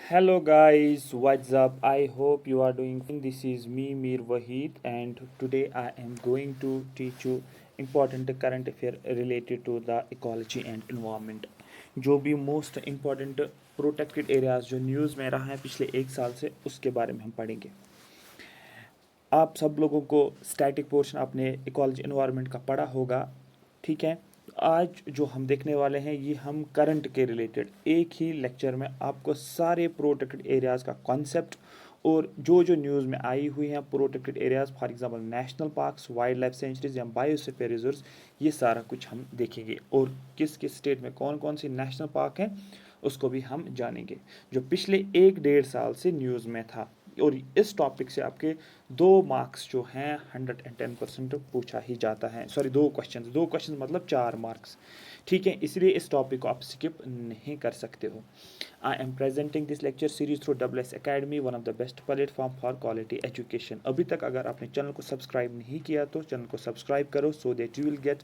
Hello guys, what's up? I hope you are doing fine. This is me Mir Wahid and today I am going to teach you important current affair related to the ecology and environment. जो भी most important protected areas जो news में रहा है पिछले एक साल से उसके बारे में हम पढ़ेंगे। आप सब लोगों को स्टैटिक पोर्शन अपने इकोलॉजी एनवायरनमेंट का पढ़ा होगा, ठीक है। आज जो हम देखने वाले हैं ये हम करंट के रिलेटेड एक ही लेक्चर में आपको सारे प्रोटेक्टेड एरियाज़ का कॉन्सेप्ट और जो जो न्यूज़ में आई हुई हैं protected areas for example national parks, wild life centuries या बायोस्फीयर रिजर्व्स, ये सारा कुछ हम देखेंगे और किस किस स्टेट में कौन कौन सी नेशनल पार्क हैं उसको भी हम जानेंगे जो पिछले एक डेढ़ साल से न्यूज़ में था। और इस टॉपिक से आपके 2 मार्क्स जो हैं 110% पूछा ही जाता है। सॉरी, 2 क्वेश्चन मतलब 4 मार्क्स, ठीक है। इसलिए इस टॉपिक को आप स्किप नहीं कर सकते हो। I am presenting this lecture series through WS Academy, one of the best platform for quality education. अभी तक अगर आपने चैनल को सब्सक्राइब नहीं किया तो चैनल को सब्सक्राइब करो so that you will get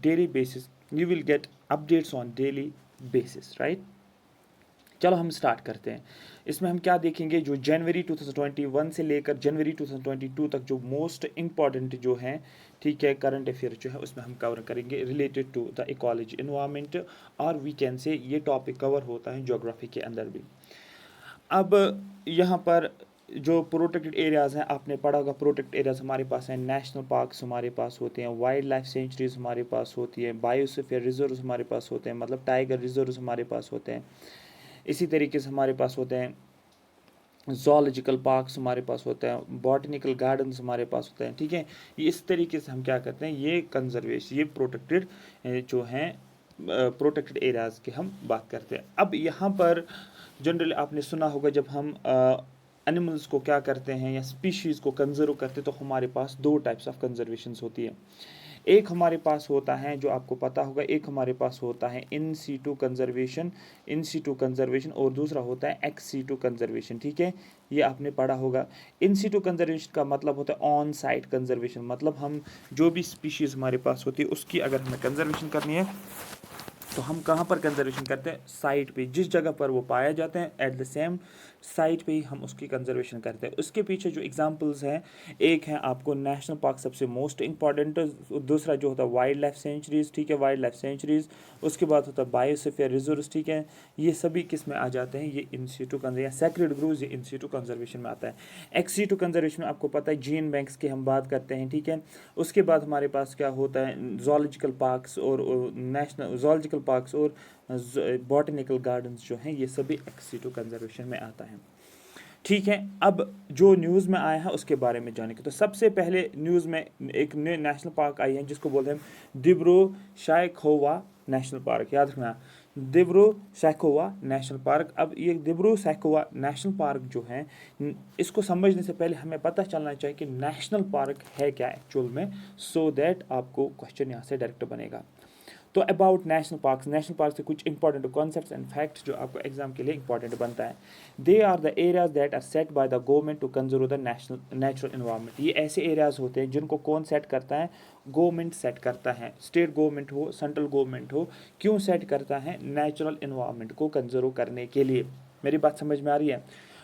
daily basis, you will get updates on daily basis, right. चलो हम स्टार्ट करते हैं। इसमें हम क्या देखेंगे, जो जनवरी 2021 से लेकर जनवरी 2022 तक जो मोस्ट इम्पॉर्टेंट जो हैं, ठीक है, करंट अफेयर जो है उसमें हम कवर करेंगे related to the ecology environment, और वी कैन से ये टॉपिक कवर होता है ज्योग्राफी के अंदर भी। अब यहाँ पर जो प्रोटेक्टेड एरियाज़ हैं आपने पढ़ा होगा, प्रोटेक्टेड एरियाज़ हमारे पास हैं, नेशनल पार्क्स हमारे पास होते हैं, वाइल्ड लाइफ सेंचुरीज हमारे पास होती है, बायोस्फीयर रिजर्व्स हमारे पास होते हैं, मतलब टाइगर रिजर्व्स हमारे पास होते हैं। इसी तरीके से हमारे पास होते हैं ज़ूलॉजिकल पार्क्स हमारे पास होते हैं, बॉटनिकल गार्डन्स हमारे पास होते हैं, ठीक है। ये इस तरीके से हम क्या करते हैं, ये कंजर्वेशन, ये प्रोटेक्टेड जो हैं प्रोटेक्टेड एरियाज़ की हम बात करते हैं। अब यहाँ पर जनरली आपने सुना होगा जब हम एनिमल्स को क्या करते हैं या स्पीशीज़ को कंजर्व करते हैं तो हमारे पास 2 टाइप्स ऑफ कंजर्वेशंस होती है। एक हमारे पास होता है जो आपको पता होगा, एक हमारे पास होता है इन सीटू कंजर्वेशन और दूसरा होता है एक्स सीटू कंजर्वेशन, ठीक है। ये आपने पढ़ा होगा। इन सीटू कंजर्वेशन का मतलब होता है ऑन साइट कंजर्वेशन, मतलब हम जो भी स्पीशीज़ हमारे पास होती है उसकी अगर हमें कंजर्वेशन करनी है तो हम कहाँ पर कंजर्वेशन करते हैं, साइट पे, जिस जगह पर वो पाया जाते हैं एट द सेम साइट पे ही हम उसकी कंजर्वेशन करते हैं। उसके पीछे जो एग्जांपल्स हैं, एक है आपको नेशनल पार्क सबसे मोस्ट इंपॉर्टेंट, दूसरा जो होता है वाइल्ड लाइफ सेंचुरीज, ठीक है, वाइल्ड लाइफ सेंचुरीज, उसके बाद होता है बायोस्फीयर रिजर्व्स, ठीक है। ये सभी किस में आ जाते हैं, ये इन सीटू या सेक्रेड ग्रोव्स, ये इन सीटू कंजर्वेशन में आता है। एक्स सीटू कंजर्वेशन में आपको पता है जीन बैंक्स की हम बात करते हैं, ठीक है। उसके बाद हमारे पास क्या होता है, जोलॉजिकल पार्क्स और नेशनल जोलॉजिकल पार्क्स और बॉटनिकल गार्डन्स जो हैं ये सभी एक्स सीटू कंजर्वेशन में आता है, ठीक है। अब जो न्यूज़ में आया है उसके बारे में जानेंगे। तो सबसे पहले न्यूज़ में एक नेशनल पार्क आई है जिसको बोलते हैं दिब्रू सैखोवा नेशनल पार्क, याद रखना, दिब्रू सैखोवा नेशनल पार्क। अब ये दिब्रू सैखोवा नेशनल पार्क जो है, इसको समझने से पहले हमें पता चलना चाहिए कि नेशनल पार्क है क्या एक्चुअल में, सो दैट आपको क्वेश्चन यहाँ से डायरेक्ट बनेगा। तो अबाउट नेशनल पार्क से कुछ इंपॉर्टेंट कॉन्सेप्ट्स एंड फैक्ट्स जो आपको एग्जाम के लिए इंपॉर्टेंट बनता है। They are the areas that are set by the government to conserve the natural environment. ये ऐसे एरियाज होते हैं जिनको कौन सेट करता है, गवर्नमेंट सेट करता है, स्टेट गवर्नमेंट हो, सेंट्रल गवर्नमेंट हो। क्यों सेट करता है, नेचुरल एनवायरनमेंट को कंजर्व करने के लिए। मेरी बात समझ में आ रही है।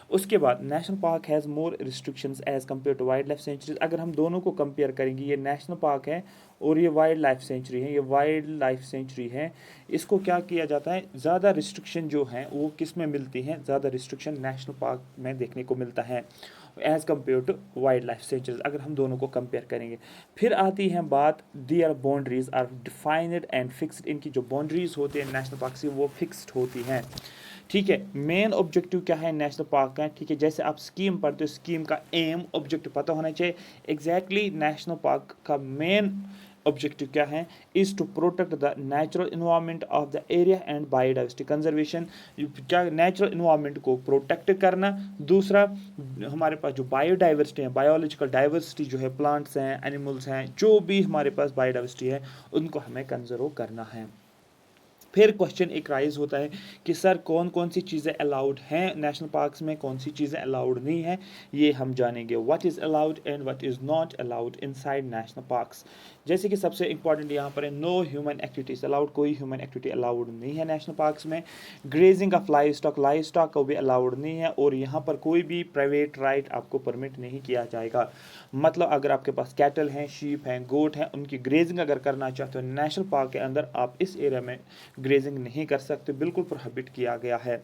उसके बाद national park has more restrictions as compare to wild life sanctuaries. अगर हम दोनों को कंपेयर करेंगे, ये नेशनल पार्क है और ये वाइल्ड लाइफ सेंचुरी है, ये वाइल्ड लाइफ सेंचुरी है, इसको क्या किया जाता है, ज़्यादा रिस्ट्रिक्शन जो है वो किस में मिलती हैं, ज़्यादा रिस्ट्रिक्शन नेशनल पार्क में देखने को मिलता है as compare to wild life sanctuaries, अगर हम दोनों को कंपेयर करेंगे। फिर आती है बात, their boundaries are defined and fixed. इनकी जो बाउंड्रीज होती है नेशनल पार्क की वो फिक्स्ड होती हैं, ठीक है। मेन ऑब्जेक्टिव क्या है नेशनल पार्क का, ठीक है, जैसे आप स्कीम पढ़ते हो, स्कीम का एम ऑब्जेक्टिव पता होना चाहिए। एग्जैक्टली नेशनल पार्क का मेन ऑब्जेक्टिव क्या है, is to protect the natural environment of the area and biodiversity conservation. क्या, नेचुरल इन्वायरमेंट को प्रोटेक्ट करना, दूसरा हमारे पास जो बायोडाइवर्सिटी है, बायोलॉजिकल डाइवर्सिटी जो है, प्लांट्स हैं, एनिमल्स हैं, जो भी हमारे पास बायोडाइवर्सिटी है उनको हमें कंजर्व करना है। फिर क्वेश्चन एक राइज होता है कि सर कौन कौन सी चीज़ें अलाउड हैं नेशनल पार्क्स में, कौन सी चीज़ें अलाउड नहीं हैं, ये हम जानेंगे। What is allowed and what is not allowed inside national parks. जैसे कि सबसे इंपॉर्टेंट यहाँ पर है नो ह्यूमन एक्टिविटीज अलाउड, कोई ह्यूमन एक्टिविटी अलाउड नहीं है नेशनल पार्क्स में। ग्रेजिंग ऑफ लाइव स्टॉक को भी अलाउड नहीं है, और यहाँ पर कोई भी प्राइवेट राइट आपको परमिट नहीं किया जाएगा। मतलब अगर आपके पास कैटल हैं, शीप हैं, गोट हैं, उनकी ग्रेजिंग अगर करना चाहते हो नेशनल पार्क के अंदर, आप इस एरिया में ग्रेजिंग नहीं कर सकते, बिल्कुल प्रोहिबिट किया गया है।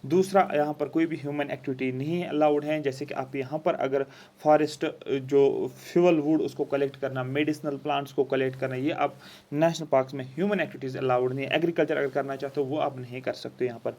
दूसरा, यहाँ पर कोई भी ह्यूमन एक्टिविटी नहीं अलाउड है, जैसे कि आप यहाँ पर अगर फॉरेस्ट जो फ्यूल वुड उसको कलेक्ट करना, मेडिसिनल प्लांट्स को कलेक्ट करना, ये आप नेशनल पार्क्स में ह्यूमन एक्टिविटीज़ अलाउड नहीं है। एग्रीकल्चर अगर करना चाहते हो वो आप नहीं कर सकते यहाँ पर।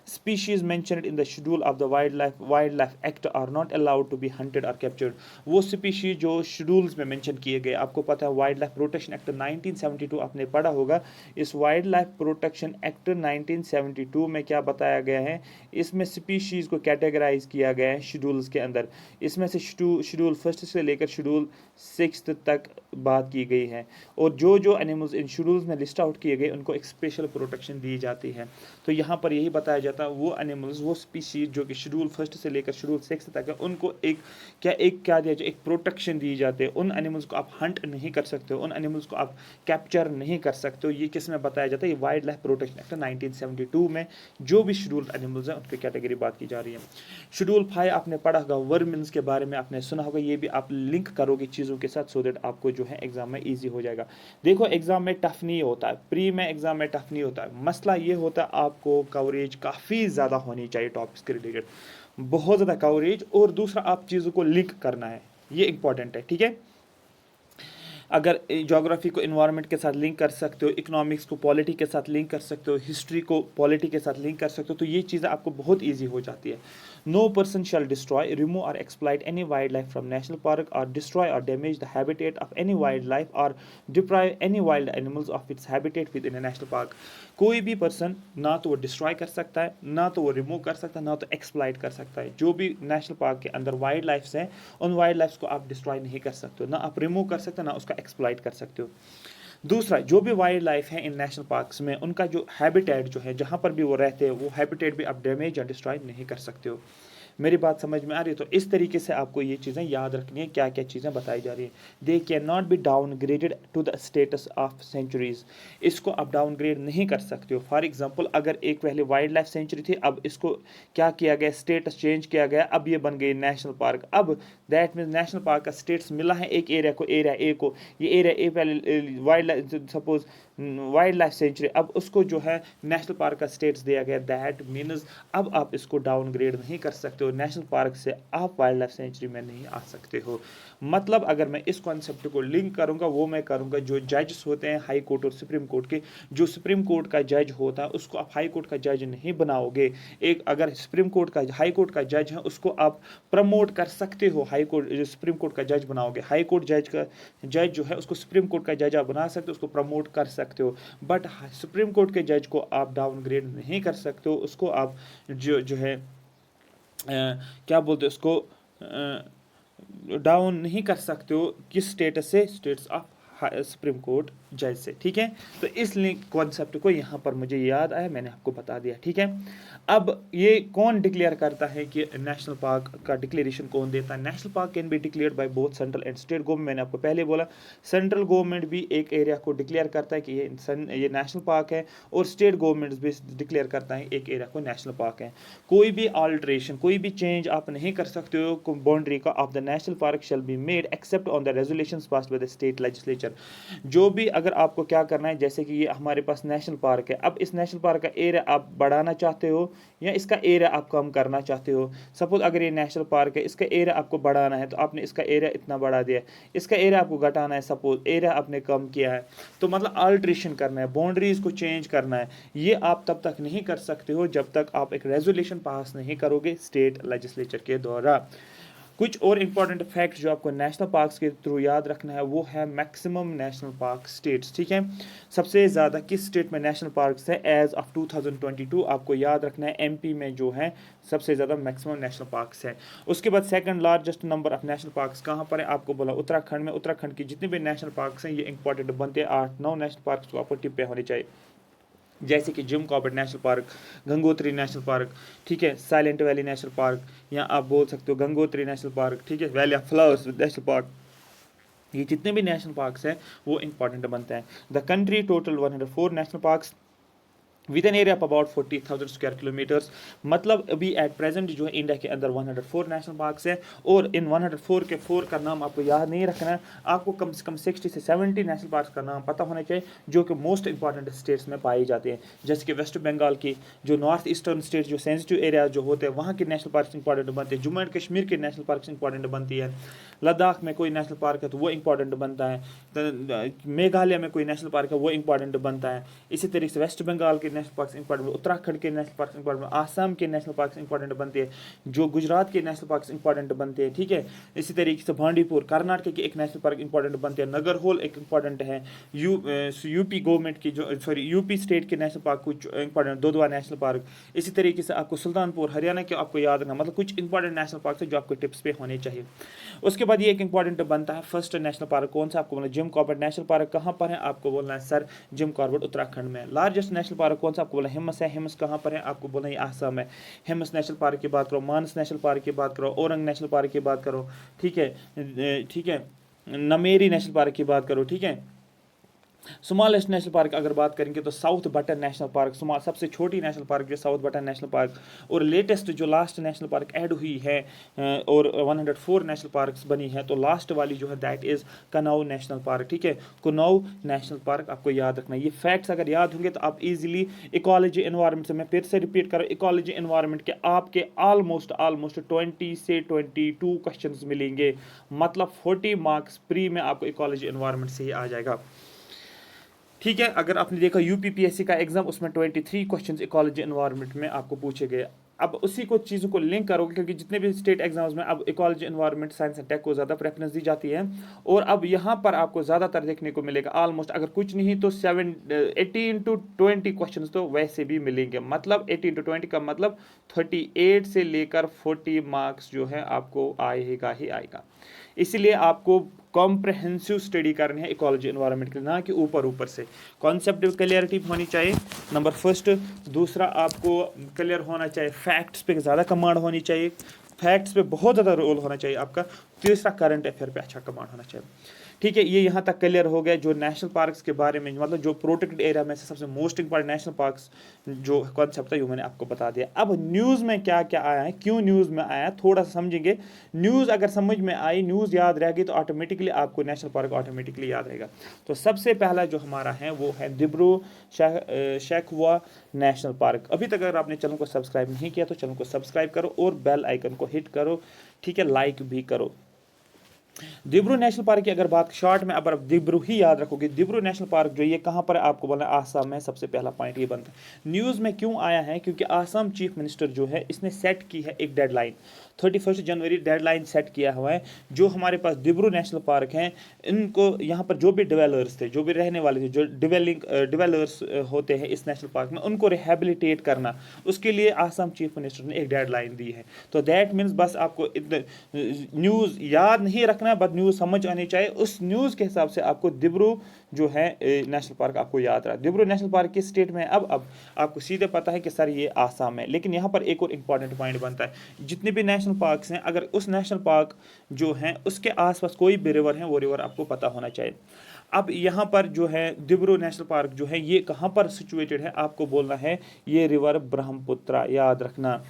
Species mentioned in the schedule of the wildlife act are not allowed to be hunted or captured। वो स्पीशीज जो शेड्यूल्स में मेंशन किए गए, आपको पता है वाइल्ड लाइफ प्रोटेक्शन एक्ट 1972 आपने पढ़ा होगा। इस वाइल्ड लाइफ प्रोटेक्शन एक्ट 1972 में क्या बताया गया है, इसमें स्पीशीज को कैटेगराइज किया गया है शेड्यूल्स के अंदर। इसमें से शेड्यूल फर्स्ट से लेकर शेड्यूल 6 तक बात की गई है, और जो जो एनिमल्स इन शेड्यूल्स में लिस्ट आउट किए गए उनको एक स्पेशल प्रोटेक्शन दी जाती है। तो यहाँ पर यही बताया जाता है वो एनिमल्स, वो स्पीशीज जो कि शेड्यूल फर्स्ट से लेकर शेड्यूल 6 तक है, उनको एक क्या दिया जाए, एक प्रोटेक्शन दी जाती है। उन एनिमल्स को आप हंट नहीं कर सकते हो, उन एनिमल्स को आप कैप्चर नहीं कर सकते हो। ये किस में बताया जाता है, ये वाइल्ड लाइफ प्रोटेक्शन एक्ट 1972 में जो भी शेड्यूल एनिमल्स हैं उनकी कैटेगरी बात की जा रही है। शेड्यूल 5 आपने पढ़ा होगा, वर्मिन्स के बारे में आपने सुना होगा, ये भी आप लिंक करोगे चीज़ों के साथ, सो दैट आपको जो है एग्जाम में ईजी हो जाएगा। देखो एग्जाम में टफ नहीं होता है, प्री में एग्जाम में टफ नहीं होता है, मसला ये होता है आपको कवरेज काफ़ी ज़्यादा होनी चाहिए टॉपिक्स के रिलेटेड, बहुत ज़्यादा कवरेज, और दूसरा आप चीज़ों को लिंक करना है, ये इंपॉर्टेंट है, ठीक है। अगर ज्योग्राफी को इन्वायरमेंट के साथ लिंक कर सकते हो, इकोनॉमिक्स को पॉलिटी के साथ लिंक कर सकते हो, हिस्ट्री को पॉलिटी के साथ लिंक कर सकते हो, तो ये चीज़ें आपको बहुत ईजी हो जाती है। No person shall destroy, remove और exploit any wild life from national park, और डिस्ट्रॉय और damage the habitat of any wild life, और deprive any wild animals of its habitat within a national park. कोई भी person ना तो वो destroy कर सकता है, ना तो वो रिमूव कर सकता है, ना तो एक्सप्लॉइट कर सकता है। जो भी नेशनल पार्क के अंदर वाइल्ड लाइफ्स हैं, उन वाइल्ड लाइफ्स को आप डिस्ट्रॉय नहीं कर सकते हो, ना आप रिमूव कर सकते हो, ना उसका एक्सप्लॉइट कर सकते हो। दूसरा, जो भी वाइल्ड लाइफ है इन नेशनल पार्क्स में, उनका जो हैबिटेट जो है, जहाँ पर भी वो रहते हैं, वो हैबिटेट भी आप डैमेज या डिस्ट्रॉय नहीं कर सकते हो। मेरी बात समझ में आ रही है? तो इस तरीके से आपको ये चीज़ें याद रखनी है, क्या क्या चीज़ें बताई जा रही है। They can not be downgraded to the status of sanctuaries, इसको आप डाउनग्रेड नहीं कर सकते हो। फॉर एग्जांपल, अगर एक पहले वाइल्ड लाइफ सेंचुरी थी, अब इसको क्या किया गया, स्टेटस चेंज किया गया, अब ये बन गई नेशनल पार्क। अब दैट मीन्स नेशनल पार्क का स्टेटस मिला है एक एरिया को, एरिया ए को। ये एरिया ए पहले wild life, suppose wild life century, अब उसको जो है नेशनल पार्क का स्टेटस दिया गया। दैट मीन्स अब आप इसको डाउनग्रेड नहीं कर सकते हो, नेशनल पार्क से आप वाइल्ड लाइफ सेंचुरी में नहीं आ सकते हो। मतलब अगर मैं इस कॉन्सेप्ट को लिंक करूंगा, वो मैं करूंगा जो जजेस होते हैं हाई कोर्ट और सुप्रीम कोर्ट के, जो सुप्रीम कोर्ट का जज होता है उसको आप हाई कोर्ट का जज नहीं बनाओगे। एक अगर सुप्रीम कोर्ट का, हाई कोर्ट का जज है, उसको आप प्रमोट कर सकते हो, हाई कोर्ट जो सुप्रीम कोर्ट का जज बनाओगे, हाई कोर्ट जज का जज जो है उसको सुप्रीम कोर्ट का जज आप बना सकते हो, उसको प्रमोट कर सकते हो। बट सुप्रीम कोर्ट के जज को आप डाउनग्रेड नहीं कर सकते हो, उसको आप जो है क्या बोलते हैं, उसको डाउन नहीं कर सकते हो। किस स्टेटस से? स्टेटस ऑफ सुप्रीम कोर्ट जज से, ठीक है। तो इस लिंक कॉन्सेप्ट को यहाँ पर मुझे याद आया, मैंने आपको बता दिया, ठीक है। अब ये कौन डिक्लेयर करता है कि नेशनल पार्क का डिक्लेरेशन कौन देता है? National park can be declared by both central and state government. मैंने आपको पहले बोला सेंट्रल गवर्नमेंट भी एक एरिया को डिक्लेयर करता है कि ये नेशनल पार्क है, और स्टेट गवर्नमेंट भी डिक्लेयर करता है एक एरिया को नेशनल पार्क है। कोई भी ऑल्ट्रेशन, कोई भी चेंज आप नहीं कर सकते हो बाउंड्री का of the national park shall be made except on the resolutions passed by the state legislature. जो भी अगर आपको क्या करना है, जैसे कि ये हमारे पास नेशनल पार्क है, अब इस नेशनल पार्क का एरिया आप बढ़ाना चाहते हो या इसका एरिया आप कम करना चाहते हो। सपोज अगर ये नेशनल पार्क है, इसका एरिया आपको बढ़ाना है, तो आपने इसका एरिया इतना बढ़ा दिया, इसका एरिया आपको घटाना है, सपोज एरिया आपने कम किया है, तो मतलब अल्ट्रेशन करना है, बाउंड्रीज को चेंज करना है। ये आप तब तक नहीं कर सकते हो जब तक आप एक रेजोल्यूशन पास नहीं करोगे स्टेट लेजिस्लेचर के द्वारा। कुछ और इंपॉर्टेंट फैक्ट जो आपको नेशनल पार्क्स के थ्रू याद रखना है, वो है मैक्सिमम नेशनल पार्क स्टेट्स, ठीक है। सबसे ज़्यादा किस स्टेट में नेशनल पार्क्स है एज ऑफ 2022? आपको याद रखना है एमपी में जो है सबसे ज़्यादा मैक्सिमम नेशनल पार्क्स है। उसके बाद second largest number of national parks कहाँ पर है? आपको बोला उत्तराखंड में। उत्तराखंड की जितने भी नेशनल पार्क्स हैं ये इंपॉर्टेंट बनते हैं, 8-9 नेशनल पार्क्स को आपको टिप पे होने चाहिए, जैसे कि gym Corbett national park, Gangotri national park, ठीक है, साइलेंट वैली नेशनल पार्क, या आप बोल सकते हो गंगोत्री नेशनल पार्क, ठीक है, valley of flowers national park, ये जितने भी नेशनल पार्क्स हैं वो इंपॉर्टेंट बनते हैं। The country total 104 national parks with an area of about 40,000 square kilometres. मतलब अभी एट प्रेजेंट जो है इंडिया के अंदर 104 नेशनल पार्क्स हैं, और इन 104 के 4 का नाम आपको याद नहीं रखना है, आपको कम से कम 60 से 70 नेशनल पार्क्स का नाम पता होना चाहिए जो कि मोस्ट इंपॉर्टेंट स्टेट्स में पाए जाते हैं। जैसे कि वेस्ट बंगाल की जो नॉर्थ ईस्टर्न स्टेट जो सेंसिटिव एरिया जो होते हैं वहाँ के नेशनल पार्क इंपॉर्टेंट बनते हैं, जम्मू एंड कश्मीर के नेशनल पार्क इंपॉर्टेंट बनती है, लद्दाख में कोई नेशनल पार्क है तो वो इंपॉर्टेंट बनता है, मेघालय में कोई नेशनल पार्क है वो इंपॉर्टेंट बनता है। इसी तरीके से वेस्ट बंगाल के नेशनल पार्क इंपॉर्टेंट, उत्तराखंड के नेशनल पार्क इंपॉर्टेंट, आसाम के नेशनल पार्क इंपॉर्टेंट बनते हैं, जो गुजरात के नेशनल पार्क इंपॉर्टेंट बनते हैं, ठीक है। इसी तरीके से बांडीपुर कर्नाटक के एक नेशनल पार्क इंपॉर्टेंट बनते हैं, नगरहोल एक इंपॉर्टेंट है, यूपी गवर्नमेंट की जो यूपी स्टेट के नेशनल पार्क कुछ इंपॉर्टेंट, दुधवा नेशनल पार्क। इसी तरीके से आपको सुल्तानपुर हरियाणा के आपको याद रखना, मतलब कुछ इंपॉर्टेंट नेशनल पार्क है जो आपको टिप्स पे होने चाहिए। उसके बाद ये एक इंपॉर्टेंट बनता है फर्स्ट नेशनल पार्क कौन सा, आपको बोलना जिम कॉर्बेट नेशनल पार्क कहाँ पर है, आपको बोलना है सर जिम कॉर्बेट उत्तराखंड में। लार्जेस्ट नेशनल पार्क कौन सा, आपको बोला हिमस है, हिमस कहाँ पर है, आपको बोलना है आसाम है। हिमस नेशनल पार्क की बात करो, मानस नेशनल पार्क की बात करो, औरंग नेशनल पार्क की बात करो, ठीक है, ठीक है, नमेरी नेशनल पार्क की बात करो, ठीक है। स्मॉलेस्ट नेशनल पार्क अगर बात करेंगे तो साउथ बटन नेशनल पार्क सबसे छोटी नेशनल पार्क जो साउथ बटन नेशनल पार्क, और लेटेस्ट जो लास्ट नेशनल पार्क ऐड हुई है और 104 नेशनल पार्क्स बनी है, तो लास्ट वाली जो है that is Kannauj national park, ठीक है, कनौज नेशनल पार्क आपको याद रखना। ये फैक्ट्स अगर याद होंगे तो आप इजीली इकोलॉजी एनवायरनमेंट से, मैं फिर से रिपीट करूँ, इकोलॉजी एनवायरनमेंट के आपके ऑलमोस्ट 20 से 22 क्वेश्चंस मिलेंगे, मतलब 40 मार्क्स प्री में आपको इकोलॉजी एनवायरनमेंट से ही आ जाएगा, ठीक है। अगर आपने देखा यूपीपीएससी का एग्जाम, उसमें 23 क्वेश्चंस इकोलॉजी एनवायरनमेंट में आपको पूछे गए। अब उसी को चीज़ों को लिंक करोगे, क्योंकि जितने भी स्टेट एग्जाम्स में अब ecology environment science and tech को ज़्यादा प्रेफरेंस दी जाती है, और अब यहाँ पर आपको ज़्यादातर देखने को मिलेगा ऑलमोस्ट, अगर कुछ नहीं तो 18 to 20 क्वेश्चन तो वैसे भी मिलेंगे, मतलब 18 to 20 का मतलब 38 से लेकर 40 मार्क्स जो है आपको आएगा ही आएगा। इसीलिए आपको कॉम्प्रहेंसिव स्टडी करनी है इकोलॉजी एनवायरनमेंट के, ना कि ऊपर ऊपर से। कॉन्सेप्ट क्लियरिटी होनी चाहिए नंबर फर्स्ट। दूसरा आपको क्लियर होना चाहिए, फैक्ट्स पे ज़्यादा कमांड होनी चाहिए, फैक्ट्स पे बहुत ज़्यादा रोल होना चाहिए आपका। तीसरा करंट अफेयर पे अच्छा कमांड होना चाहिए, ठीक है। ये यहाँ तक क्लियर हो गया जो नेशनल पार्क्स के बारे में, मतलब जो प्रोटेक्टेड एरिया में से सबसे मोस्ट इंपॉर्टेंट नेशनल पार्क्स जो कॉन्सेप्ट था ये मैंने आपको बता दिया। अब न्यूज़ में क्या क्या आया है, क्यों न्यूज़ में आया, थोड़ा सा समझेंगे। न्यूज़ अगर समझ में आई, न्यूज़ याद रह गई तो ऑटोमेटिकली आपको नेशनल पार्क ऑटोमेटिकली याद रहेगा। तो सबसे पहला जो हमारा है वो है दिब्रू सैखोवा नेशनल पार्क। अभी तक अगर आपने चैनल को सब्सक्राइब नहीं किया तो चैनल को सब्सक्राइब करो और बेल आइकन को हिट करो, ठीक है, लाइक भी करो। दिब्रू नेशनल पार्क की अगर बात शॉर्ट में, अगर आप दिब्रू ही याद रखोगे, दिब्रू नेशनल पार्क जो ये कहाँ पर है, आपको बोलना है आसाम में। सबसे पहला पॉइंट ये बनता है। न्यूज़ में क्यों आया है, क्योंकि आसाम चीफ मिनिस्टर जो है इसने सेट की है एक डेडलाइन, 31 जनवरी डेडलाइन सेट किया हुआ है। जो हमारे पास दिब्रू नेशनल पार्क हैं, इनको यहाँ पर जो भी डिवेलर्स थे, जो भी रहने वाले थे, जो डिवेलर्स होते हैं इस नेशनल पार्क में, उनको रिहेबिलिटेट करना, उसके लिए आसाम चीफ मिनिस्टर ने एक डेडलाइन दी है। तो दैट मीन्स बस आपको न्यूज़ याद नहीं रखना, बट न्यूज़ समझ आनी चाहिए। उस न्यूज़ के हिसाब से आपको दिब्रू जो है नेशनल पार्क आपको याद रहा। दिब्रू नेशनल पार्क किस स्टेट में है, अब आपको सीधे पता है कि सर ये आसाम है। लेकिन यहाँ पर एक और इम्पॉर्टेंट पॉइंट बनता है, जितने भी नेशनल पार्क्स हैं, अगर उस नेशनल पार्क जो हैं उसके आसपास कोई भी रिवर है, वो रिवर आपको पता होना चाहिए। अब यहाँ पर जो है दिब्रू नेशनल पार्क जो है ये कहाँ पर सिचुएटेड है, आपको बोलना है ये रिवर ब्रह्मपुत्रा, याद रखना।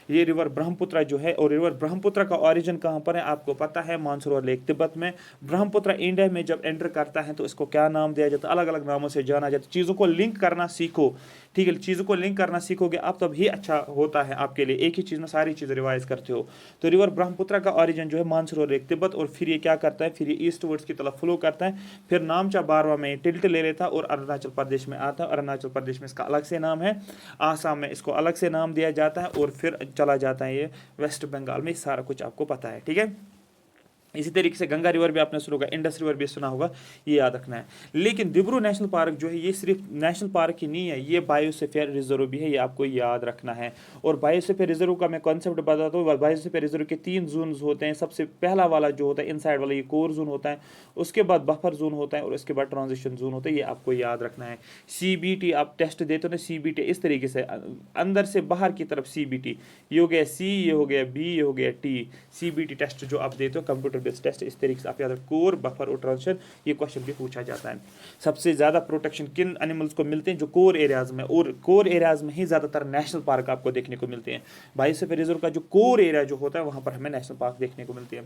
ये रिवर ब्रह्मपुत्रा जो है, और रिवर ब्रह्मपुत्रा का ओरिजिन कहाँ पर है, आपको पता है मानसरोवर लेक तिब्बत में। ब्रह्मपुत्रा इंडिया में जब एंटर करता है तो इसको क्या नाम दिया जाता है, अलग अलग नामों से जाना जाता है। चीज़ों को लिंक करना सीखो, ठीक है, चीज़ों को लिंक करना सीखोगे आप तभी अच्छा होता है आपके लिए। एक ही चीज़ में सारी चीज़ें रिवाइज करते हो। तो रिवर ब्रह्मपुत्रा का ओरिजिन जो है मानसरोवर लेक तिब्बत, और फिर ये क्या करता है, फिर ये ईस्ट वर्ड्स की तरफ फ्लो करता है, फिर नामचा बारवा में टिल्ट ले लेता और अरुणाचल प्रदेश में आता है। अरुणाचल प्रदेश में इसका अलग से नाम है, आसाम में इसको अलग से नाम दिया जाता है, और फिर चला जाता है ये वेस्ट बंगाल में। सारा कुछ आपको पता है, ठीक है। इसी तरीके से गंगा रिवर भी आपने सुना होगा, इंडस रिवर भी सुना होगा, ये याद रखना है। लेकिन दिब्रू नेशनल पार्क जो है ये सिर्फ नेशनल पार्क ही नहीं है, ये बायोस्फीयर रिजर्व भी है, ये आपको याद रखना है। और बायोस्फीयर रिजर्व का मैं कॉन्सेप्ट बताता हूँ। बायोस्फीयर रिजर्व के 3 जोन होते हैं। सबसे पहला वाला जो होता है इनसाइड वाला, ये कोर जोन होता है, उसके बाद बफर जोन होता है, और उसके बाद ट्रांजिशन जोन होता है, ये आपको याद रखना है। CBT आप टेस्ट देते हो ना, CBT इस तरीके से अंदर से बाहर की तरफ CBT, ये हो गया C, ये हो गया B, ये हो गया T। CBT टेस्ट जो आप देते हो कंप्यूटर बेस्ड टेस्ट, इस तरीके से आप याद रखें। कोर, बफर और ट्रांजिशन, ये क्वेश्चन भी पूछा जाता है। सबसे ज़्यादा प्रोटेक्शन किन एनिमल्स को मिलते हैं? जो कोर एरियाज में, और कोर एरियाज में ही ज़्यादातर नेशनल पार्क आपको देखने को मिलते हैं। बायोस्फीयर रिजर्व का जो कोर एरिया जो होता है वहाँ पर हमें नेशनल पार्क देखने को मिलती है,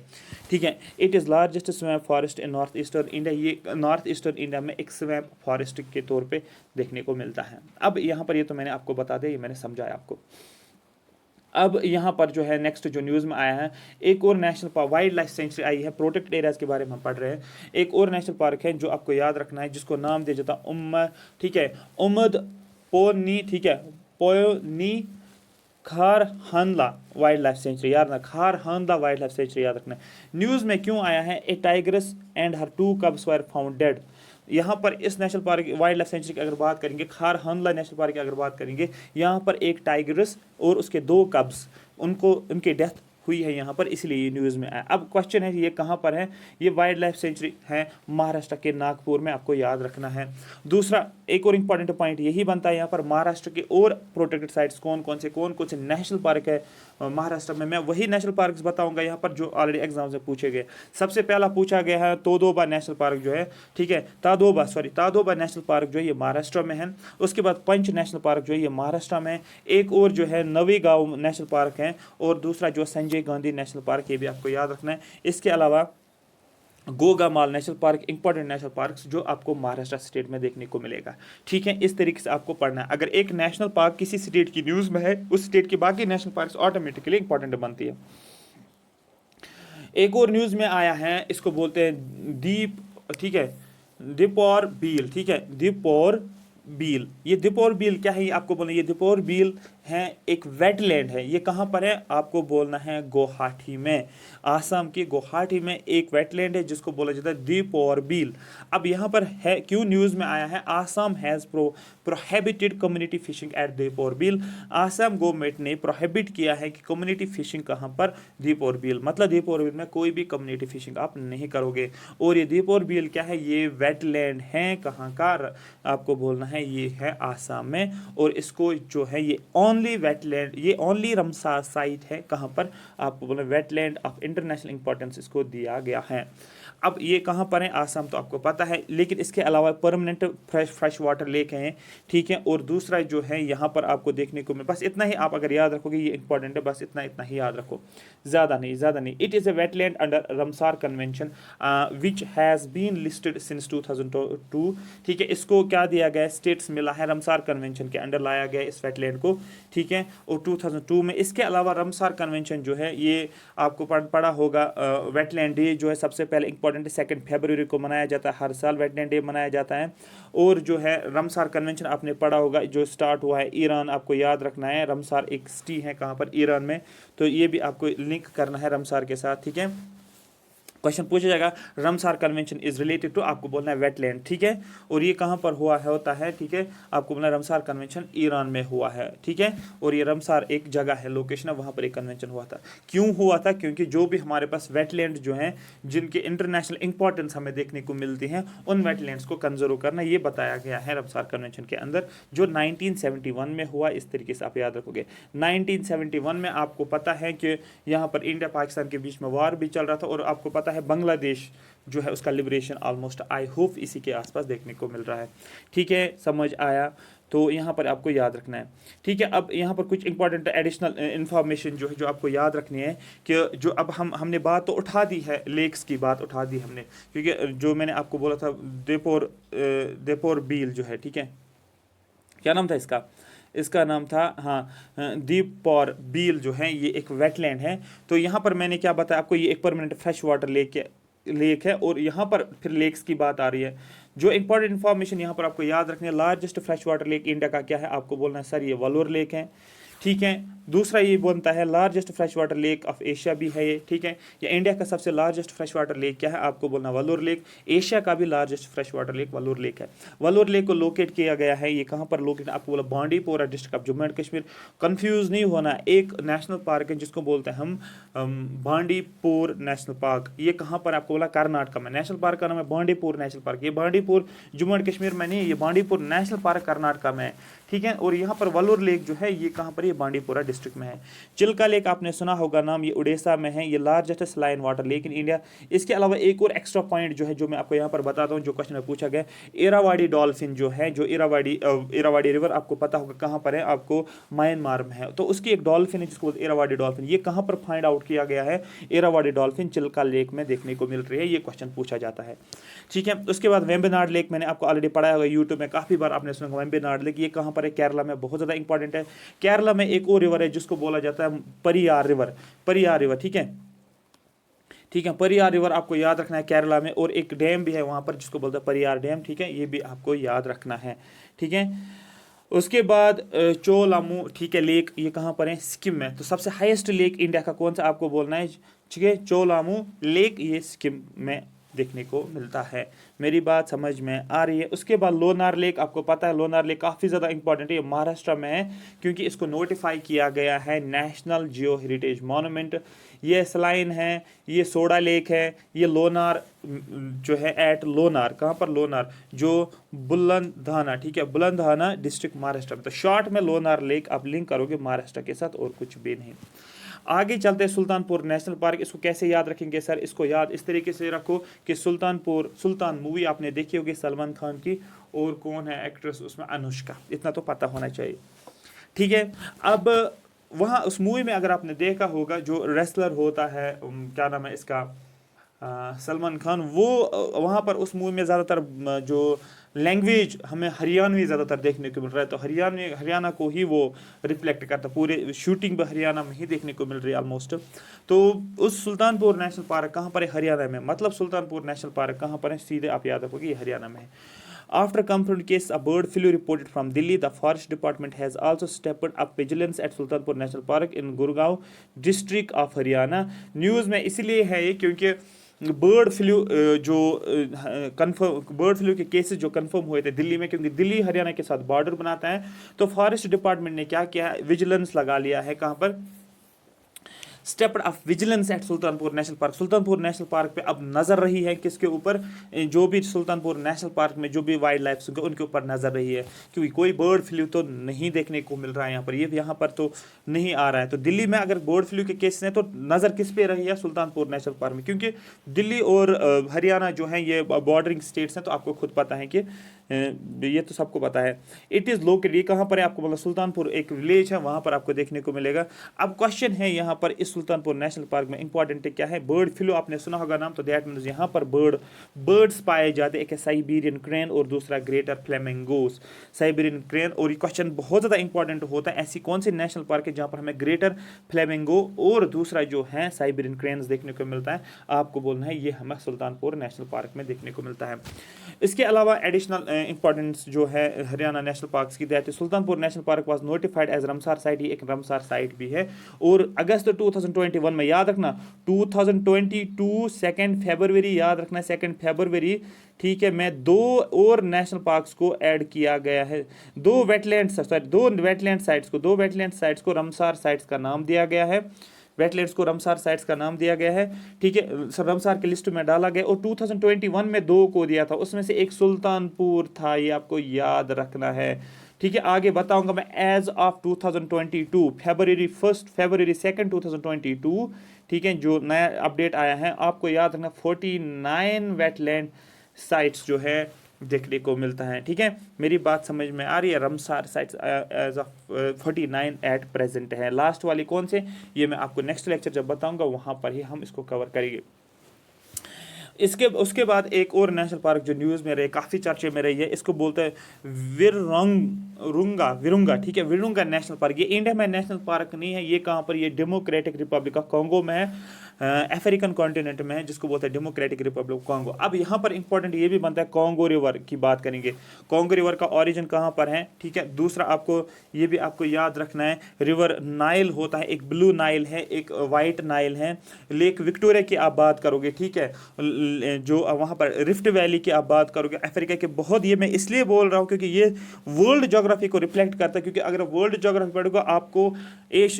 ठीक है। It is largest swamp forest in north eastern India, ये नॉर्थ ईस्टर्न इंडिया में एक स्वैम्प फॉरेस्ट के तौर पे देखने को मिलता है। अब यहाँ पर ये तो मैंने आपको बता दिया, ये मैंने समझाया आपको। अब यहाँ पर जो है नेक्स्ट जो न्यूज़ में आया है, एक और national park, wild life sanctuary आई है, प्रोटेक्टेड एरियाज के बारे में हम पढ़ रहे हैं। एक और नेशनल पार्क है जो आपको याद रखना है, जिसको नाम दिया जाता है ठीक है, उमद पोनी, ठीक है, पोनी खार हांदला वाइल्ड लाइफ सेंचुरी, याद रखना, खार हांदला वाइल्ड लाइफ सेंचुरी याद रखना है। न्यूज़ में क्यों आया है? A tigress and her 2 cubs were found dead. यहाँ पर इस national park wild life sanctuary की अगर बात करेंगे, खार हांदला नेशनल पार्क की अगर बात करेंगे, यहाँ पर एक टाइग्रेस और उसके 2 कब्स, उनकी डेथ हुई है यहाँ पर, इसलिए ये न्यूज़ में आया। अब क्वेश्चन है ये कहाँ पर है? ये वाइल्ड लाइफ सेंचुरी है महाराष्ट्र के नागपुर में, आपको याद रखना है। दूसरा एक और इम्पॉर्टेंट पॉइंट यही बनता है यहाँ पर, महाराष्ट्र के और प्रोटेक्टेड साइट्स कौन कौन से नेशनल पार्क है महाराष्ट्र में। मैं वही नेशनल पार्क बताऊंगा यहाँ पर जो ऑलरेडी एग्जाम से पूछे गए। सबसे पहला पूछा गया है तोदोबा नेशनल पार्क जो है, ठीक है, तादोबा नेशनल पार्क जो है ये महाराष्ट्र में है। उसके बाद पंच नेशनल पार्क जो है ये महाराष्ट्र में, एक और जो है नवी गांव नेशनल पार्क है, और दूसरा जो संजय गांधी नेशनल पार्क, ये भी आपको याद रखना है। इसके अलावा Gugamal national park, important national parks जो आपको महाराष्ट्र स्टेट में देखने को मिलेगा, ठीक है। इस तरीके से आपको पढ़ना है। अगर एक नेशनल पार्क किसी स्टेट की न्यूज़ में है, उस स्टेट की बाकी नेशनल पार्क्स ऑटोमेटिकली इंपॉर्टेंट बनती है। एक और न्यूज़ में आया है, इसको बोलते हैं दीप, ठीक है, दीपौर बील, ठीक है, दीपौर बील। ये दीपौर बील क्या है? ये आपको बोलना, ये दीपौर बील है एक वेटलैंड है। ये कहाँ पर है? आपको बोलना है गुवाहाटी में, आसाम की गुवाहाटी में एक वेटलैंड है जिसको बोला जाता है दीपौर बील। अब यहाँ पर है, क्यों न्यूज़ में आया है? Assam has prohibited community fishing at Deepor Beel. Assam government ने प्रोहिबिट किया है कि कम्युनिटी फिशिंग कहाँ पर? दीपौर बील। मतलब दीपौर बील में कोई भी कम्युनिटी फिशिंग आप नहीं करोगे। और ये दीपौर बील क्या है? ये वेटलैंड है, कहाँ का? आपको बोलना है ये है आसाम में, और इसको जो है ये ओनली वेटलैंड, ये ओनली रमसार साइट है, कहाँ पर? आपको बोलना वेटलैंड ऑफ इंटरनेशनल इंपॉर्टेंस इसको दिया गया है। अब ये कहाँ पर है? आसाम तो आपको पता है, लेकिन इसके अलावा परमानेंट फ्रेश वाटर लेक हैं, ठीक है। और दूसरा जो है यहाँ पर आपको देखने को मिले, बस इतना ही आप अगर याद रखोगे, ये इंपॉर्टेंट है, बस इतना ही याद रखो, ज़्यादा नहीं। It is a wetland under Ramsar convention which has been listed since 2002, ठीक है। इसको क्या दिया गया? स्टेट्स मिला है, रमसार कन्वेंशन के अंडर लाया गया इस वेटलैंड को, ठीक है, और 2002 में। इसके अलावा रमसार कन्वेंशन जो है ये आपको पढ़ा होगा, वेटलैंड डे जो है सबसे पहले इंपॉर्टेंट 2 फरवरी को मनाया जाता है, हर साल वेटलैंड डे मनाया जाता है। और जो है रमसार कन्वेंशन आपने पढ़ा होगा, जो स्टार्ट हुआ है ईरान, आपको याद रखना है। रमसार एक सिटी है कहाँ पर? ईरान में। तो ये भी आपको लिंक करना है रमसार के साथ, ठीक है। क्वेश्चन पूछा जाएगा, रमसार कन्वेंशन इज रिलेटेड टू, आपको बोलना है वेटलैंड, ठीक है। और ये कहाँ पर हुआ है, होता है, ठीक है, आपको बोलना है रमसार कन्वेंशन ईरान में हुआ है, ठीक है। और ये रमसार एक जगह है, लोकेशन है, वहाँ पर एक कन्वेंशन हुआ था। क्यों हुआ था? क्योंकि जो भी हमारे पास वेटलैंड जो हैं, जिनके इंटरनेशनल इंपॉर्टेंस हमें देखने को मिलती हैं, उन वेटलैंड्स को कंजर्व करना, ये बताया गया है रमसार कन्वेंशन के अंदर, जो 1971 में हुआ। इस तरीके से आप याद रखोगे। 1971 में आपको पता है कि यहाँ पर इंडिया पाकिस्तान के बीच में वार भी चल रहा था, और आपको पता है बांग्लादेश जो है उसका लिबरेशन ऑलमोस्ट, आई होप, इसी के आसपास देखने को मिल रहा है, ठीक है। समझ आया? तो यहाँ पर आपको याद रखना है, ठीक है। अब यहाँ पर कुछ इंपॉर्टेंट एडिशनल इन्फॉर्मेशन जो है, जो आपको याद रखनी है, कि जो अब हमने बात तो उठा दी है, लेक्स की बात उठा दी हमने, क्योंकि जो मैंने आपको बोला था दीपौर बील जो है, ठीक है, क्या नाम था इसका नाम था, हाँ, दीपौर बील जो है, ये एक वेटलैंड है। तो यहाँ पर मैंने क्या बताया आपको, ये एक परमानेंट फ्रेश वाटर लेक है, और यहाँ पर फिर लेक्स की बात आ रही है। जो इंपॉर्टेंट इन्फॉर्मेशन यहाँ पर आपको याद रखनी है, largest fresh water lake India का क्या है? आपको बोलना है सर ये वलोर लेक है, ठीक है। दूसरा ये बनता है largest fresh water lake of Asia भी है ये, ठीक है। या इंडिया का सबसे लार्जेस्ट फ्रेश वाटर लेक क्या है? आपको बोलना वलोर लेक। एशिया का भी largest fresh water lake Wular lake है। वलोर लेक को लोकेट किया गया है, ये कहाँ पर लोकेट? आपको बोला Bandipora district of Jammu and Kashmir. Confuse नहीं होना, एक नेशनल पार्क है जिसको बोलते हैं हम बांडीपुर नेशनल पार्क। ये कहाँ पर? आपको बोला कर्नाटक में। नेशनल पार्क का नाम है बांडीपुर नेशनल पार्क। ये बांडीपुर जम्मू एंड कश्मीर में नहीं, ये बांडीपुर नेशनल पार्क कर्नाटक में है, ठीक है। और यहाँ पर वलोर लेक जो है ये कहाँ पर, ये बांडीपुरा डिस्ट्रिक्ट में है। चिल्का लेक आपने सुना होगा नाम, ये उड़ीसा में है, ये largest saline water lake in India. इसके अलावा एक और एक्स्ट्रा पॉइंट जो है जो मैं आपको यहाँ पर बताता हूँ, जो क्वेश्चन में पूछा गया, इरावाड़ी डॉल्फिन जो है, जो इरावाड़ी रिवर आपको पता होगा कहाँ पर है, आपको म्यांमार में है। तो उसकी एक डॉल्फिन है जिसको इरावाड़ी डॉल्फिन, ये कहाँ पर फाइंड आउट किया गया है, इरावाड़ी डॉल्फिन चिल्का लेक में देखने को मिल रही है, ये क्वेश्चन पूछा जाता है। ठीक है। उसके बाद वेम्बनाड लेक मैंने आपको ऑलरेडी पढ़ाया होगा, यूट्यूब में काफ़ी बार आपने सुना वेम्बनाड लेक, ये कहाँ पर है, केरला में, बहुत ज़्यादा इंपॉर्टेंट है। केरला में एक और रिवर है जिसको बोला जाता है परियार रिवर, परियार रिवर, ठीक है, ठीक है। परियार रिवर आपको याद रखना है केरला में, और एक डैम भी है वहाँ पर जिसको बोलते हैं परियार डैम, ठीक है, ये भी आपको याद रखना है, ठीक है। उसके बाद चोलामू, ठीक है, लेक, ये कहाँ पर है, सिक्किम में। तो सबसे हाईएस्ट लेक इंडिया का कौन सा आपको बोलना है, ठीक है, चोलामू लेक, ये सिक्किम में देखने को मिलता है। मेरी बात समझ में आ रही है। उसके बाद लोनार लेक, आपको पता है लोनार लेक काफ़ी ज़्यादा इंपॉर्टेंट है, ये महाराष्ट्र में है क्योंकि इसको नोटिफाई किया गया है नेशनल जियो हेरिटेज मॉन्यूमेंट। ये सलाइन है, ये सोडा लेक है, ये लोनार जो है एट लोनार, कहाँ पर, लोनार जो बुलंदधाना, ठीक है, बुलंदधाना डिस्ट्रिक्ट महाराष्ट्र में। तो शॉर्ट में लोनार लेक आप लिंक करोगे महाराष्ट्र के साथ, और कुछ भी नहीं। आगे चलते हैं सुल्तानपुर नेशनल पार्क, इसको कैसे याद रखेंगे सर, इसको याद इस तरीके से रखो कि सुल्तान मूवी आपने देखी होगी सलमान खान की, और कौन है एक्ट्रेस उसमें, अनुष्का, इतना तो पता होना चाहिए, ठीक है। अब वहाँ उस मूवी में अगर आपने देखा होगा जो रेसलर होता है, क्या नाम है इसका, सलमान खान, वो वहाँ पर उस मूवी में ज़्यादातर जो लैंग्वेज हमें हरियाणवी ज़्यादातर देखने को मिल रहा है, तो हरियाणा को ही वो रिफ्लेक्ट करता, पूरे शूटिंग भी हरियाणा में ही देखने को मिल रही है ऑलमोस्ट। तो उस सुल्तानपुर नेशनल पार्क कहाँ पर है, हरियाणा में, मतलब सुल्तानपुर नेशनल पार्क कहाँ पर है, सीधे आप याद रखोगे ये हरियाणा में है। After confirmed case of bird flu reported from Delhi, the Forest Department has also stepped up vigilance at Sultanpur National Park in Gurgaon district of Haryana. News में इसलिए है ये क्योंकि बर्ड फ्लू जो कंफर्म, बर्ड फ्लू के cases जो confirm हुए थे दिल्ली में, क्योंकि दिल्ली हरियाणा के साथ बॉर्डर बनाता है, तो फॉरेस्ट डिपार्टमेंट ने क्या किया है, विजिलेंस लगा लिया है, कहाँ पर, stepped off vigilance at Sultanpur national park. Sultanpur national park पे अब नजर रही है किसके ऊपर, जो भी सुल्तानपुर नेशनल पार्क में जो भी वाइल्ड लाइफ होंगे उनके ऊपर नजर रही है, क्योंकि कोई बर्ड फ्लू तो नहीं देखने को मिल रहा है यहाँ पर, ये यहाँ पर तो नहीं आ रहा है। तो दिल्ली में अगर बर्ड फ्लू के केस हैं तो नज़र किस पे रही है, सुल्तानपुर नेशनल पार्क में, क्योंकि दिल्ली और हरियाणा जो है ये बॉर्डरिंग स्टेट्स हैं, तो आपको खुद पता है कि ये तो सबको पता है। इट इज़ लोकेटेड, ये कहाँ पर है आपको, मतलब सुल्तानपुर एक विलेज है वहाँ पर आपको देखने को मिलेगा। अब क्वेश्चन है यहाँ पर इस सुल्तानपुर नेशनल पार्क में इंपॉर्टेंट क्या है, बर्ड फ्लू आपने सुना होगा नाम, तो दैट मीन्स यहाँ पर बर्ड्स पाए जाते हैं, एक है साइबेरियन क्रेन और दूसरा ग्रेटर फ्लेमिंगोस। साइबेरियन क्रेन, और ये क्वेश्चन बहुत ज़्यादा इंपॉर्टेंट होता है, ऐसी कौन सी नेशनल पार्क है जहाँ पर हमें ग्रेटर फ्लेमिंगो और दूसरा जो है साइबेरियन क्रेन्स देखने को मिलता है, आपको बोलना है ये हमें सुल्तानपुर नेशनल पार्क में देखने को मिलता है। इसके अलावा एडिशनल इंपॉर्टेंस जो है हरियाणा नेशनल पार्क की, that Sultanpur national park was notified as Ramsar site, ये एक रमसार साइट भी है। और अगस्त 2021 में, याद रखना 2022 2 फरवरी, याद रखना 2 फरवरी, ठीक है, में 2 और नेशनल पार्क्स को ऐड किया गया है, 2 वेटलैंड साइट्स को रमसार साइट्स का नाम दिया गया है, वेटलैंड्स को रमसार साइट्स का नाम दिया गया है, ठीक है, रमसार की लिस्ट में डाला गया। और 2021 में 2 को दिया था, उसमें से एक सुल्तानपुर था, ये आपको याद रखना है, ठीक है। आगे बताऊंगा मैं, एज ऑफ 2022 फरवरी 2 2022, ठीक है, जो नया अपडेट आया है, आपको याद रखना 49 वेटलैंड साइट्स जो है देखने को मिलता है, ठीक है। मेरी बात समझ में आ रही है, Ramsar sites as of 49 at present है। लास्ट वाली कौन से, ये मैं आपको नेक्स्ट लेक्चर जब बताऊंगा वहां पर ही हम इसको कवर करेंगे। उसके बाद एक और नेशनल पार्क जो न्यूज़ में रही, काफ़ी चर्चे में रही है, इसको बोलते हैं विरुंगा, ठीक है, विरुंगा नेशनल पार्क। ये इंडिया में नेशनल पार्क नहीं है, ये कहाँ पर, ये डेमोक्रेटिक रिपब्लिक ऑफ कॉन्गो में है, अफ्रीकन कॉन्टिनेंट में है, जिसको बोलते हैं डेमोक्रेटिक रिपब्लिक ऑफ कॉन्गो। अब यहाँ पर इंपॉर्टेंट ये भी बनता है, कॉन्गो रिवर की बात करेंगे, कॉन्गो रिवर का ओरिजिन कहाँ पर है, ठीक है। दूसरा आपको ये भी आपको याद रखना है, रिवर नाइल होता है, एक ब्लू नाइल है, एक वाइट नाइल है। लेक विक्टोरिया की आप बात करोगे, ठीक है, जो वहाँ पर रिफ्ट वैली की आप बात करोगे, अफ्रीका के बहुत, ये मैं इसलिए बोल रहा हूँ क्योंकि ये वर्ल्ड ज्योग्राफी को रिफ्लेक्ट करता है, क्योंकि अगर वर्ल्ड ज्योग्राफी पढ़ोगे आपको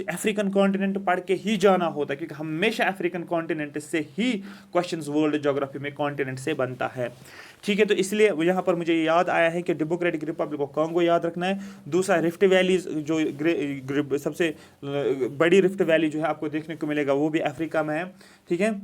अफ्रीकन कॉन्टिनेंट पढ़ के ही जाना होता है, क्योंकि हमेशा अफ्रीका अफ्रीकन कॉन्टिनेंट से ही क्वेश्चंस वर्ल्ड ज्योग्राफी में कॉन्टिनेंट से बनता है। ठीक है, तो इसलिए यहाँ पर मुझे याद आया है कि डेमोक्रेटिक रिपब्लिक ऑफ कांगो याद रखना है। दूसरा रिफ्ट वैली, जो सबसे बड़ी रिफ्ट वैली जो है आपको देखने को मिलेगा वो भी अफ्रीका में है। ठीक है,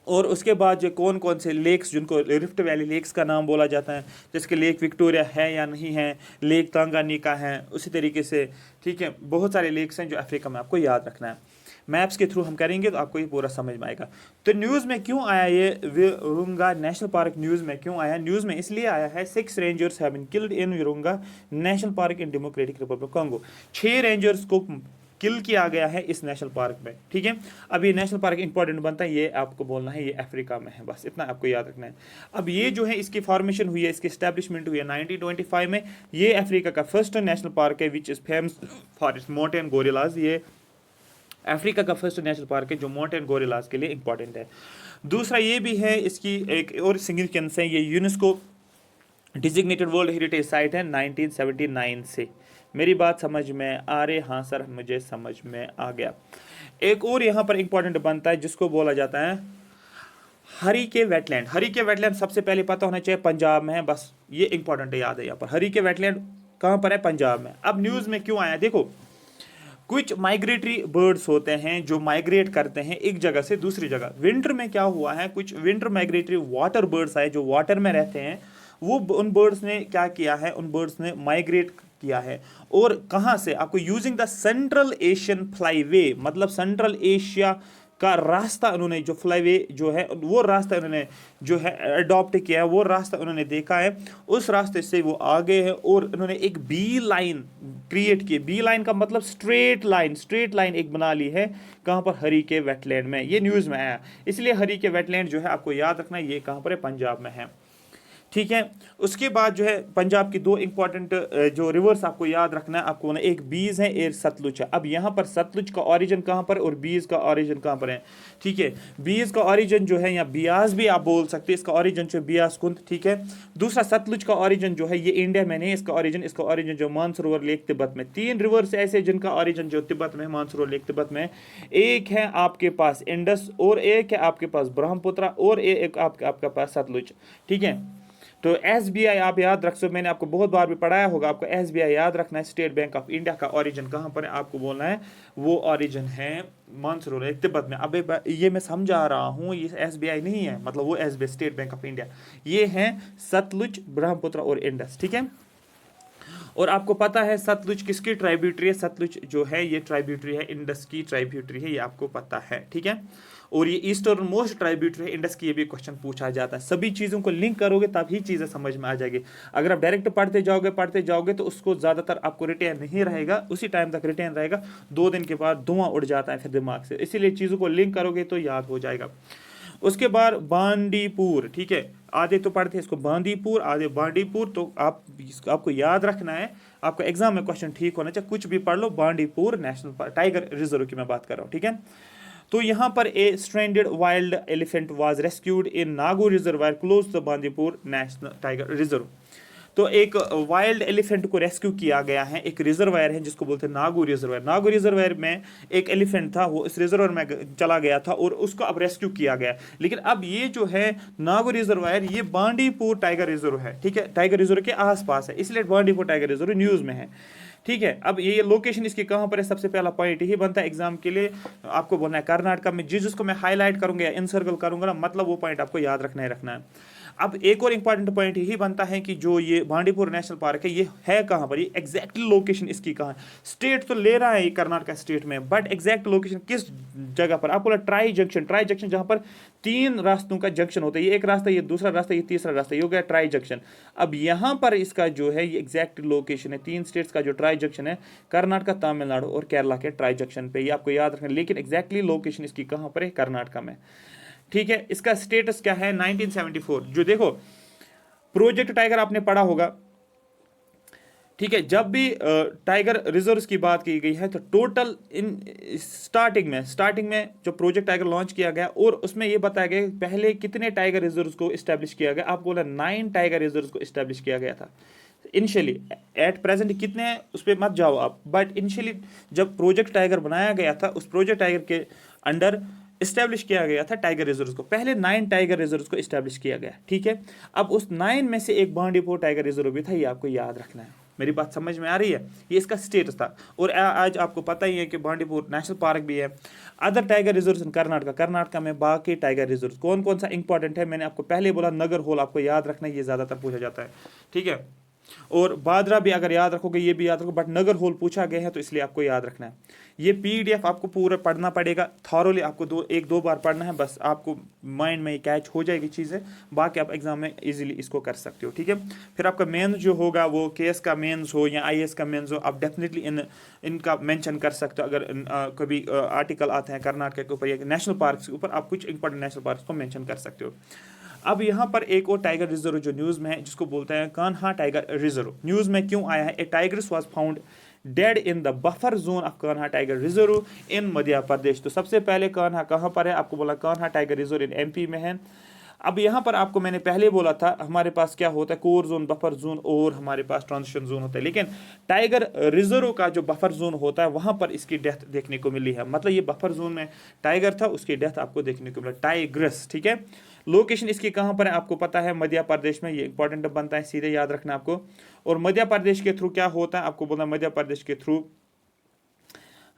और उसके बाद जो कौन कौन से लेक्स जिनको रिफ्ट वैली लेक्स का नाम बोला जाता है, जैसे कि लेक विक्टोरिया है या नहीं है, लेक तांगानिका है, उसी तरीके से ठीक है बहुत सारे लेक्स हैं जो अफ्रीका में आपको याद रखना है। मैप्स के थ्रू हम करेंगे तो आपको ये पूरा समझ में आएगा। तो न्यूज़ में क्यों आया ये विरुंगा नेशनल पार्क, न्यूज़ में क्यों आया? न्यूज़ में इसलिए आया है 6 rangers have been killed in Virunga national park in Democratic Republic Congo. 6 rangers को किल किया गया है इस नेशनल पार्क में। ठीक है, अब ये नेशनल पार्क इंपॉर्टेंट बनता है, ये आपको बोलना है ये अफ्रीका में है, बस इतना आपको याद रखना है। अब ये जो है इसकी फॉर्मेशन हुई है, इसकी एस्टेब्लिशमेंट हुई है 1925 में। ये अफ्रीका का फर्स्ट नेशनल पार्क है which is famous for its mountain gorillas. ये अफ्रीका का फर्स्ट नेशनल पार्क है जो माउंटेन गोरिल्लाज के लिए इंपॉर्टेंट है। दूसरा ये भी है, इसकी एक और सिग्निफिकेंस है, ये UNESCO designated world heritage site है 1979 से। मेरी बात समझ में आ रही? हाँ सर, मुझे समझ में आ गया। एक और यहाँ पर इंपॉर्टेंट बनता है जिसको बोला जाता है हरी के वेटलैंड। हरी के वेटलैंड सबसे पहले पता होना चाहिए पंजाब में है, बस ये इंपॉर्टेंट है, याद है यहाँ पर हरी के वेटलैंड कहाँ पर है? पंजाब में। अब न्यूज़ में क्यों आया? देखो, कुछ माइग्रेटरी बर्ड्स होते हैं जो माइग्रेट करते हैं एक जगह से दूसरी जगह। विंटर में क्या हुआ है, कुछ विंटर माइग्रेटरी वाटर बर्ड्स आए जो वाटर में रहते हैं, वो उन बर्ड्स ने क्या किया है, उन बर्ड्स ने माइग्रेट किया है। और कहाँ से? आपको using the central Asian flyway, मतलब सेंट्रल एशिया का रास्ता उन्होंने जो फ्लाईवे जो है वो रास्ता उन्होंने जो है अडॉप्ट किया है, वो रास्ता उन्होंने देखा है, उस रास्ते से वो आगे है और उन्होंने एक बी लाइन क्रिएट की। बी लाइन का मतलब स्ट्रेट लाइन एक बना ली है। कहाँ पर? हरी के वेटलैंड में। ये न्यूज़ में आया, इसलिए हरी के वेटलैंड जो है आपको याद रखना है, ये कहाँ पर है? पंजाब में है। ठीक है, उसके बाद जो है पंजाब की 2 इंपॉर्टेंट जो रिवर्स आपको याद रखना है, आपको ना, एक बीज है, एक सतलुज है। अब यहाँ पर सतलुज का ओरिजिन कहाँ पर और बीज का ओरिजिन कहाँ पर है? ठीक है, बीज का ओरिजिन जो है, या बियास भी आप बोल सकते हैं, इसका ओरिजिन जो बियास कुंद। ठीक है, दूसरा सतलुज का ओरिजिन जो है ये इंडिया में नहीं, इसका ओरिजिन जो मानसरोवर लेक तिब्बत में। 3 रिवर्स ऐसे जिनका ओरिजिन जो तिब्बत में, मानसरोवर लेक तिब्बत में। एक है आपके पास इंडस, और एक है आपके पास ब्रह्मपुत्र, और एक आपके पास सतलुज। ठीक है, तो SBI आप याद रख सकते, मैंने आपको बहुत बार भी पढ़ाया होगा, आपको SBI याद रखना है। स्टेट बैंक ऑफ इंडिया का ओरिजिन कहाँ पर है आपको बोलना है, वो ओरिजिन है मानसरोवर लेक तिब्बत में। अब ये मैं समझा रहा हूँ, ये SBI नहीं है, मतलब वो SBI state bank of India, ये है सतलुज, ब्रह्मपुत्र और इंडस। ठीक है, और आपको पता है सतलुज किसकी ट्राइब्यूटरी है? सतलुज जो है ये ट्राइब्यूटरी है इंडस की ट्राइब्यूटरी है, ये आपको पता है। ठीक है, और ये ईस्टर्न मोस्ट ट्राइब्यूटरी है इंडस की, ये भी क्वेश्चन पूछा जाता है। सभी चीज़ों को लिंक करोगे तभी चीज़ें समझ में आ जाएगी। अगर आप डायरेक्ट पढ़ते जाओगे तो उसको ज़्यादातर आपको रिटेन नहीं रहेगा, उसी टाइम तक रिटेन रहेगा, 2 दिन के बाद धुआं उड़ जाता है फिर दिमाग से। इसीलिए चीज़ों को लिंक करोगे तो याद हो जाएगा। उसके बाद बांदीपुर। ठीक है, आधे तो पढ़ते हैं इसको बांदीपुर, आधे बांदीपुर, तो आपको याद रखना है, आपको एग्जाम में क्वेश्चन ठीक होना चाहिए, कुछ भी पढ़ लो। Bandipur national park, tiger reserve की मैं बात कर रहा हूँ। ठीक है, तो यहाँ पर a stranded wild elephant was rescued in Nugu reservoir close to Bandipur national tiger reserve. तो एक वाइल्ड एलिफेंट को रेस्क्यू किया गया है, एक रिजर्वायर है जिसको बोलते हैं नागो रिजर्वायर। नागो रिजर्वायर में एक एलिफेंट था, वो इस रिजर्वायर में चला गया था और उसको अब रेस्क्यू किया गया। लेकिन अब ये जो है नागो रिजर्वायर, ये बांदीपुर टाइगर रिजर्व है। ठीक है, टाइगर रिजर्व के आसपास है, इसलिए बांदीपुर टाइगर रिजर्व न्यूज़ में है। ठीक है, अब ये लोकेशन इसकी कहाँ पर है? सबसे पहला पॉइंट यही बनता है एग्जाम के लिए, आपको बोलना है कर्नाटक में। जिसको मैं हाईलाइट करूंगा या इनसर्कल करूंगा ना, मतलब वो पॉइंट आपको याद रखना है। अब एक और इंपॉर्टेंट पॉइंट यही बनता है कि जो ये बांदीपुर नेशनल पार्क है, ये है कहाँ पर, ये एग्जैक्टली लोकेशन इसकी कहाँ है? स्टेट तो ले रहा है ये कर्नाटक स्टेट में, बट एग्जैक्ट लोकेशन किस जगह पर? आपको ट्राई जंक्शन जहाँ पर 3 रास्तों का जंक्शन होता है, ये एक रास्ता, ये दूसरा रास्ता, ये तीसरा रास्ता, ये हो गया ट्राई जंक्शन। अब यहाँ पर इसका जो है ये एग्जैक्ट लोकेशन है, 3 स्टेट्स का जो ट्राई जंक्शन है, कर्नाटक, तमिलनाडु और केरला के ट्राई जंक्शन पे, ये आपको याद रखना। लेकिन एग्जैक्टली लोकेशन इसकी कहाँ पर है? कर्नाटक में। ठीक है, इसका स्टेटस क्या है? 1974। जो देखो प्रोजेक्ट टाइगर आपने पढ़ा होगा। ठीक है, जब भी टाइगर रिजर्व्स की बात की गई है तो टोटल इन स्टार्टिंग में जो प्रोजेक्ट टाइगर लॉन्च किया गया, और उसमें ये बताया गया पहले कितने टाइगर रिजर्व्स को इस्टेब्लिश किया गया। आपको बोला 9 टाइगर रिजर्व्स को इस्टेब्लिश किया गया था इनिशियली। एट प्रेजेंट कितने हैं उस पर मत जाओ आप, बट इनिशियली जब प्रोजेक्ट टाइगर बनाया गया था, उस प्रोजेक्ट टाइगर के अंडर इस्टेब्लिश किया गया था टाइगर रिजर्व को। पहले 9 टाइगर रिजर्व को इस्टेब्लिश किया गया, ठीक है। अब उस 9 में से एक बांडीपुर टाइगर रिजर्व भी था, ये आपको याद रखना है। मेरी बात समझ में आ रही है? ये इसका स्टेटस था। और आज आपको पता ही है कि बांडीपुर नेशनल पार्क भी है। Other tiger reserve in Karnataka में बाकी टाइगर रिजर्व कौन कौन सा इंपॉर्टेंट है, मैंने आपको पहले बोला। नगर होल आपको याद रखना है, ये ज़्यादातर पूछा जाता है, ठीक है। और बादरा भी अगर याद रखोगे, ये भी याद रखो, बट नगर होल पूछा गया है तो इसलिए आपको याद रखना है। ये पीडीएफ आपको पूरा पढ़ना पड़ेगा, थॉरोली आपको एक दो बार पढ़ना है, बस आपको माइंड में कैच हो जाएगी चीज़ें। बाकी आप एग्जाम में इजीली इसको कर सकते हो, ठीक है। फिर आपका मेंस जो होगा वो केएस का मेंस हो या आईएएस का मेंस हो, आप डेफिनेटली इनका मेंशन कर सकते हो। अगर कभी आर्टिकल आते हैं कर्नाटक के ऊपर या नेशनल पार्क के ऊपर, आप कुछ इंपॉर्टेंट नेशनल पार्क को मेंशन कर सकते हो। अब यहाँ पर एक और टाइगर रिजर्व जो न्यूज़ में है, जिसको बोलते हैं कान्हा टाइगर रिजर्व। न्यूज़ में क्यों आया है? A tigers was found dead in the buffer zone of Kanha tiger reserve in Madhya Pradesh. तो सबसे पहले कान्हा कहाँ पर है? आपको बोला Kanha tiger reserve in MP में है। अब यहाँ पर आपको मैंने पहले बोला था हमारे पास क्या होता है, कोर जोन, बफर जोन और हमारे पास ट्रांजिशन जोन होता है। लेकिन टाइगर रिजर्व का जो बफर जोन होता है वहाँ पर इसकी डेथ देखने को मिली है। मतलब ये बफर जोन में टाइगर था, उसकी डेथ आपको देखने को मिला, टाइग्रस, ठीक है। लोकेशन इसकी कहाँ पर है आपको पता है, मध्य प्रदेश में। ये इंपॉर्टेंट बनता है, सीधे याद रखना आपको। और मध्य प्रदेश के थ्रू क्या होता है आपको बोला, मध्य प्रदेश के थ्रू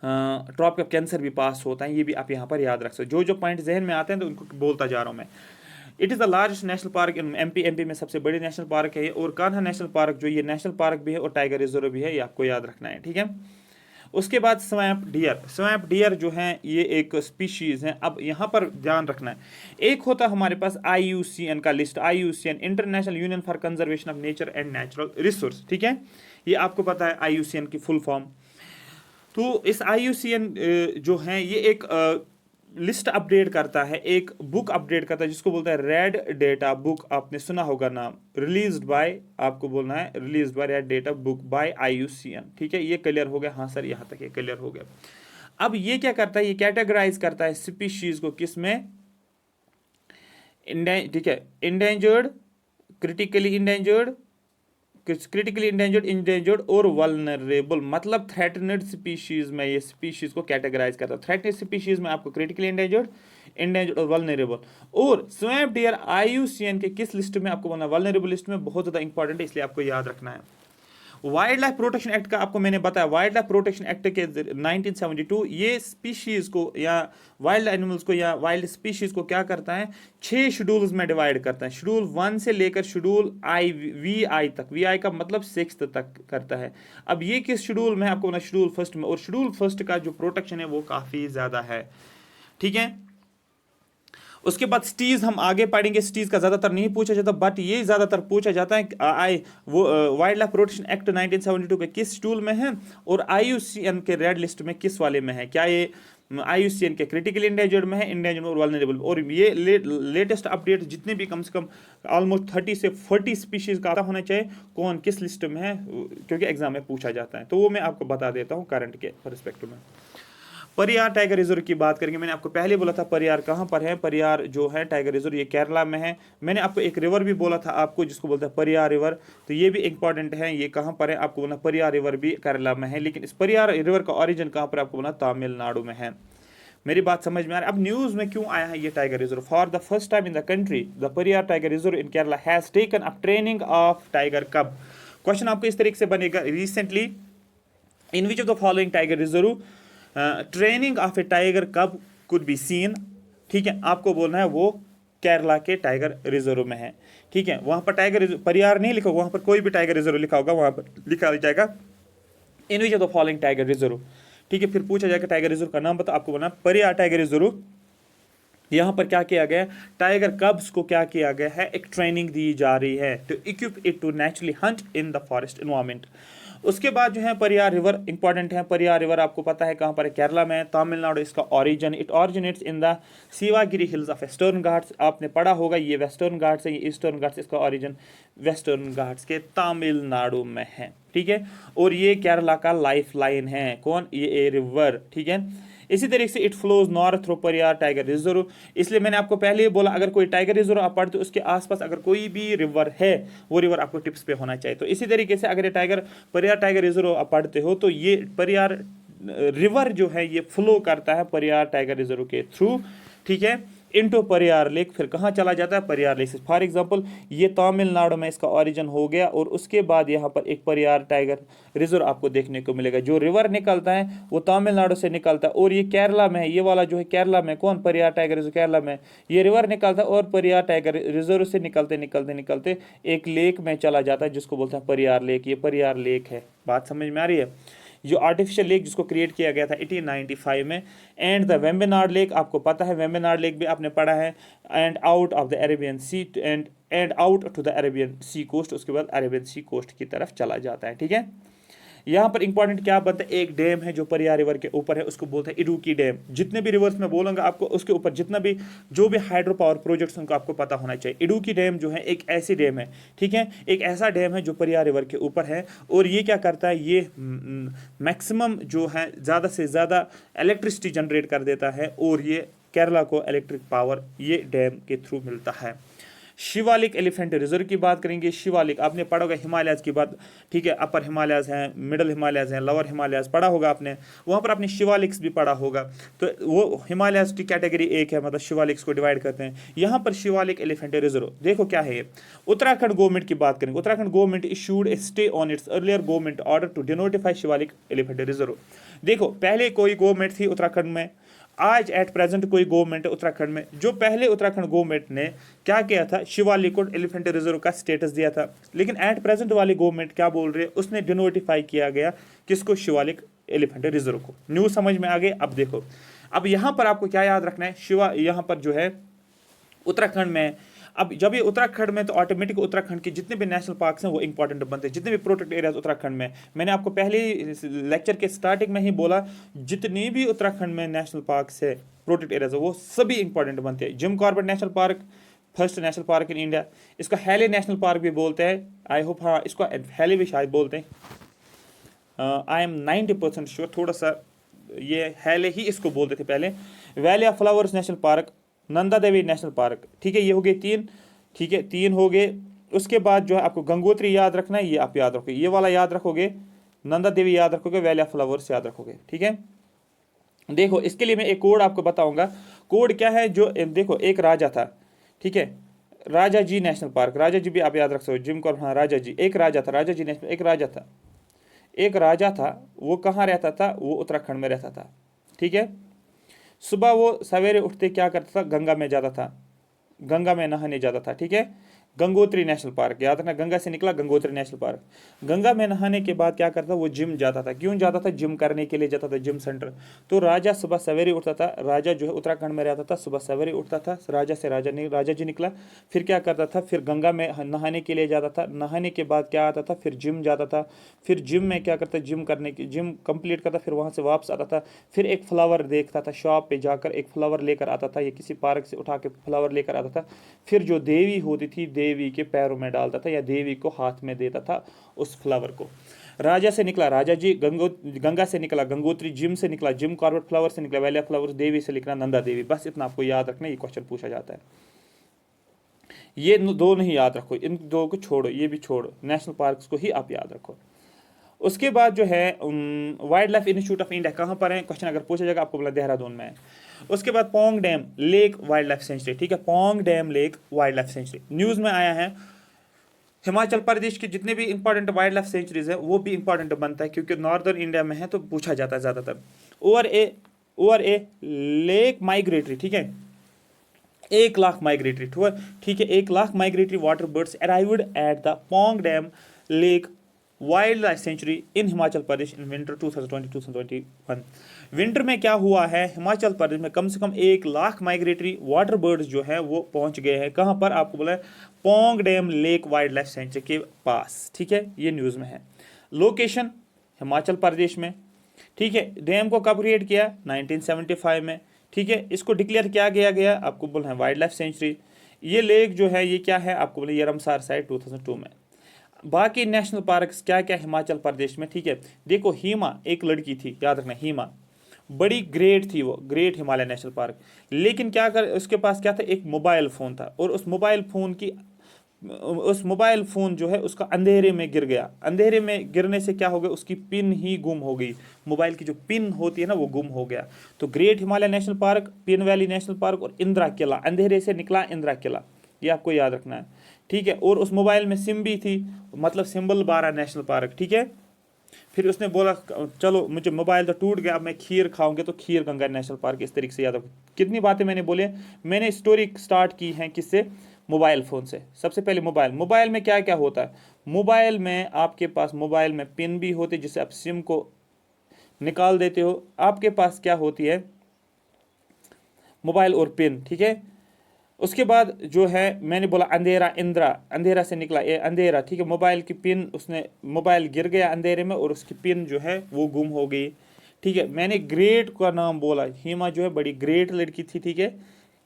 ट्रॉपिक ऑफ कैंसर भी पास होता है। ये भी आप यहाँ पर याद रख सकते हो। जो पॉइंट जहन में आते हैं तो उनको बोलता जा रहा हूँ मैं। It is the largest national park in MP में सबसे बड़ी नेशनल पार्क है। और कान्हा नेशनल पार्क जो ये नेशनल पार्क भी है और टाइगर रिजर्व भी है, ये आपको याद रखना है, ठीक है। उसके बाद स्वैम्प डियर जो है ये एक स्पीशीज़ है। अब यहाँ पर ध्यान रखना है, एक होता है हमारे पास IUCN का list, IUCN international union for conservation of nature and natural resource, ठीक है। ये आपको पता है IUCN की फुल फॉर्म। तो इस IUCN जो है ये एक लिस्ट अपडेट करता है, एक बुक अपडेट करता है जिसको बोलता है रेड डेटा बुक। आपने सुना होगा नाम, रिलीज्ड बाय, आपको बोलना है released by red data book by IUCN, ठीक है। ये क्लियर हो गया? हाँ सर, यहाँ तक ये क्लियर हो गया। अब ये क्या करता है, ये कैटेगराइज करता है स्पीशीज को, किसमें? ठीक है, इंडेंजर्ड, क्रिटिकली इंडेंजर्ड और वल्नरेबल, मतलब थ्रेटनेड स्पीशीज में ये स्पीशीज को कैटेगराइज करता है। थ्रेटनेड स्पीशीज में आपको क्रिटिकली इंडेंजर्ड और वल्नरेबल। और स्वैम्प डियर IUCN के किस लिस्ट में आपको बोलना, वल्नरेबल लिस्ट में। बहुत ज्यादा इंपॉर्टेंट है, इसलिए आपको याद रखना है। वाइल्ड लाइफ प्रोटेक्शन एक्ट का आपको मैंने बताया, वाइल्ड लाइफ प्रोटेक्शन एक्ट के 1972 ये स्पीशीज को या वाइल्ड एनिमल्स को या वाइल्ड स्पीशीज को क्या करता है, 6 शेड्यूल्स में डिवाइड करता है। शेड्यूल 1 से लेकर शेड्यूल VI तक, VI का मतलब 6th तक करता है। अब ये किस शेड्यूल में आपको, शेड्यूल फर्स्ट में। और शेड्यूल फर्स्ट का जो प्रोटेक्शन है वो काफ़ी ज़्यादा है, ठीक है। उसके बाद स्टीज हम आगे पढ़ेंगे। स्टीज का ज़्यादातर नहीं पूछा जाता, बट ये ज़्यादातर पूछा जाता है वो वाइल्ड लाइफ प्रोटेक्शन एक्ट 1972 के किस शेड्यूल में है और IUCN के रेड लिस्ट में किस वाले में है। क्या ये IUCN के क्रिटिकल इंडेंजर्ड में है, इंडेंजर्ड और वल्नरेबल। और ये लेटेस्ट अपडेट जितने भी कम से कम ऑलमोस्ट 30 से 40 स्पीशीज का आता होना चाहिए, कौन किस लिस्ट में है, क्योंकि एग्जाम में पूछा जाता है। तो वो मैं आपको बता देता हूँ करंट के परस्पेक्टिव में। परियार टाइगर रिजर्व की बात करेंगे। मैंने आपको पहले बोला था परियार कहाँ पर है। परियार जो है टाइगर रिजर्व ये केरला में है। मैंने आपको एक रिवर भी बोला था आपको, जिसको बोलते हैं परियार रिवर, तो ये भी इंपॉर्टेंट है। ये कहाँ पर है आपको बोला, परियार रिवर भी केरला में है। लेकिन इस परियार रिवर का ओरिजिन कहाँ पर आपको बोला, तमिलनाडु में है। मेरी बात समझ में आ रही है? अब न्यूज़ में क्यों आया है ये tiger reserve? For the first time in the country the Periyar tiger reserve in Kerala has taken up training of tiger cub. Question आपको इस तरीके से बनेगा, recently in which of the following tiger reserve training of a tiger cub could be seen, ठीक है। आपको बोलना है वो केरला के टाइगर रिजर्व में है, ठीक है। वहां पर टाइगर परियार नहीं लिखा, वहां पर कोई भी टाइगर रिजर्व लिखा होगा, वहां पर लिखा जाएगा in which of the following tiger reserve, ठीक है। फिर पूछा जाएगा टाइगर रिजर्व का नाम बता, आपको बोलना परियार टाइगर रिजर्व। यहाँ पर क्या किया गया, टाइगर कब्स को क्या किया गया है, एक ट्रेनिंग दी जा रही है to equip it to naturally hunt in the forest environment. उसके बाद जो है परियार रिवर इंपॉर्टेंट है। परियार रिवर आपको पता है कहाँ पर है, केरला में, तमिलनाडु इसका origin. It originates in the Sivagiri hills of western Ghats. आपने पढ़ा होगा ये वेस्टर्न घाट्स है, ये ईस्टर्न घाट्स, इसका ओरिजिन वेस्टर्न घाट्स के तमिलनाडु में है, ठीक है। और ये केरला का लाइफ लाइन है, कौन, ये रिवर, ठीक है। इसी तरीके से it flows north through Pariyar tiger reserve. इसलिए मैंने आपको पहले ही बोला, अगर कोई टाइगर रिजर्व आप पढ़ते हो उसके आसपास अगर कोई भी रिवर है, वो रिवर आपको टिप्स पे होना चाहिए। तो इसी तरीके से अगर ये परियार टाइगर रिजर्व आप पढ़ते हो तो ये परियार रिवर जो है ये फ्लो करता है परियार टाइगर रिजर्व के थ्रू, ठीक है, इनटू परियार लेक, फिर कहाँ चला जाता है, परियार लेक से। फॉर एग्जांपल ये तमिलनाडु में इसका ओरिजिन हो गया, और उसके बाद यहाँ पर एक परियार टाइगर रिजर्व आपको देखने को मिलेगा। जो रिवर निकलता है वो तमिलनाडु से निकलता है, और ये केरला में है, ये वाला जो है केरला में, कौन, परियार टाइगर रिजर्व केरला में, ये रिवर निकलता है और परियार टाइगर रिजर्व से निकलते निकलते निकलते एक लेक में चला जाता है जिसको बोलते हैं परियार लेक। ये परियार लेक है, बात समझ में आ रही है। जो आर्टिफिशियल लेक जिसको क्रिएट किया गया था 1895 में। एंड द वेम्बनाड लेक, आपको पता है वेम्बनाड लेक भी आपने पढ़ा है। And out of the Arabian sea, and out to the Arabian sea coast, उसके बाद अरेबियन सी कोस्ट की तरफ चला जाता है, ठीक है। यहाँ पर इंपॉर्टेंट क्या बनता है, एक डैम है जो परियार रिवर के ऊपर है, उसको बोलते हैं इडुक्की डैम। जितने भी रिवर्स में बोलूंगा आपको, उसके ऊपर जितना भी जो भी हाइड्रो पावर प्रोजेक्ट्स उनको आपको पता होना चाहिए। इडुक्की डैम जो है एक ऐसी डैम है, ठीक है, एक ऐसा डैम है जो परियार रिवर के ऊपर है, और ये क्या करता है, ये मैक्सिमम जो है ज़्यादा से ज़्यादा इलेक्ट्रिसिटी जनरेट कर देता है, और ये केरला को इलेक्ट्रिक पावर ये डैम के थ्रू मिलता है। शिवालिक एलिफेंट रिजर्व की बात करेंगे। शिवालिक आपने पढ़ा होगा, हिमालयस की बात, ठीक है, अपर हिमालयस हैं, मिडल हिमालयस हैं, लोअर हिमालयस पढ़ा होगा आपने, वहाँ पर आपने शिवालिक्स भी पढ़ा होगा। तो वो हिमालयस की कैटेगरी एक है, मतलब शिवालिक्स को डिवाइड करते हैं। यहाँ पर शिवालिक एलिफेंट रिजर्व देखो क्या है ये। उत्तराखंड गवर्नमेंट की बात करेंगे, Uttarakhand government issued a stay on its earlier government order to denotify Shivalik elephant reserve. देखो पहले कोई गवर्नमेंट थी उत्तराखंड में, आज एट प्रेजेंट कोई गवर्नमेंट है उत्तराखंड में। जो पहले उत्तराखंड गवर्नमेंट ने क्या किया था, शिवालिक को एलिफेंट रिजर्व का स्टेटस दिया था, लेकिन एट प्रेजेंट वाली गवर्नमेंट क्या बोल रही है, उसने डिनोटिफाई किया गया किसको, शिवालिक एलिफेंट रिजर्व को। न्यूज समझ में आ गई। अब देखो, अब यहाँ पर आपको क्या याद रखना है, शिवा यहाँ पर जो है उत्तराखंड में, अब जब ये उत्तराखंड में, तो ऑटोमेटिक उत्तराखंड के जितने भी नेशनल पार्क्स हैं वो इंपॉर्टेंट बनते हैं, जितने भी प्रोटेक्ट एरियाज उत्तराखंड में। मैंने आपको पहले लेक्चर के स्टार्टिंग में ही बोला, जितने भी उत्तराखंड में नेशनल पार्क्स है, प्रोटेक्ट एरियाज है, वो सभी इंपॉर्टेंट बनते हैं। Gym Corbett national park, first national park in India, इसको हैले नेशनल पार्क भी बोलते हैं, आई होप, हाँ इसको हैले भी शायद बोलते हैं, आई एम 90% श्योर, थोड़ा सा ये हैले ही इसको बोलते थे पहले। Valley of flowers national park, Nanda Devi national park, ठीक है, ये हो गए 3, ठीक है, 3 हो गए। उसके बाद जो है आपको गंगोत्री याद रखना है, ये आप याद रखोगे, ये वाला याद रखोगे, नंदा देवी याद रखोगे, वैली ऑफ फ्लावर्स याद रखोगे, ठीक है। देखो इसके लिए मैं एक कोड आपको बताऊंगा। कोड क्या है, जो देखो एक राजा था, ठीक है, राजा जी नेशनल पार्क, राजा जी भी आप याद रख सकते हो, जिम कॉर्बेट, हाँ राजा जी, एक राजा था, राजा जी नेशनल, एक राजा था, वो कहाँ रहता था, वो उत्तराखंड में रहता था, ठीक है। सुबह वो सवेरे उठते क्या करता था, गंगा में जाता था, गंगा में नहाने जाता था, ठीक है। गंगोत्री नेशनल पार्क याद रखना, गंगा से निकला गंगोत्री नेशनल पार्क। गंगा में नहाने के बाद क्या करता, वो जिम जाता था। क्यों जाता था, जिम करने के लिए जाता था, जिम सेंटर। तो राजा सुबह सवेरे उठता था, राजा जो है उत्तराखंड में रहता था, सुबह सवेरे उठता था, राजा से राजा जी निकला, फिर क्या करता था, फिर गंगा में नहाने के लिए जाता था, नहाने के बाद क्या आता था, फिर जिम जाता था, फिर जिम में क्या करता, जिम कंप्लीट करता, फिर वहाँ से वापस आता था, फिर एक फ्लावर देखता था, शॉप पे जाकर एक फ्लावर लेकर आता था, या किसी पार्क से उठा के फ्लावर लेकर आता था, फिर जो देवी होती थी देवी के पैरों में डालता था, या देवी को हाथ में देता था उस फ्लावर को। राजा से निकला राजा जी, गंगा से निकला गंगोत्री, जिम से निकला जिम कॉर्बेट, फ्लावर से निकला वैली ऑफ फ्लावर्स, देवी से निकला नंदा देवी। बस इतना आपको याद रखना, ये क्वेश्चन पूछा जाता है। ये दो नहीं याद रखो, इन दो को छोड़ो, ये भी छोड़ो, नेशनल पार्क्स को ही आप याद रखो। उसके बाद जो है wild life institute of India कहाँ पर है, क्वेश्चन अगर पूछा जाएगा आपको बोला देहरादून में है। उसके बाद Pong dam lake wild life century, ठीक है, Pong dam lake wild life century news में आया है। हिमाचल प्रदेश के जितने भी इंपॉर्टेंट वाइल्ड लाइफ सेंचुरीज है वो भी इंपॉर्टेंट बनता है, क्योंकि नॉर्दर्न इंडिया में है तो पूछा जाता है ज़्यादातर। ओवर ए लेक माइग्रेटरी, ठीक है, 1 लाख माइग्रेटरी, ठीक है, 1 lakh migratory water birds arrived at the Pong dam lake wild life sanctuary in Himachal Pradesh in winter 2020-2021। Winter में क्या हुआ है, हिमाचल प्रदेश में कम से कम 1 लाख माइग्रेटरी वाटर बर्ड्स जो हैं वो पहुंच गए हैं। कहाँ पर, आपको बोला है Pong dam lake wild life century के पास, ठीक है, ये न्यूज़ में है। लोकेशन हिमाचल प्रदेश में, ठीक है। डैम को कब क्रिएट किया, 1975 में, ठीक है। इसको डिक्लेयर किया गया आपको बोला है वाइल्ड लाइफ सेंचुरी। ये लेक जो है ये क्या है, आपको बोले ये रमसार साइट 2002 में। बाकी नेशनल पार्क्स क्या क्या हिमाचल प्रदेश में, ठीक है। देखो हीमा एक लड़की थी, याद रखना, हीमा बड़ी ग्रेट थी, वो ग्रेट हिमालय नेशनल पार्क। लेकिन क्या कर, उसके पास क्या था, एक मोबाइल फ़ोन था, और उस मोबाइल फ़ोन की उस मोबाइल फ़ोन जो है उसका अंधेरे में गिर गया, अंधेरे में गिरने से क्या हो गया, उसकी पिन ही गुम हो गई, मोबाइल की जो पिन होती है ना वो गुम हो गया। तो great Himalaya national park, pin valley national park और इंदिरा किला, अंधेरे से निकला इंदिरा किला, ये आपको याद रखना है, ठीक है। और उस मोबाइल में सिम भी थी, मतलब सिंबल 12 नेशनल पार्क, ठीक है। फिर उसने बोला चलो मुझे मोबाइल तो टूट गया, अब मैं खीर खाऊंगे, तो खीर गंगा नेशनल पार्क, इस तरीके से याद रखो। कितनी बातें मैंने बोली, मैंने स्टोरी स्टार्ट की है किससे, मोबाइल फ़ोन से। सबसे पहले मोबाइल में क्या क्या होता है, मोबाइल में आपके पास मोबाइल में पिन भी होती है, जिससे आप सिम को निकाल देते हो। आपके पास क्या होती है, मोबाइल और पिन, ठीक है। उसके बाद जो है मैंने बोला अंधेरा, इंदिरा, अंधेरा से निकला ये अंधेरा, ठीक है। मोबाइल की पिन, उसने मोबाइल गिर गया अंधेरे में और उसकी पिन जो है वो गुम हो गई, ठीक है। मैंने ग्रेट का नाम बोला, हिमा जो है बड़ी ग्रेट लड़की थी, ठीक है,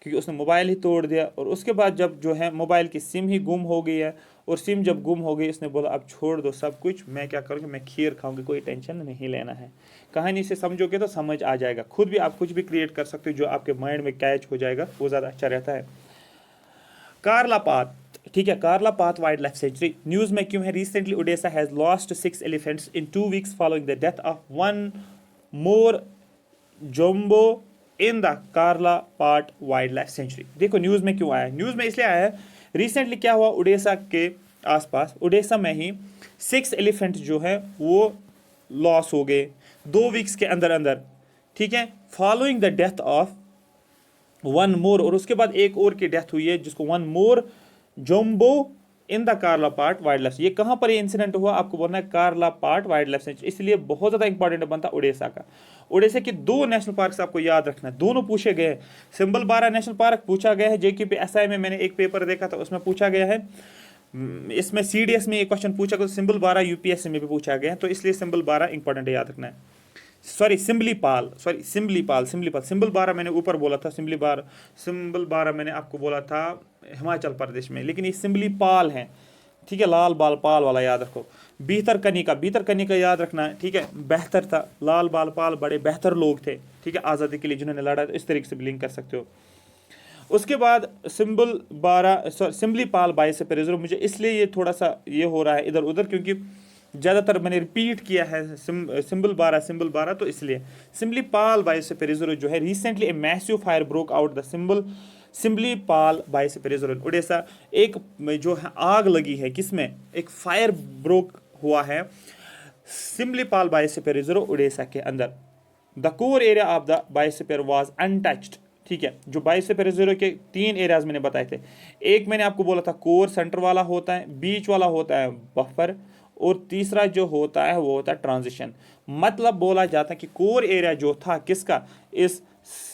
क्योंकि उसने मोबाइल ही तोड़ दिया। और उसके बाद जब जो है मोबाइल की सिम ही गुम हो गई है, और सिम जब गुम हो गई, इसने बोला अब छोड़ दो सब कुछ, मैं क्या करूँगी, मैं खीर खाऊंगी, कोई टेंशन नहीं लेना है। कहानी से समझोगे तो समझ आ जाएगा, खुद भी आप कुछ भी क्रिएट कर सकते हो जो आपके माइंड में कैच हो जाएगा, वो ज़्यादा अच्छा रहता है। कार्ला पाथ, ठीक है, Karlapat wild life sanctuary news में क्यों है, recently Odisha has lost 6 elephants in 2 weeks following the death of 1 more jumbo in the Karlapat wild life sanctuary. देखो न्यूज में क्यों आया, न्यूज में इसलिए आया है, रिसेंटली क्या हुआ, उड़ीसा के आसपास, उड़ीसा में ही 6 एलिफेंट जो है वो लॉस हो गए 2 वीक्स के अंदर अंदर, ठीक है, फॉलोइंग द डेथ ऑफ 1 मोर, और उसके बाद एक और की डेथ हुई है जिसको 1 more jumbo in the Karlapat wild life. ये कहां पर ये इंसिडेंट हुआ, आपको बोलना है Karlapat wild life sanctuary, इसलिए बहुत ज्यादा इंपॉर्टेंट बनता उड़ीसा का। उड़ीसा के 2 नेशनल पार्क आपको याद रखना है, दोनों पूछे गए हैं। सिंबल 12 नेशनल पार्क पूछा गया है, JQPSI में मैंने एक पेपर देखा था उसमें पूछा गया है, इसमें CDS में एक क्वेश्चन पूछा गया, सिंबल 12 UPSC में भी पूछा गया है, तो इसलिए सिंबल 12 इंपॉर्टेंट है, याद रखना है। सिंबल 12 मैंने ऊपर बोला था, सिंबल 12 मैंने आपको बोला था हिमाचल प्रदेश में, लेकिन ये सिंबली पाल है, ठीक है, लाल बाल पाल वाला याद रखो। भीतर कनिका याद रखना है, ठीक है, बेहतर था, लाल बाल पाल बड़े बेहतर लोग थे, ठीक है, आज़ादी के लिए जिन्होंने लड़ा, तो इस तरीके से भी लिंक कर सकते हो। उसके बाद सिंबली पाल बायोस्फीयर रिजर्व, मुझे इसलिए ये थोड़ा सा ये हो रहा है इधर उधर, क्योंकि ज़्यादातर मैंने रिपीट किया है सिंबल 12, तो इसलिए सिंबली पाल बायोस्फीयर रिजर्व जो है, recently a massive fire broke out the Similipal biosphere reserve Orissa. एक जो है आग लगी है, किसमें, एक फायर ब्रोक हुआ है सिंबली पाल बायोस्फीयर रिजर्व उड़ीसा के अंदर। The core area of the biosphere was untouched, ठीक है। जो बायोस्फीयर रिजर्व के 3 एरियाज मैंने बताए थे, एक मैंने आपको बोला था कोर सेंटर वाला होता है, बीच वाला होता है बफर, और तीसरा जो होता है वो होता है ट्रांजिशन। मतलब बोला जाता है कि कोर एरिया जो था किसका, इस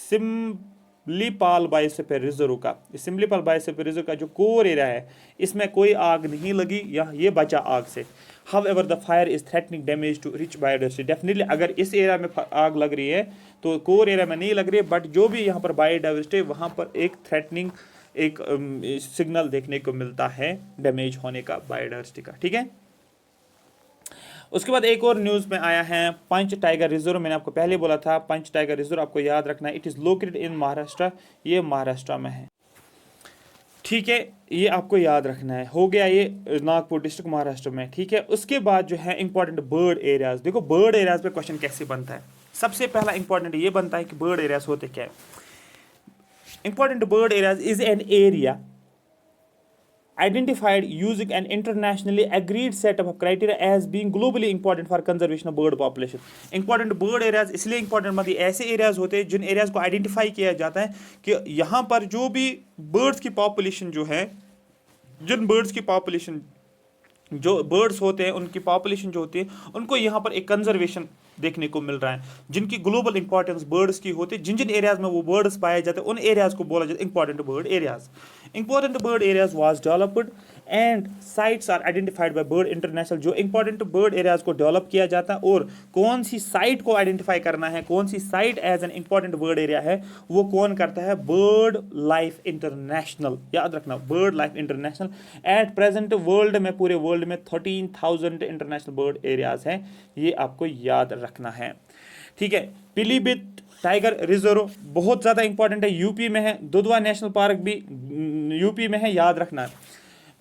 सिमलीपाल बायोस्फीयर रिजर्व का, सिमलीपाल बायोस्फीयर रिजर्व का जो कोर एरिया है, इसमें कोई आग नहीं लगी या ये बचा आग से। However, the fire is threatening damage to rich biodiversity. Definitely अगर इस एरिया में आग लग रही है तो कोर एरिया में नहीं लग रही है, बट जो भी यहाँ पर बायोडाइवर्सिटी है वहाँ पर एक थ्रेटनिंग एक सिग्नल देखने को मिलता है डैमेज होने का बायोडाइवर्सिटी का, ठीक है। उसके बाद एक और न्यूज़ में आया है पंच टाइगर रिजर्व, मैंने आपको पहले बोला था पंच टाइगर रिजर्व आपको याद रखना है, इट इज़ लोकेटेड इन महाराष्ट्र, ये महाराष्ट्र में है, ठीक है, ये आपको याद रखना है। हो गया ये नागपुर डिस्ट्रिक्ट महाराष्ट्र में, ठीक है। उसके बाद जो है इंपॉर्टेंट बर्ड एरियाज, देखो बर्ड एरियाज पे क्वेश्चन कैसे बनता है, सबसे पहला इंपॉर्टेंट ये बनता है कि बर्ड एरियाज होते क्या है। Important bird areas is an area identified using an internationally agreed set of criteria as being globally important for conservation of bird population. Important bird areas इसलिए important मतलब ऐसे एरियाज होते हैं जिन एरियाज को identify किया जाता है कि यहाँ पर जो भी बर्ड्स की पॉपुलेशन जो है, जिन बर्ड्स की पॉपुलेशन जो बर्ड्स होते हैं उनकी पॉपुलेशन जो होती है उनको यहाँ पर एक कंजर्वेशन देखने को मिल रहा है, जिनकी ग्लोबल इंपॉर्टेंस बर्ड्स की होती है, जिन जिन एरियाज में वो बर्ड्स पाए जाते हैं उन एरियाज को बोला जाता है important bird areas. Important bird areas was developed and sites are identified by Bird International. जो इंपॉर्टेंट बर्ड एरियाज को डेवलप किया जाता है और कौन सी साइट को आइडेंटिफाई करना है, कौन सी site as an important bird area है, वो कौन करता है, बर्ड लाइफ इंटरनेशनल, याद रखना bird life international. At present world में, पूरे वर्ल्ड में 13,000 इंटरनेशनल बर्ड एरियाज हैं, ये आपको याद रखना है, ठीक है। पीलीभीत टाइगर रिजर्व बहुत ज़्यादा इंपॉर्टेंट है, यूपी में है। दुधवा नेशनल पार्क भी यूपी में है, याद रखना है।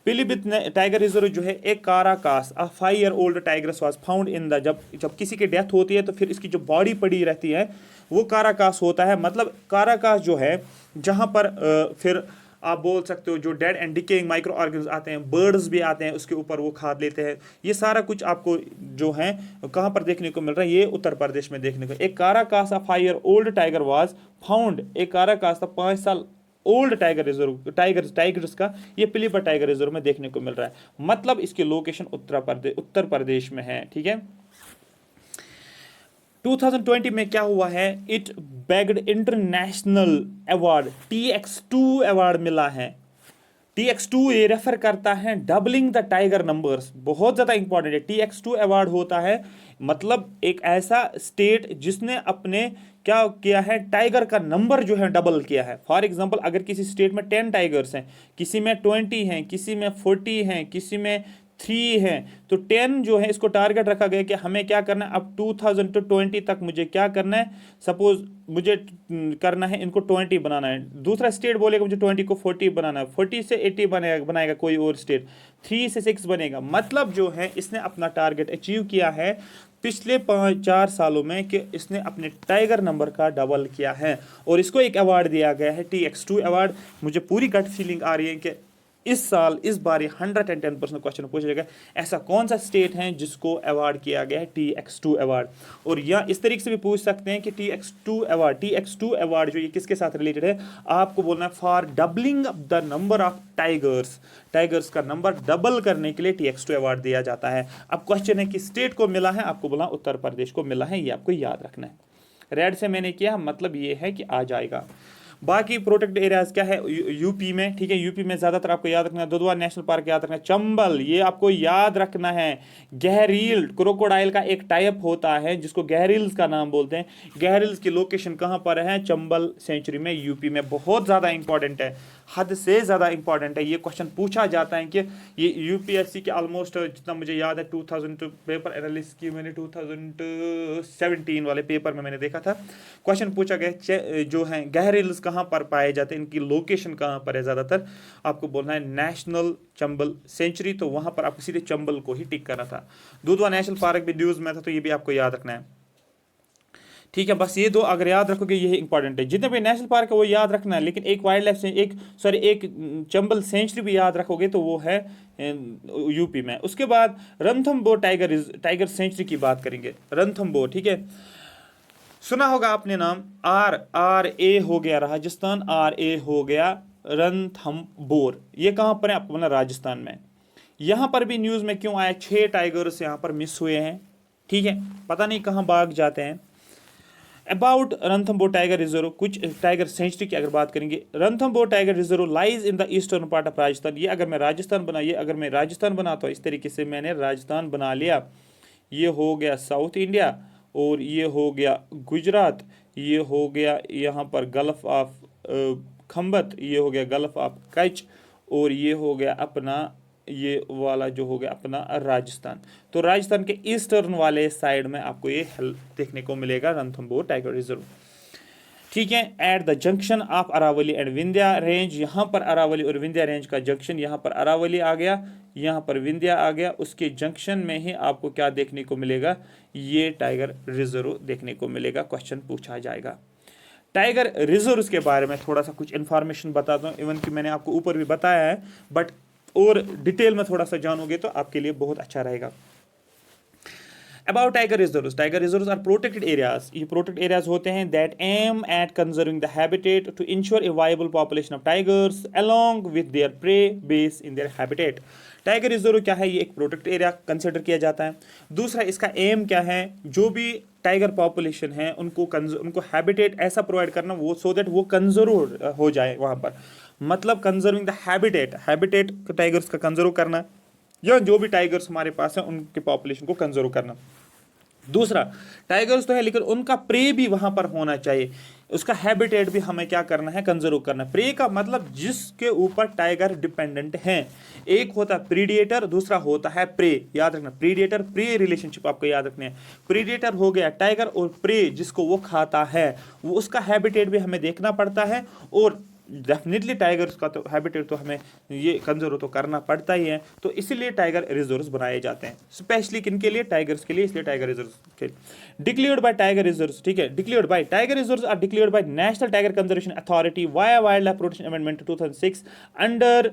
पिलीभित टाइगर रिजर्व जो है एक Caracas, a 5 year old tigers was found in the, जब किसी की डेथ होती है तो फिर इसकी जो बॉडी पड़ी रहती है वो काराकास होता है। मतलब काराकास जो है जहाँ पर फिर आप बोल सकते हो जो dead and decaying micro organs आते हैं, बर्ड्स भी आते हैं उसके ऊपर, वो खा लेते हैं। ये सारा कुछ आपको जो है कहाँ पर देखने को मिल रहा है, ये उत्तर प्रदेश में देखने को। एक Caracas, a 5 year old tiger was found, एक काराकास था 5 साल ओल्ड टाइगर रिजर्व, टाइगर्स का ये पिलीभीत टाइगर रिजर्व में देखने को मिल रहा है। मतलब इसकी लोकेशन उत्तर प्रदेश में है। ठीक है, 2020 में क्या हुआ है, it bagged international award, TX2 award मिला है। TX2 ये रेफर करता है डबलिंग द टाइगर नंबर्स, बहुत ज्यादा इंपॉर्टेंट है। TX2 अवार्ड होता है मतलब एक ऐसा स्टेट जिसने अपने क्या किया है, टाइगर का नंबर जो है डबल किया है। फॉर एग्जांपल अगर किसी स्टेट में 10 टाइगर्स हैं, किसी में 20 हैं, किसी में 40 हैं, किसी में 3 हैं, तो 10 जो है इसको टारगेट रखा गया कि हमें क्या करना है, अब 2020 तक मुझे क्या करना है, सपोज मुझे करना है इनको 20 बनाना है। दूसरा स्टेट बोलेगा मुझे 20 को 40 बनाना है, 40 से 80 बनाएगा कोई और स्टेट, 3 से 6 बनेगा। मतलब जो है इसने अपना टारगेट अचीव किया है पिछले 4 सालों में कि इसने अपने टाइगर नंबर का डबल किया है और इसको एक अवार्ड दिया गया है, TX2 अवार्ड। मुझे पूरी गट फीलिंग आ रही है कि इस साल इस बार 110% क्वेश्चन पूछा जाएगा, ऐसा कौन सा स्टेट है जिसको अवार्ड किया गया है TX2 अवार्ड। और या इस तरीके से भी पूछ सकते हैं कि TX2 अवार्ड जो ये किसके साथ रिलेटेड है, आपको बोलना है for doubling the number of tigers का नंबर डबल करने के लिए TX2 अवार्ड दिया जाता है। अब क्वेश्चन है कि स्टेट को मिला है, आपको बोला उत्तर प्रदेश को मिला है, ये आपको याद रखना है। रेड से मैंने किया, मतलब ये है कि आ जाएगा। बाकी प्रोटेक्ट एरियाज क्या है यूपी में, ठीक है, यूपी में ज्यादातर आपको याद रखना है, दुधवा नेशनल पार्क याद रखना है, चंबल ये आपको याद रखना है, गहरील क्रोकोडाइल का एक टाइप होता है जिसको गहरील्स का नाम बोलते हैं। गहरील्स की लोकेशन कहां पर है, चंबल सेंचुरी में, यूपी में। बहुत ज्यादा इंपॉर्टेंट है, हद से ज्यादा इंपॉर्टेंट है। ये क्वेश्चन पूछा जाता है कि ये यूपीएससी के ऑलमोस्ट जितना मुझे याद है 2000 पेपर एनालिसिस की मैंने 2017 वाले पेपर में मैंने देखा था, क्वेश्चन पूछा गया जो है गहरील्स कहाँ पर पाए जाते हैं, इनकी लोकेशन कहाँ पर है ज्यादातर, आपको बोलना है नेशनल चंबल सेंचुरी, तो वहां पर आपको सीधे चंबल को ही टिक करना था। दुधवा नेशनल पार्क भी न्यूज में था, तो ये भी आपको याद रखना है। ठीक है, बस ये दो अगर याद रखोगे ये इंपॉर्टेंट है। जितने भी नेशनल पार्क है वो याद रखना है, लेकिन एक वाइल्ड लाइफ से एक चंबल सेंचुरी भी याद रखोगे तो वो है यूपी में। उसके बाद रणथंबोर टाइगर सेंचुरी की बात करेंगे। रणथंबोर, ठीक है, सुना होगा आपने नाम, RA हो गया राजस्थान, RA हो गया रणथंबोर, ये कहां पर है, आपको बोलना राजस्थान में। यहां पर भी न्यूज में क्यों आया, 6 टाइगर्स यहां पर मिस हुए हैं, ठीक है, पता नहीं कहां भाग जाते हैं। अबाउट रणथंबोर टाइगर रिजर्व, कुछ टाइगर सेंचुरी की अगर बात करेंगे, Ranthambore tiger reserve lies in the eastern part of Rajasthan. ये अगर मैं राजस्थान बनाता हूँ, इस तरीके से मैंने राजस्थान बना लिया, ये हो गया साउथ इंडिया, और ये हो गया गुजरात, ये हो गया यहाँ पर गल्फ ऑफ खंबत, ये हो गया गल्फ ऑफ कच्छ, और ये हो गया अपना ये वाला जो हो गया अपना राजस्थान। तो राजस्थान के ईस्टर्न वाले साइड में आपको ये देखने को मिलेगा रणथंबोर टाइगर रिजर्व, ठीक है। At the junction of Aravalli and Vindhya range, यहाँ पर अरावली और विंध्या रेंज का जंक्शन, यहाँ पर अरावली आ गया, यहाँ पर विंध्या आ गया, उसके जंक्शन में ही आपको क्या देखने को मिलेगा, ये टाइगर रिजर्व देखने को मिलेगा। क्वेश्चन पूछा जाएगा। टाइगर रिजर्व के बारे में थोड़ा सा कुछ इंफॉर्मेशन बताता हूँ, इवन कि मैंने आपको ऊपर भी बताया है, बट और डिटेल में थोड़ा सा जानोगे तो आपके लिए बहुत अच्छा रहेगा। About tiger reserves are protected areas. ये protected areas होते हैं that aim at conserving the habitat to ensure a viable population of tigers along with their prey base in their habitat. Tiger reserve क्या है, ये एक protect area consider किया जाता है। दूसरा, इसका एम क्या है, जो भी टाइगर पॉपुलेशन है उनको हैबिटेट ऐसा प्रोवाइड करना वो सो दैट वो कंजर्व हो जाए वहाँ पर, मतलब कंजर्विंग द हैबिटेट टाइगर्स का कंजर्व करना, या जो भी टाइगर्स हमारे पास है उनके पॉपुलेशन को कंजर्व करना। दूसरा, टाइगर्स तो है लेकिन उनका प्रे भी वहां पर होना चाहिए, उसका हैबिटेट भी हमें क्या करना है, कंजर्व करना। प्रे का मतलब जिसके ऊपर टाइगर डिपेंडेंट है। एक होता है प्रीडिएटर, दूसरा होता है प्रे, याद रखना, प्रीडिएटर प्रे रिलेशनशिप आपको याद रखने हैं। प्रीडिएटर हो गया टाइगर, और प्रे जिसको वो खाता है वो उसका हैबिटेट भी हमें देखना पड़ता है, और डेफिनेटली टाइगर्स का तो हैबिटेट तो हमें ये कंजर्व तो करना पड़ता ही है, तो इसीलिए टाइगर रिजर्व्स बनाए जाते हैं स्पेशली किन के लिए, टाइगर्स के लिए, इसलिए टाइगर रिजर्व्स के डिक्लेयर्ड बाय टाइगर रिजर्व्स, ठीक है, declared by tiger reserves are declared by National tiger conservation Authority via wild life protection amendment 2006 under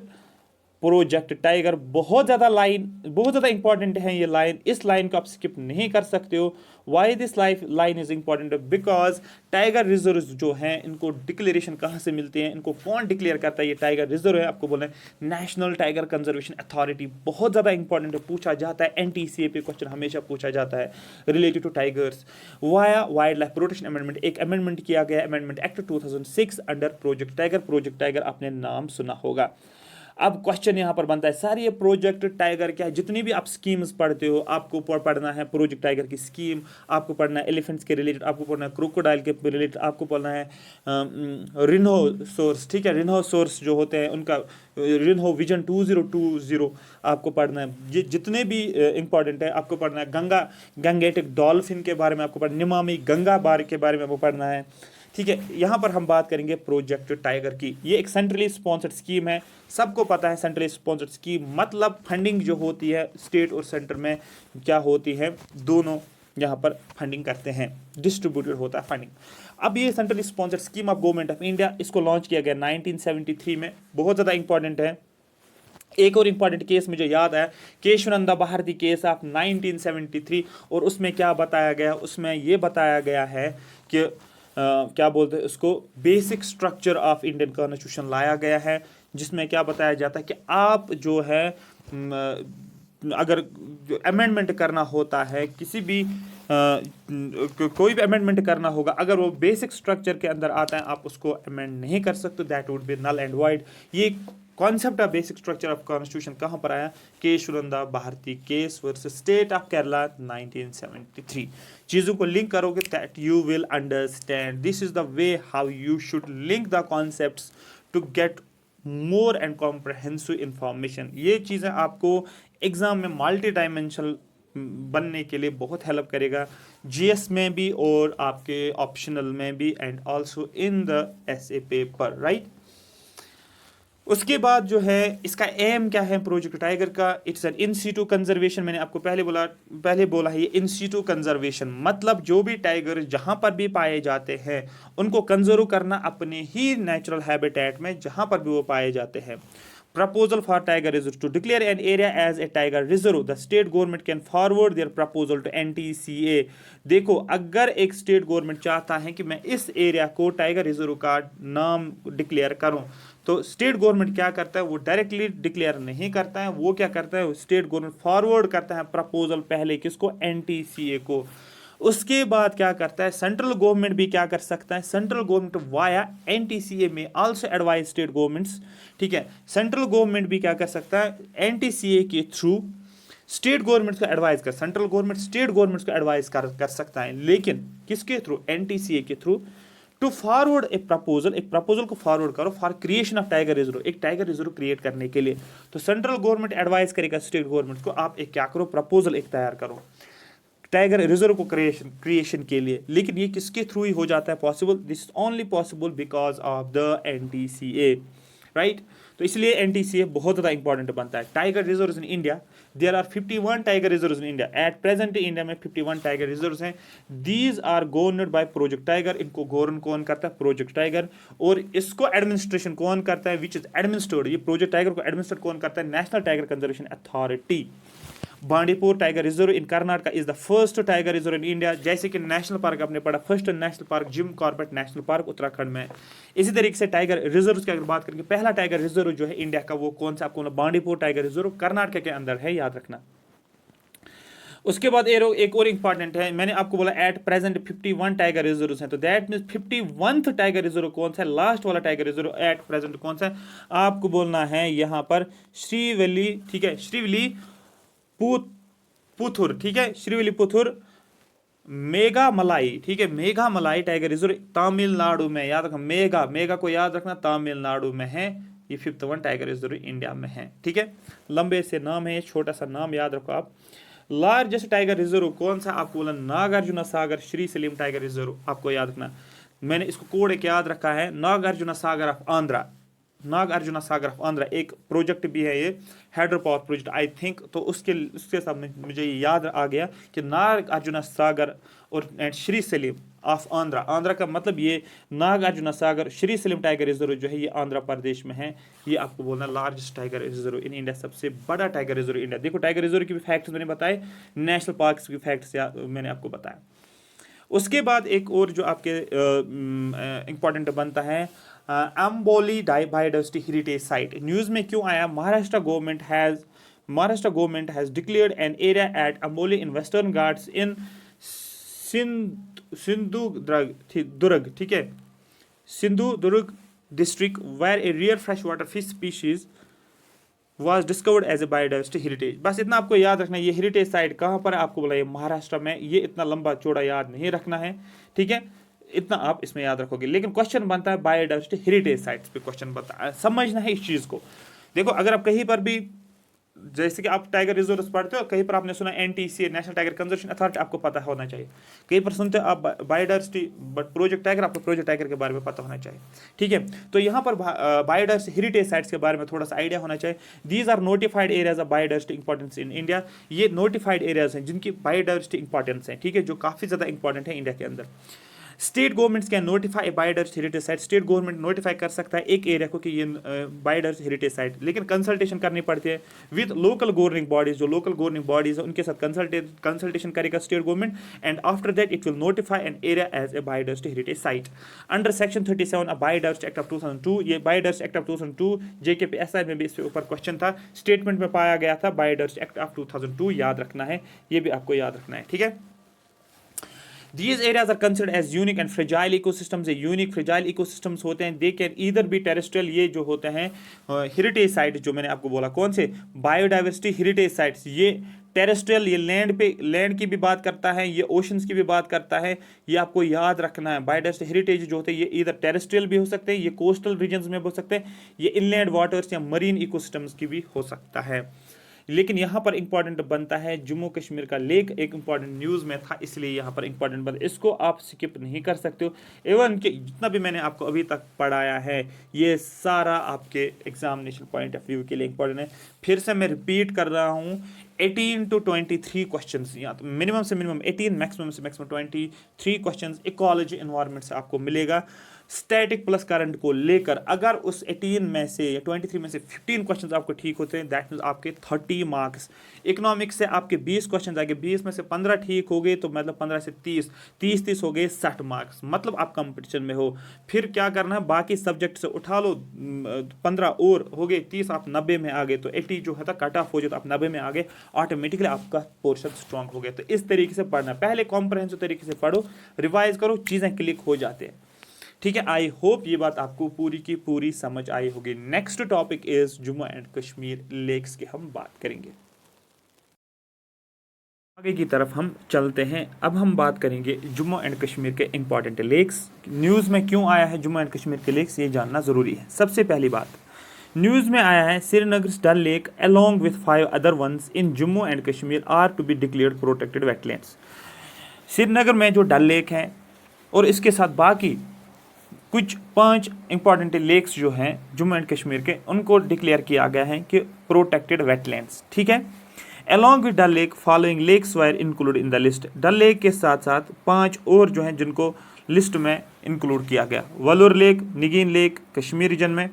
Project Tiger. बहुत ज़्यादा इंपॉर्टेंट है ये लाइन, इस लाइन को आप स्किप नहीं कर सकते हो। Why this line is important, because tiger reserve जो हैं इनको डिक्लेरेशन कहाँ से मिलते हैं, इनको कौन डिक्लेयर करता है, ये टाइगर रिजर्व है, आपको बोलना है नेशनल टाइगर कंजर्वेशन अथॉरिटी। बहुत ज़्यादा इंपॉर्टेंट है, पूछा जाता है, NTCA पे क्वेश्चन हमेशा पूछा जाता है related to tigers. Via wild life protection amendment, एक अमेंडमेंट किया गया, amendment act 2006 under Project Tiger. Project Tiger आपने नाम सुना होगा। अब क्वेश्चन यहाँ पर बनता है, सर ये प्रोजेक्ट टाइगर क्या है, जितनी भी आप स्कीम्स पढ़ते हो आपको पढ़ना है प्रोजेक्ट टाइगर की स्कीम, आपको पढ़ना है एलिफेंट्स के रिलेटेड, आपको पढ़ना है क्रोकोडाइल के रिलेटेड, आपको पढ़ना है रिनोसोर्स, ठीक है, रिनोसोर्स जो होते हैं उनका रिनो विजन 2020 आपको पढ़ना है। ये जितने भी इंपॉर्टेंट है आपको पढ़ना है। गंगेटिक डॉल्फिन के बारे में आपको पढ़ना, निमामी गंगा बार के बारे में आपको पढ़ना है, ठीक है। यहाँ पर हम बात करेंगे प्रोजेक्ट टाइगर की। ये एक सेंट्रली स्पॉन्सर्ड स्कीम है, सबको पता है सेंट्रली स्पॉन्सर्ड स्कीम मतलब फंडिंग जो होती है स्टेट और सेंटर में क्या होती है, दोनों यहाँ पर फंडिंग करते हैं, डिस्ट्रीब्यूटेड होता है फंडिंग। अब ये centrally sponsored scheme of government of India, इसको लॉन्च किया गया 1973 में, बहुत ज़्यादा इंपॉर्टेंट है। एक और इम्पॉर्टेंट केस मुझे याद है, केशवानंद भारती केस ऑफ 1973, और उसमें क्या बताया गया, उसमें ये बताया गया है कि क्या बोलते हैं उसको, basic structure of Indian constitution लाया गया है, जिसमें क्या बताया जाता है कि आप जो है अगर अमेंडमेंट करना होता है किसी भी कोई भी अमेंडमेंट करना होगा, अगर वो बेसिक स्ट्रक्चर के अंदर आता है आप उसको अमेंड नहीं कर सकते, that would be null and void. ये concept of basic structure of constitution कहाँ पर आया, Kesavananda Bharati case versus state of Kerala 1973। चीज़ों को लिंक करोगे that you will understand, this is the way how you should link the concepts to get more and comprehensive information. ये चीज़ें आपको exam में मल्टी डायमेंशनल बनने के लिए बहुत हेल्प करेगा, GS में भी और आपके ऑप्शनल में भी, and also in the SA paper, right. उसके बाद जो है इसका एम क्या है प्रोजेक्ट टाइगर का, it's an in situ conservation. मैंने आपको पहले बोला है ये इन सीटू कंजर्वेशन मतलब जो भी टाइगर जहां पर भी पाए जाते हैं उनको कंजर्व करना अपने ही नेचुरल हैबिटेट में जहां पर भी वो पाए जाते हैं। Proposal for tiger reserve, to declare an area as a tiger reserve, the state government can forward their proposal to NTCA। देखो अगर एक स्टेट गवर्नमेंट चाहता है कि मैं इस एरिया को टाइगर रिजर्व का नाम डिक्लेयर करूं, तो स्टेट गवर्नमेंट क्या करता है, वो डायरेक्टली डिक्लेयर नहीं करता है, वो क्या करता है, स्टेट गवर्नमेंट फॉरवर्ड करता है प्रपोजल पहले किसको, NTCA को। उसके बाद क्या करता है सेंट्रल गवर्नमेंट भी क्या कर सकता है, सेंट्रल गवर्नमेंट वाया NTCA में आल्सो एडवाइज स्टेट गवर्नमेंट्स, ठीक है। सेंट्रल गवर्नमेंट भी क्या कर सकता है, NTCA के थ्रू स्टेट गवर्नमेंट को एडवाइस कर, सेंट्रल गवर्नमेंट स्टेट गवर्नमेंट को एडवाइस कर सकता है, लेकिन किसके थ्रू, NTCA के थ्रू, टू फॉरवर्ड एक प्रपोजल को फॉरवर्ड करो for creation of tiger reserve, एक टाइगर रिजर्व क्रिएट करने के लिए। तो सेंट्रल गवर्नमेंट एडवाइस करेगा स्टेट गवर्नमेंट को, आप एक क्या करो, प्रपोजल एक तैयार करो टाइगर रिजर्व को क्रिएशन के लिए, लेकिन ये किसके थ्रू ही हो जाता है possible, this is only possible because of the NTCA, right. तो इसलिए NTCA बहुत ज़्यादा इंपॉर्टेंट बनता है। Tiger reserve in India, there are 51 tiger reserve in India, at present India में 51 टाइगर रिजर्व हैं। These are governed by Project Tiger, इनको govern कौन करता है, प्रोजेक्ट टाइगर। और इसको एडमिनिस्ट्रेशन कौन करता है, विच इज एडमिनिस्ट्रेड, ये प्रोजेक्ट टाइगर को एडमिनिस्ट्रेट कौन करता है, national tiger conservation authority. Bandipur tiger reserve in Karnataka is the first tiger reserve in India. जैसे कि नेशनल पार्क आपने पढ़ा, first national park Jim Corbett national park Uttarakhand में। इसी तरीके से टाइगर रिजर्व की अगर बात करेंगे, पहला टाइगर रिजर्व जो है इंडिया का वो कौन सा, आपको बांडीपुर टाइगर रिजर्व कर्नाटक के अंदर है, याद रखना। उसके बाद एक और इंपॉर्टेंट है, मैंने आपको बोला एट प्रेजेंट 51 टाइगर रिजर्व हैं, तो that means 51th tiger reserve कौन सा है, लास्ट वाला टाइगर रिजर्व एट प्रेजेंट कौन सा है, आपको बोलना है यहाँ पर श्रीवली, ठीक है, श्रीवली पुथुर, ठीक है, श्रीविल्लिपुथुर मेघामलाई, ठीक है, मेघामलाई टाइगर रिजर्व तमिलनाडु में, याद रखना मेगा को याद रखना, तमिलनाडु में है। ये 51 टाइगर रिजर्व इंडिया में है, ठीक है। लंबे से नाम है, छोटा सा नाम याद रखो आप। लार्जेस्ट टाइगर रिजर्व कौन सा, आपको बोला नागार्जुन सागर श्री सलीम टाइगर रिजर्व, आपको याद रखना। मैंने इसको कोड एक याद रखा है, नागार्जुना सागर ऑफ आंध्रा। नागार्जुना सागर ऑफ आंध्रा एक प्रोजेक्ट भी है, ये hydro power project I think. तो उसके सामने मुझे ये याद आ गया कि नागार्जुना सागर और एंड श्री सलीम ऑफ आंध्रा। आंध्रा का मतलब ये नागार्जुना सागर, श्री सलीम टाइगर रिजर्व जो है ये आंध्र प्रदेश में है। ये आपको बोलना largest tiger reserve in India, सबसे बड़ा टाइगर रिजर्व इंडिया। देखो टाइगर रिजर्व के भी फैक्ट्स मैंने बताए, नेशनल पार्क्स के फैक्ट्स मैंने आपको बताया। उसके बाद एक और जो आपके इम्पॉर्टेंट बनता है, Amboli biodiversity heritage site. News में क्यों आया? Maharashtra government has declared an area at Amboli in western Ghats in Sindhudurg, ठीक है, Sindhudurg district, where a rare fresh water fish species was discovered as a biodiversity heritage। बस इतना आपको याद रखना है। ये हेरिटेज साइट कहाँ पर है आपको बोला, ये महाराष्ट्र में। ये इतना लंबा चौड़ा याद नहीं रखना है, ठीक है, इतना आप इसमें याद रखोगे। लेकिन क्वेश्चन बनता है बायोडाइवर्सिटी हेरिटेज साइट्स पे, क्वेश्चन बनता है, समझना है इस चीज़ को। देखो अगर आप कहीं पर भी, जैसे कि आप टाइगर रिजर्व पढ़ते हो, कहीं पर आपने सुना NTCA, national tiger conservation authority, आपको पता होना चाहिए। कहीं पर सुनते हो आप बायोडाइवर्सिटी बट प्रोजेक्ट टाइगर, आपको प्रोजेक्ट टाइगर के बारे में पता होना चाहिए, ठीक है। तो यहाँ पर बायोडाइवर्सिटी हेरिटेज साइट्स के बारे में थोड़ा सा आइडिया होना चाहिए। These are notified areas of biodiversity importance in India. ये नोटिफाइड एरियाज हैं जिनकी बायोडाइवर्सिटी इंपॉर्टेंस है, ठीक है, जो काफ़ी ज़्यादा इंपॉर्टेंट है इंडिया के अंदर। State governments can notify biodiversity heritage site. State government notify कर सकता है एक एरिया को कि ये बायोडाइवर्सिटी हेरिटेज साइट, लेकिन कंसल्टेशन करनी पड़ती है विद लोकल गवर्निंग बॉडीज। जो लोकल गवर्निंग बॉडीज है उनके साथ कंसल्टेशन करेगा state government, and after that it will notify an area as a biodiversity heritage site under section 37 of biodiversity act of 2002। ये बायोडाइवर्सिटी एक्ट ऑफ 2002 JKPSI में भी इसके ऊपर क्वेश्चन था, स्टेटमेंट में पाया गया था बायोडाइवर्सिटी एक्ट ऑफ 2002, याद रखना है, ये भी आपको याद रखना है, ठीक है। These areas are considered as unique and fragile ecosystems। Unique fragile ecosystems होते हैं। They can either be terrestrial, ये जो होते हैं हेरिटेज साइट जो मैंने आपको बोला, कौन से बायोडाइवर्सिटी हेरिटेज साइट्स, ये टेरेस्ट्रियल, ये लैंड की भी बात करता है, ये ओशंस की भी बात करता है, ये आपको याद रखना है। बायोडाइवर्सिटी हेरिटेज जो होते हैं ये इधर टेरेस्ट्रियल भी हो सकते हैं, ये कोस्टल रीजन्स में हो सकते हैं, ये इनलैंड वाटर्स या मरीन इकोसिस्टम्स की भी हो सकता है। लेकिन यहाँ पर इंपॉर्टेंट बनता है जम्मू कश्मीर का लेक, एक इंपॉर्टेंट न्यूज़ में था इसलिए यहाँ पर इंपॉर्टेंट बनता है, इसको आप स्किप नहीं कर सकते हो। एवन कि जितना भी मैंने आपको अभी तक पढ़ाया है ये सारा आपके एग्जामिनेशन पॉइंट ऑफ व्यू के लिए इंपॉर्टेंट है। फिर से मैं रिपीट कर रहा हूँ, 18 to 23 क्वेश्चन, या तो मिनिमम से मिनिमम 18, मैक्सिमम से मैक्सिमम 23 क्वेश्चन इकोलॉजी एनवायरनमेंट से आपको मिलेगा। स्टैटिक प्लस करंट को लेकर अगर उस 18 में से या 23 में से 15 क्वेश्चंस आपको ठीक होते हैं, दैट मीन्स आपके 30 मार्क्स। इकोनॉमिक्स से आपके 20 क्वेश्चन आएंगे, 20 में से 15 ठीक हो गए तो मतलब 15 से 30 हो गए 60 मार्क्स, मतलब आप कंपटीशन में हो। फिर क्या करना है, बाकी सब्जेक्ट से उठा लो 15 और हो गए 30, आप 90 में आ गए, तो 80 जो है था कट ऑफ हो जाए तो आप 90 में आ गए, ऑटोमेटिकली आपका पोर्शन स्ट्रांग हो गया। तो इस तरीके से पढ़ना, पहले कॉम्प्रहेंसिव तरीके से पढ़ो, रिवाइज करो, चीज़ें क्लिक हो जाते हैं, ठीक है। आई होप ये बात आपको पूरी की पूरी समझ आई होगी। Next topic is Jammu and Kashmir lakes की हम बात करेंगे। आगे की तरफ हम चलते हैं। अब हम बात करेंगे जम्मू एंड कश्मीर के इंपॉर्टेंट लेक्स। न्यूज़ में क्यों आया है जम्मू एंड कश्मीर के लेक्स, ये जानना ज़रूरी है। सबसे पहली बात, न्यूज़ में आया है Srinagar Dal lake along with 5 other ones in Jammu and Kashmir are to be declared protected wetlands. Srinagar में जो डल लेक है और इसके साथ बाकी कुछ 5 इंपॉर्टेंट लेक्स जो हैं जम्मू एंड कश्मीर के, उनको डिक्लेयर किया गया है कि प्रोटेक्टेड वेटलैंड्स, ठीक है। Along with Dal lake following lakes were include in the list. Dal lake के साथ साथ 5 और जो हैं जिनको लिस्ट में इंक्लूड किया गया, वलूर lake, Nigeen lake Kashmir reason में,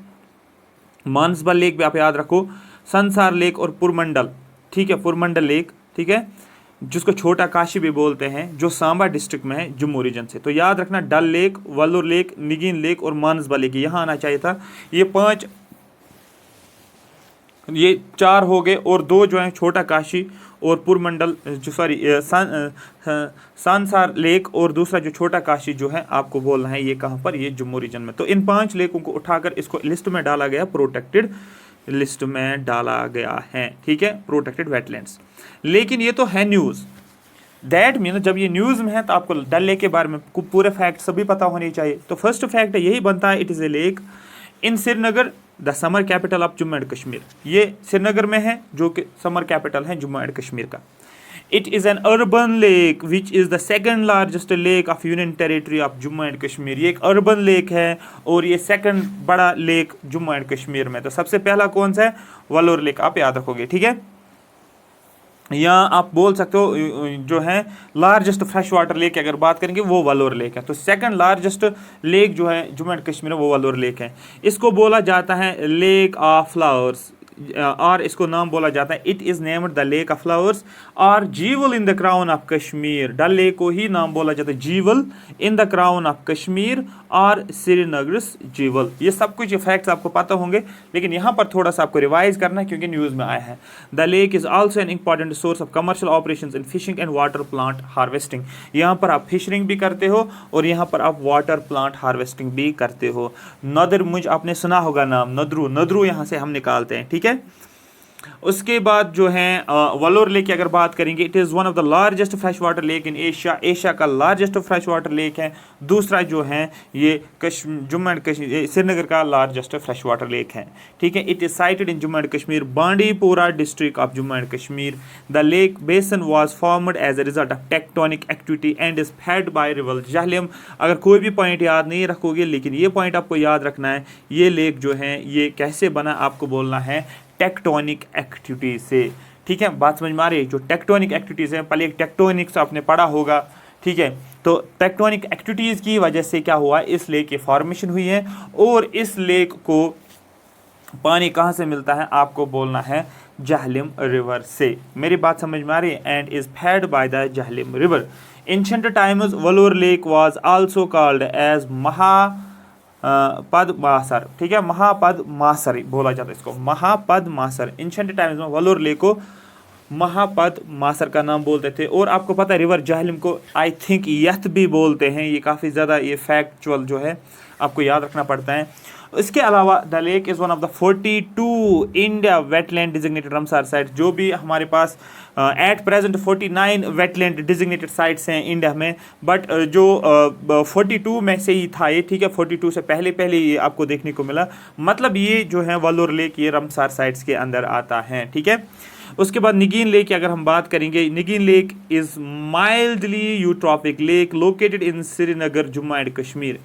मानसबल लेक भी आप याद रखो, संसार लेक और पुरमंडल, ठीक है, पुरमंडल लेक, ठीक है, जिसको छोटा काशी भी बोलते हैं, जो सांबा डिस्ट्रिक्ट में है जम्मू रीजन से। तो याद रखना, डल लेक, वलूर लेक, निगीन लेक और मानसबल लेक यहाँ आना चाहिए था। ये 4 हो गए, और 2 जो हैं छोटा काशी और पुरमंडल जो सांसार लेक, और दूसरा जो छोटा काशी जो है आपको बोलना है ये कहाँ पर, ये जम्मू रीजन में। तो इन 5 लेकों को उठाकर इसको लिस्ट में डाला गया, प्रोटेक्टेड लिस्ट में डाला गया है, ठीक है, प्रोटेक्टेड वेटलैंड्स। लेकिन ये तो है न्यूज़, दैट मीन जब ये न्यूज़ में है तो आपको डल लेक के बारे में पूरे फैक्ट सभी पता होने चाहिए। तो फर्स्ट फैक्ट यही बनता है, it is A lake in Srinagar the summer capital of Jammu and Kashmir. ये श्रीनगर में है जो कि समर कैपिटल है जम्मू एंड कश्मीर का। It is an urban lake which is the second largest lake of union territory of Jammu and Kashmir. ये एक अर्बन लेक है और ये सेकंड बड़ा लेक जम्मू एंड कश्मीर में। तो सबसे पहला कौन सा है? वलोर लेक, आप याद रखोगे, ठीक है। या आप बोल सकते हो जो है लार्जेस्ट फ्रेश वाटर लेक अगर बात करेंगे वो वलोर लेक है। तो सेकंड लार्जेस्ट लेक जो है जम्मू एंड कश्मीर में वो वलोर लेक है। इसको बोला जाता है लेक ऑफ फ्लावर्स, और इसको नाम बोला जाता है, it is named the lake of flowers और jewel in the crown of Kashmir. Dal lake को ही नाम बोला जाता है jewel in the crown of Kashmir और श्रीनगर जीवल। ये सब कुछ फैक्ट्स आपको पता होंगे, लेकिन यहाँ पर थोड़ा सा आपको रिवाइज करना है क्योंकि न्यूज़ में आया है। The lake is also an important source of commercial operations in fishing and water plant harvesting. यहाँ पर आप फिशरिंग भी करते हो और यहाँ पर आप वाटर प्लांट हार्वेस्टिंग भी करते हो। नदर मुझ आपने सुना होगा नाम, नदरू, नदरू यहाँ से हम निकालते हैं, ठीक है। उसके बाद जो है वलोर लेक की अगर बात करेंगे, it is one of the largest fresh water lake in Asia, Asia का लार्जेस्ट फ्रेश वाटर लेक है। दूसरा जो है ये जम्मू एंड कश्मीर श्रीनगर का लार्जेस्ट फ्रेश वाटर लेक है, ठीक है। It is sited in Jammu and Kashmir, Bandipura district of Jammu and Kashmir. The lake basin was formed as a result of tectonic activity and is fed by river Jhelum. अगर कोई भी पॉइंट याद नहीं रखोगे, लेकिन ये पॉइंट आपको याद रखना है, ये लेक जो है ये कैसे बना, आपको बोलना है टेक्टोनिक एक्टिविटी से, ठीक है। बात समझ में आ रही है? जो टेक्टोनिक एक्टिविटीज़ हैं, पहले एक टेक्टोनिक्स आपने पढ़ा होगा, ठीक है। तो टेक्टोनिक एक्टिविटीज़ की वजह से क्या हुआ, इस लेक की फॉर्मेशन हुई है। और इस लेक को पानी कहाँ से मिलता है, आपको बोलना है झेलम रिवर से। मेरी बात समझ में आ रही है? And is fed by the Jhelum river. Ancient times Wular lake was also called as Mahapadmasar, ठीक है, महापद्मासर बोला जाता है इसको, महापद्मासर। एंशिएंट टाइम्स में वलोर लेक को महापद्मासर का नाम बोलते थे। और आपको पता है रिवर झेलम को आई थिंक यथ भी बोलते हैं। ये काफ़ी ज़्यादा ये फैक्चुअल जो है आपको याद रखना पड़ता है। इसके अलावा the lake is one of the 42 India wetland designated Ramsar site. जो भी हमारे पास at present 49 wetland designated sites हैं इंडिया में, बट जो 42 में से ही था ये, ठीक है। 42 से पहले पहले ये आपको देखने को मिला, मतलब ये जो है वलोर लेक ये रमसार साइट्स के अंदर आता है, ठीक है। उसके बाद निगीन लेक की अगर हम बात करेंगे, Nigeen lake is mildly eutrophic lake located in Srinagar Jammu and Kashmir.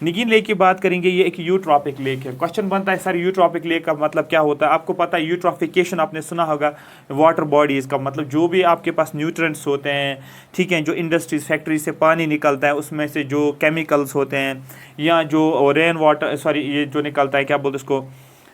Nigeen lake की बात करेंगे, ये एक यूट्रॉपिक लेक है। क्वेश्चन बनता है सर यूट्रॉपिक लेक का मतलब क्या होता है? आपको पता है यूट्रॉफिकेशन आपने सुना होगा, वाटर बॉडीज़ का मतलब जो भी आपके पास न्यूट्रिएंट्स होते हैं, ठीक है, जो इंडस्ट्रीज फैक्ट्री से पानी निकलता है उसमें से जो केमिकल्स होते हैं, या जो रेन वाटर ये जो निकलता है, क्या बोलते हैं उसको,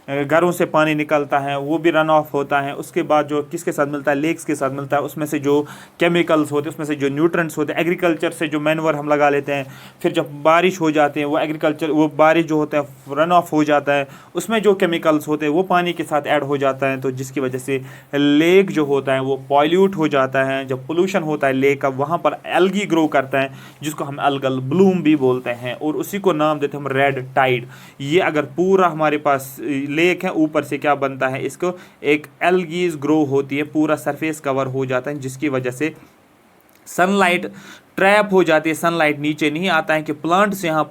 घरों से पानी निकलता है, वो भी रन ऑफ होता है। उसके बाद जो किसके साथ मिलता है, लेक्स के साथ मिलता है। उसमें से जो केमिकल्स होते हैं, उसमें से जो न्यूट्रिएंट्स होते हैं, एग्रीकल्चर से जो मैन्योर हम लगा लेते हैं, फिर जब बारिश हो जाती है वो बारिश जो होता है रन ऑफ हो जाता है, उसमें जो केमिकल्स होते हैं वो पानी के साथ ऐड हो जाता है। तो जिसकी वजह से लेक जो होता है वो पॉल्यूट हो जाता है। जब पोल्यूशन होता है लेक का, वहाँ पर एल्गी ग्रो करता है जिसको हम एल्गल ब्लूम भी बोलते हैं, और उसी को नाम देते हैं हम रेड टाइड। ये अगर पूरा हमारे पास लेक है, ऊपर से क्या बनता है, इसको एक एल्गीज ग्रो होती है, पूरा सरफेस कवर हो जाता है, जिसकी वजह से सनलाइट ट्रैप हो जाती है, सनलाइट नीचे नहीं आता है कि प्लांट्स यहाँ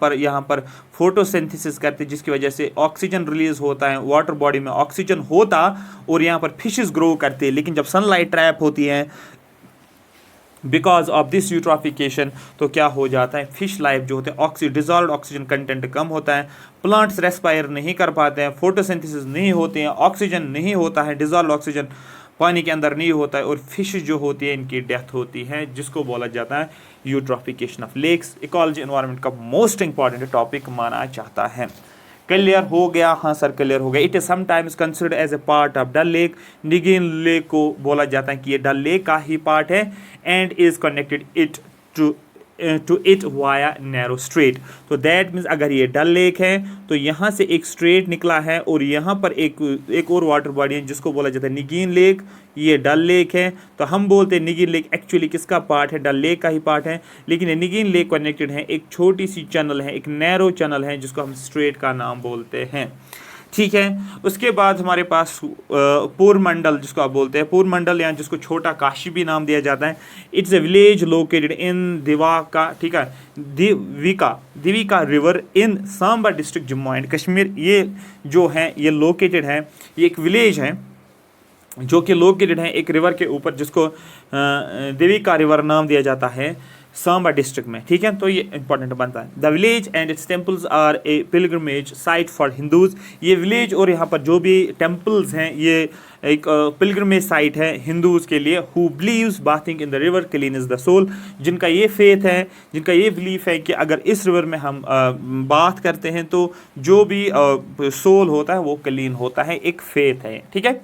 पर फोटोसिंथेसिस करते हैं, जिसकी वजह से ऑक्सीजन रिलीज होता है, वाटर बॉडी में ऑक्सीजन होता और यहाँ पर फिशेस ग्रो करते हैं। लेकिन जब सनलाइट ट्रैप होती है बिकॉज ऑफ दिस यूट्रॉफिकेशन, तो क्या हो जाता है, फिश लाइफ जो होते हैं डिजॉल्व ऑक्सीजन कंटेंट कम होता है, प्लांट्स रेस्पायर नहीं कर पाते हैं, फोटोसिंथेसिस नहीं होते हैं, ऑक्सीजन नहीं होता है, डिजॉल्व ऑक्सीजन पानी के अंदर नहीं होता है, और फिश जो होती है इनकी डेथ होती है, जिसको बोला जाता है eutrophication of lakes. Ecology environment का मोस्ट इंपॉर्टेंट टॉपिक माना जाता है। क्लियर हो गया? हाँ सर क्लियर हो गया। It is sometimes considered as a part of Dal lake. Nigeen lake को बोला जाता है कि ये डल लेक का ही पार्ट है, and is connected it to it via narrow strait. तो दैट मीन्स अगर ये डल लेक है तो यहाँ से एक स्ट्रेट निकला है, और यहाँ पर एक और वाटर बॉडी है जिसको बोला जाता है निगीन लेक। ये डल लेक है, तो हम बोलते हैं निगीन लेक एक्चुअली किसका पार्ट है, डल लेक का ही पार्ट है, लेकिन ये निगीन लेक कनेक्टेड है, एक छोटी सी चैनल है, एक नैरो चैनल है जिसको हम स्ट्रेट का नाम बोलते हैं, ठीक है। उसके बाद हमारे पास पूर्वमंडल जिसको आप बोलते हैं, पूर्वमंडल या जिसको छोटा काशी भी नाम दिया जाता है। It's a village located in Devika, ठीक है, Devika river in Samba district Jammu and Kashmir. ये जो है ये लोकेटेड है, ये एक विलेज है जो कि लोकेटेड है एक रिवर के ऊपर, जिसको देविका रिवर नाम दिया जाता है सांबा डिस्ट्रिक्ट में, ठीक है। तो ये इंपॉर्टेंट बनता है। The village and its temples are a pilgrimage site for Hindus. ये विलेज और यहाँ पर जो भी टेम्पल्स हैं ये एक पिलग्रमेज साइट है हिंदूज के लिए। Who believes bathing in the river cleans the soul, जिनका ये फेथ है, जिनका ये बिलीफ है कि अगर इस रिवर में हम बाथ करते हैं तो जो भी सोल होता है वो क्लीन होता है, एक फेथ है, ठीक है।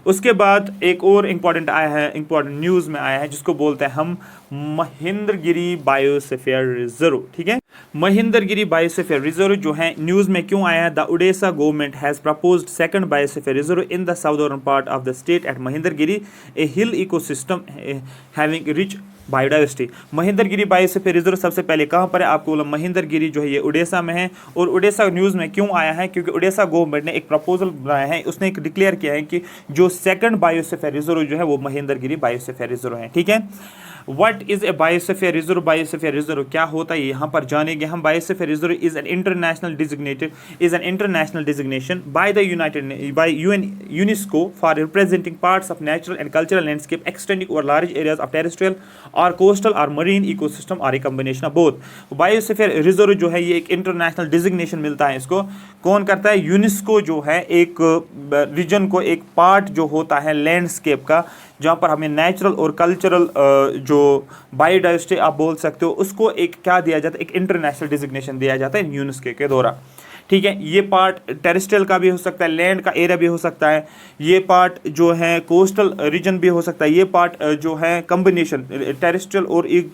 उसके बाद एक और इम्पॉर्टेंट आया है, इम्पॉर्टेंट न्यूज़ में आया है, जिसको बोलते हैं हम महेंद्रगिरी बायोस्फीयर रिजर्व, ठीक है। महेंद्रगिरी बायोस्फीयर रिजर्व जो है न्यूज़ में क्यों आया है? The Orissa government has proposed second biosphere reserve in the southern part of the state at Mahendragiri, a hill ecosystem having rich biodiversity. Mahendragiri biosphere reserve सबसे पहले कहाँ पर है? आपको बोला महेंद्रगिरी जो है ये उड़ीसा में है। और उड़ीसा न्यूज़ में क्यों आया है? क्योंकि उड़ीसा गवर्नमेंट ने एक प्रपोजल बनाया है, उसने एक डिक्लेयर किया है कि जो सेकंड बायोस्फीयर रिजर्व जो है वो महेंद्रगिरी बायोस्फीयर रिजर्व है, ठीक है। What is a biosphere reserve? Biosphere reserve क्या होता है यहाँ पर जानेंगे हम। Biosphere reserve is an international designation by the UNESCO for representing parts of natural and cultural landscape extending over large areas of terrestrial और कोस्टल और marine ecosystem और a combination of both. Biosphere reserve जो है ये एक international designation मिलता है इसको। कौन करता है? यूनेस्को जो है एक रीजन को, एक पार्ट जो होता है लैंडस्केप का, जहाँ पर हमें नेचुरल और कल्चरल जो बायोडाइवर्सिटी आप बोल सकते हो, उसको एक क्या दिया जाता है? एक इंटरनेशनल डिजिग्नेशन दिया जाता है यूनेस्को के द्वारा, ठीक है। ये पार्ट टेरेस्ट्रियल का भी हो सकता है, लैंड का एरिया भी हो सकता है, ये पार्ट जो है कोस्टल रीजन भी हो सकता है, ये पार्ट जो है कॉम्बिनेशन टेरेस्ट्रियल और एक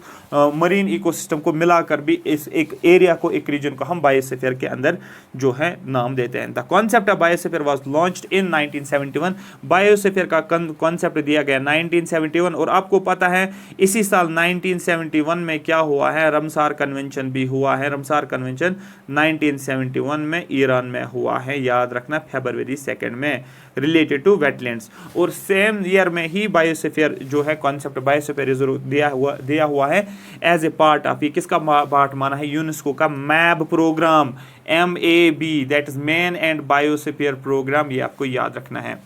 मरीन इकोसिस्टम को मिलाकर भी इस एक एरिया को, एक रीजन को हम बायोस्फीयर के अंदर जो है नाम देते हैं। The concept of biosphere was launched in 1971। Biosphere का कॉन्सेप्ट दिया गया 1971। और आपको पता है इसी साल 1971 में क्या हुआ है? रमसार कन्वेंशन भी हुआ है। रमसार कन्वेंशन 1971 में ईरान में हुआ है, याद रखना, February 2 में, रिलेटेड टू वेटलैंड्स। और सेम ईयर में ही बायोस्फीयर जो है कॉन्सेप्ट बायोस्फीयर रिजर्व दिया हुआ है एज ए पार्ट ऑफ, ये किसका पार्ट माना है? यूनेस्को का MAB programme, MAB, that is man and biosphere programme, ये आपको याद रखना है।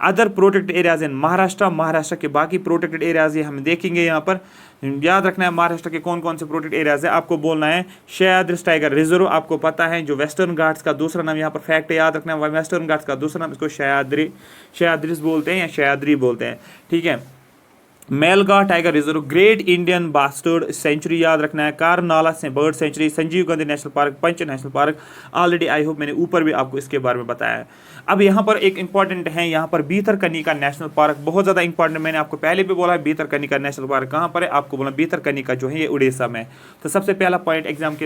Other protected areas in Maharashtra के बाकी प्रोटेक्टेड एरियाज ये हम देखेंगे। यहाँ पर याद रखना है महाराष्ट्र के कौन कौन से प्रोटेक्टेड एरियाज है। आपको बोलना है सह्याद्री टाइगर रिजर्व, आपको पता है, जो वेस्टर्न घाट्स का दूसरा नाम, यहाँ पर फैक्ट याद रखना है, वेस्टर्न घाट्स का दूसरा नाम, इसको सह्याद्री बोलते हैं या सह्याद्री बोलते हैं, ठीक है। Melghat tiger reserve, great Indian bustard sanctuary याद रखना है, कारनाला से bird sanctuary, Sanjeev Gandhi national park, Pench national park, already I hope मैंने ऊपर भी आपको इसके बारे में बताया है। अब यहाँ पर एक इंपॉर्टेंट है, यहाँ पर भीतरकनिका नेशनल पार्क, बहुत ज़्यादा इंपॉर्टेंट, मैंने आपको पहले भी बोला है भीतरकनिका नेशनल पार्क कहाँ पर है, आपको बोला भीतरकनिका जो है ये उड़ीसा में। तो सबसे पहला पॉइंट एग्जाम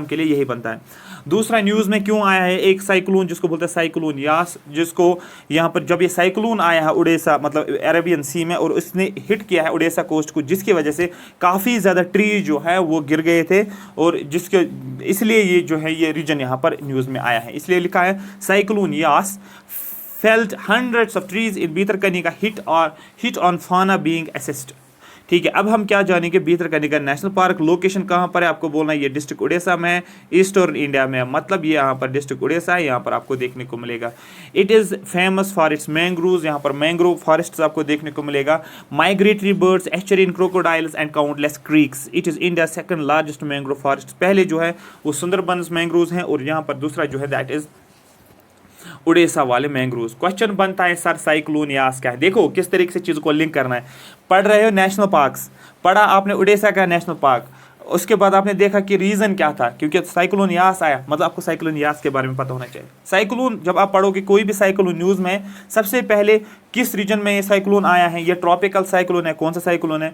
के लिए यही बनता है। दूसरा न्यूज़ में क्यों आया है? एक साइक्लोन जिसको बोलते हैं साइक्लोन यास, जिसको यहाँ पर जब ये साइक्लोन आया है उड़ीसा मतलब अरेबियन सी में, और उसने हिट किया है उड़ीसा कोस्ट को, जिसकी वजह से काफ़ी ज़्यादा ट्री जो है वो गिर गए थे, और जिसके इसलिए ये जो है ये रीजन यहाँ पर न्यूज़ में आया है। इसलिए लिखा है cyclone Yas felt hundreds of trees in Bhitarkanika hit on फाना बीइंग असेस्ड, ठीक है। अब हम क्या जानेंगे? भीतरकनिका नेशनल पार्क लोकेशन कहाँ पर है? आपको बोलना है ये डिस्ट्रिक्ट उड़ीसा में है, ईस्टर्न इंडिया में है, मतलब ये यहाँ पर डिस्ट्रिक्ट उड़ीसा है, यहाँ पर आपको देखने को मिलेगा। It is famous for its mangroves, यहाँ पर मैंग्रोव फॉरेस्ट आपको देखने को मिलेगा, migratory birds, estuarine crocodiles and countless creeks. It is India second largest mangrove forest. पहले जो है वो सुंदरबंस मैंग्रोव्स हैं, और यहाँ पर दूसरा जो है दैट इज उड़ीसा वाले मैंग्रोव्स। क्वेश्चन बनता है सर साइक्लोन यास क्या है? देखो किस तरीके से चीज़ को लिंक करना है। पढ़ रहे हो नेशनल पार्क्स, पढ़ा आपने उड़ीसा का नेशनल पार्क, उसके बाद आपने देखा कि रीज़न क्या था, क्योंकि साइक्लोन यास आया, मतलब आपको साइक्लोन यास के बारे में पता होना चाहिए। साइक्लोन जब आप पढ़ोगे कोई भी साइक्लोन न्यूज़ में, सबसे पहले किस रीजन में ये साइक्लोन आया है, ये ट्रॉपिकल साइक्लोन है, कौन सा साइक्लोन है,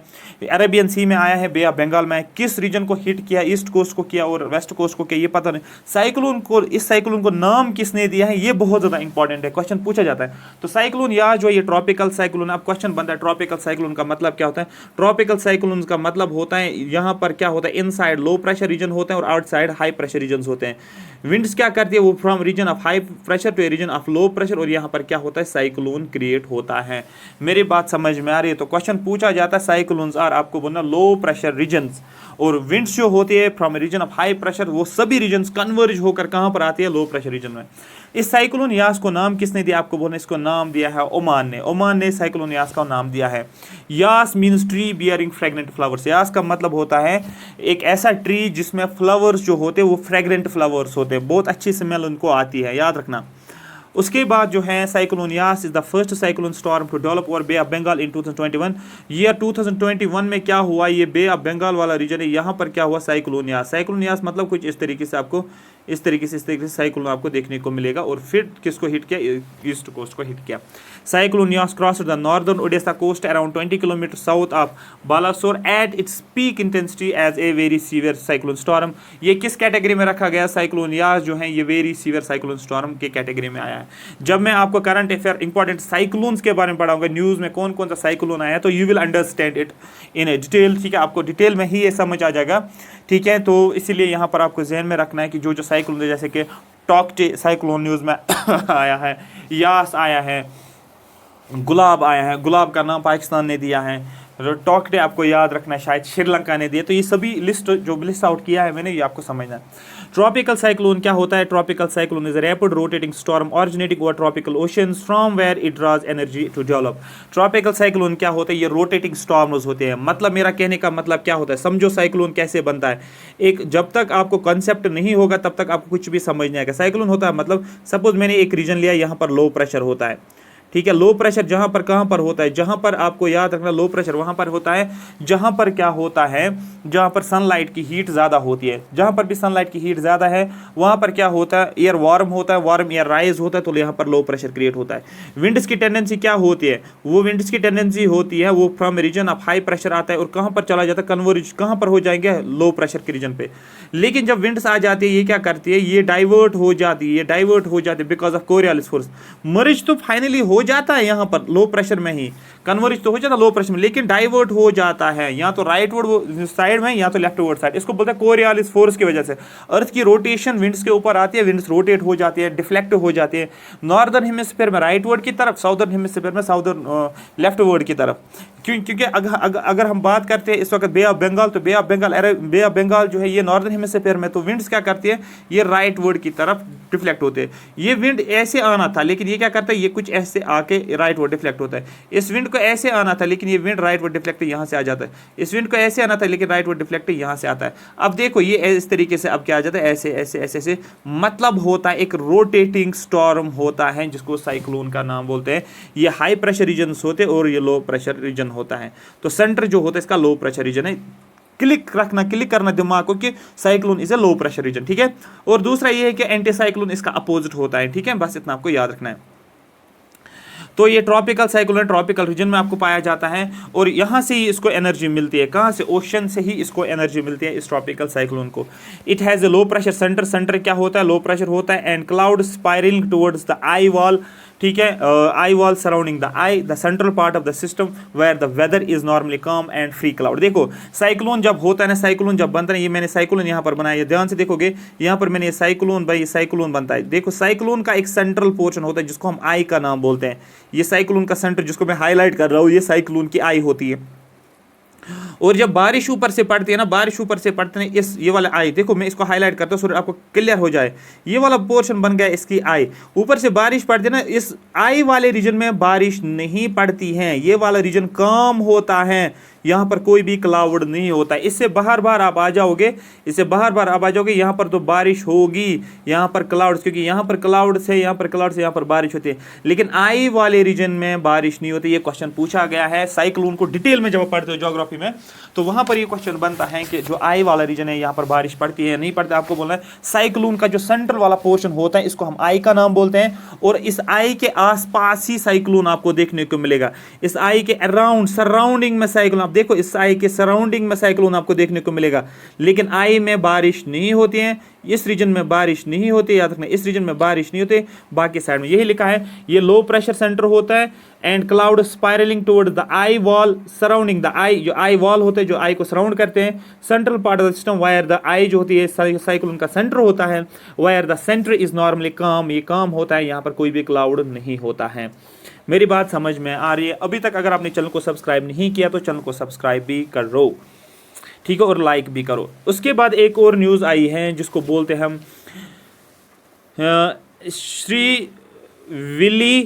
अरेबियन सी में आया है, बे ऑफ बंगाल में, किस रीजन को हिट किया, ईस्ट कोस्ट को किया और वेस्ट कोस्ट को किया, ये पता नहीं। साइक्लोन को, इस साइक्लोन को नाम किसने दिया है, ये बहुत ज़्यादा इंपॉर्टेंट है, क्वेश्चन पूछा जाता है। तो साइक्लोन या जो ये ट्रॉपिकल साइक्लोन, अब क्वेश्चन बनता है ट्रॉपिकल साइक्लोन का मतलब क्या होता है? ट्रॉपिकल साइक्लोन का मतलब होता है यहाँ पर क्या होता है, इनसाइड लो प्रेशर रीजन होते हैं और आउटसाइड हाई प्रेशर रीजन होते हैं। विंड्स क्या करती है, वो from region of high pressure to region of low pressure, और यहाँ पर क्या होता है, साइक्लोन क्रिएट होता है। मेरी बात समझ में आ रही है? तो क्वेश्चन पूछा जाता है साइक्लोन्स आर, आपको बोलना लो प्रेशर रीजन्स, और विंड्स जो होती है from region of high pressure वो सभी रीजन कन्वर्ज होकर कहाँ पर आती है, लो प्रेशर रीजन में। इस साइक्लोन यास को नाम किसने दिया, आपको बोलना, इसको नाम दिया है ओमान ने साइक्लोन यास का नाम दिया है। Yaas means tree bearing fragrant flowers. Yaas का मतलब होता है एक ऐसा ट्री जिसमें फ्लावर्स जो होते हैं वो फ्रेगनेंट फ्लावर्स होते हैं, बहुत अच्छी स्मेल उनको आती है, याद रखना। उसके बाद जो है cyclone Yaas is the first cyclone storm to develop over bay of Bengal in 2021। Year 2021 में क्या हुआ, ये बे ऑफ बंगाल वाला रीजन है, यहाँ पर क्या हुआ, साइक्लोन यास। साइक्लोन यास मतलब कुछ इस तरीके से आपको इस तरीके से साइक्लोन आपको देखने को मिलेगा। और फिर किसको हिट किया, ईस्ट कोस्ट को हिट किया। Cyclone Yaas crossed the northern Odisha coast around 20 kilometre south of Balasore at its peak intensity as a very severe cyclone storm. ये किस कैटेगरी में रखा गया, साइक्लोन यास जो है ये वेरी सीवियर साइक्लोन स्टॉर्म के कैटेगरी में आया है। जब मैं आपको करंट अफेयर इंपॉर्टेंट साइक्लोन्स के बारे में पढ़ाऊंगा, न्यूज़ में कौन कौन सा साइक्लोन आया, तो you will understand it in A detail, ठीक है, आपको डिटेल में ही ये समझ आ जाएगा, ठीक है। तो इसीलिए यहाँ पर आपको जहन में रखना है कि जो जो साइक्लोन जैसे कि टॉकटे साइक्लोन न्यूज़ में आया है, यास आया है, गुलाब आया है, गुलाब का नाम पाकिस्तान ने दिया है, टॉकटे आपको याद रखना है शायद श्रीलंका ने दिया। तो ये सभी लिस्ट जो लिस्ट आउट किया है मैंने, ये आपको समझना है। ट्रॉपिकल साइक्लोन क्या होता है, tropical cyclone is a rapid rotating storm originating over tropical oceans from where it draws energy to develop. Tropical cyclone क्या होता है, ये रोटेटिंग स्टॉर्म्स होते हैं। मतलब मेरा कहने का मतलब क्या होता है, समझो साइक्लोन कैसे बनता है। एक जब तक आपको कंसेप्ट नहीं होगा तब तक आपको कुछ भी समझ नहीं आएगा। साइक्लोन होता है मतलब सपोज मैंने एक रीजन लिया, यहाँ पर लो प्रेशर होता है, ठीक है। लो प्रेशर जहाँ पर कहाँ पर होता है, जहाँ पर आपको याद रखना लो प्रेशर वहाँ पर होता है जहाँ पर क्या होता है, जहाँ पर सनलाइट की हीट ज़्यादा होती है। जहाँ पर भी सनलाइट की हीट ज़्यादा है वहाँ पर क्या होता है, एयर वार्म होता है, वार्म एयर राइज होता है, तो यहाँ पर लो प्रेशर क्रिएट होता है। विंड्स की टेंडेंसी क्या होती है, वो विंड्स की टेंडेंसी होती है वो from region of high pressure आता है और कहाँ पर चला जाता है, कन्वर्ज कहाँ पर हो जाएंगे, लो प्रेशर के रीजन पे। लेकिन जब विंड्स आ जाती है ये क्या करती है, ये डाइवर्ट हो जाती है, ये डाइवर्ट हो जाती है बिकॉज ऑफ कोरियोलिस फोर्स। मर्ज तो फाइनली हो जाता है यहाँ पर लो प्रेशर में ही, कन्वर्ज तो हो जाता है लो प्रेशर में, लेकिन डाइवर्ट हो जाता है या तो राइटवर्ड साइड में या तो लेफ्टवर्ड साइड। इसको बोलते हैं कोरियोलिस फोर्स की वजह से। अर्थ की रोटेशन विंड्स के ऊपर आती है, विंड्स रोटेट हो जाती है, डिफ्लेक्ट हो जाती है नॉर्दर्न हेमिस्फीयर में राइटवर्ड की तरफ, साउदर्न हेमिस्फीयर में लेफ्टवर्ड की तरफ। क्योंकि अगर हम बात करते हैं इस वक्त बे ऑफ बंगाल, तो बे ऑफ बंगाल जो है ये नॉर्दर्न हेमिस्फीयर में, तो विंड्स क्या करती है, ये राइटवर्ड की तरफ डिफ्लेक्ट होते हैं। ये विंड ऐसे आना था लेकिन ये क्या करता है, ये कुछ ऐसे आके राइटवर्ड डिफ्लेक्ट होता है। इस विंड को ऐसे आना था लेकिन ये विंड राइटवर्ड डिफ्लेक्ट यहाँ से आ जाता है। इस विंड को ऐसे आना था लेकिन राइटवर्ड डिफ्लेक्ट यहाँ से आता है। अब देखो ये इस तरीके से अब क्या आ जाता है, ऐसे ऐसे ऐसे ऐसे, मतलब होता है एक रोटेटिंग स्टॉर्म होता है जिसको साइक्लोन का नाम बोलते हैं। ये हाई प्रेशर रीजन होते हैं और ये लो प्रेशर रीजन होता है। तो सेंटर जो होता है इसका लो प्रेशर रीजन है। क्लिक करना दिमाग को कि cyclone is a low pressure region, ठीक है। और दूसरा ये है कि एंटी साइक्लोन इसका अपोजिट होता है, ठीक है। बस इतना आपको याद रखना है। तो ये ट्रॉपिकल साइक्लोन ट्रॉपिकल रीजन में आपको पाया जाता है और यहाँ से ही इसको एनर्जी मिलती है। कहाँ से, ओशन से ही इसको एनर्जी मिलती है इस ट्रॉपिकल साइक्लोन को। It has a low pressure centre, centre क्या होता है, लो प्रेशर होता है, and cloud spiralling towards the eye wall, ठीक है, eye wall surrounding the eye, the central part of the system where the weather is normally calm and free cloud. देखो cyclone जब होता है ना, साइक्लोन जब बनता है, ये मैंने साइक्लोन यहाँ पर बनाया, ध्यान से देखोगे यहाँ पर मैंने ये साइक्लोन भाई, साइक्लोन बनता है। देखो साइक्लोन का एक सेंट्रल पोर्शन होता है जिसको हम आई का नाम बोलते हैं। ये साइक्लोन का सेंटर जिसको मैं हाईलाइट कर रहा हूँ, ये साइक्लोन की आई होती है। और जब बारिश ऊपर से पड़ती है ना, बारिश ऊपर से पड़ते हैं, इस ये वाला आई, देखो मैं इसको हाईलाइट करता हूँ सो आपको क्लियर हो जाए। ये वाला पोर्शन बन गया इसकी आई, ऊपर से बारिश पड़ती है ना, इस आई वाले रीजन में बारिश नहीं पड़ती है, ये वाला रीजन काम होता है, यहाँ पर कोई भी क्लाउड नहीं होता है। इससे बाहर बाहर आप आ जाओगे, इससे बाहर बाहर आप आ जाओगे, यहाँ पर तो बारिश होगी, यहाँ पर क्लाउड्स, क्योंकि यहाँ पर क्लाउड से यहाँ पर क्लाउड से यहाँ पर बारिश होती है, लेकिन आई वाले रीजन में बारिश नहीं होती। ये क्वेश्चन पूछा गया है साइक्लोन को डिटेल में जब पढ़ते हो ज्योग्राफी में, तो वहाँ पर ये क्वेश्चन बनता है कि जो आई वाला रीजन है यहाँ पर बारिश पड़ती है नहीं पड़ती। आपको बोलना है साइक्लोन का जो सेंट्रल वाला पोर्शन होता है इसको हम आई का नाम बोलते हैं, और इस आई के आसपास ही साइक्लोन आपको देखने को मिलेगा। इस आई के अराउंड सराउंडिंग में साइक्लोन, देखो इस आई के सराउंडिंग में साइक्लोन आपको देखने को मिलेगा, लेकिन आई में बारिश नहीं होती है, इस रीजन में बारिश नहीं होती, याद रखना इस रीजन में बारिश नहीं होती, बाकी साइड में यही लिखा है। ये लो प्रेशर सेंटर होता है and cloud spiralling toward the eye wall surrounding the eye, जो आई वॉल होते हैं जो आई को सराउंड करते हैं, central part of the system where the eye जो होती है साइक्लोन का सेंटर होता है, where the centre is normally calm, ये काम होता है, यहाँ पर कोई भी क्लाउड नहीं होता है। मेरी बात समझ में आ रही है? अभी तक अगर आपने चैनल को सब्सक्राइब नहीं किया तो चैनल को सब्सक्राइब भी कर लो, ठीक है, और लाइक भी करो। उसके बाद एक और न्यूज़ आई है जिसको बोलते हैं हम Shri Willie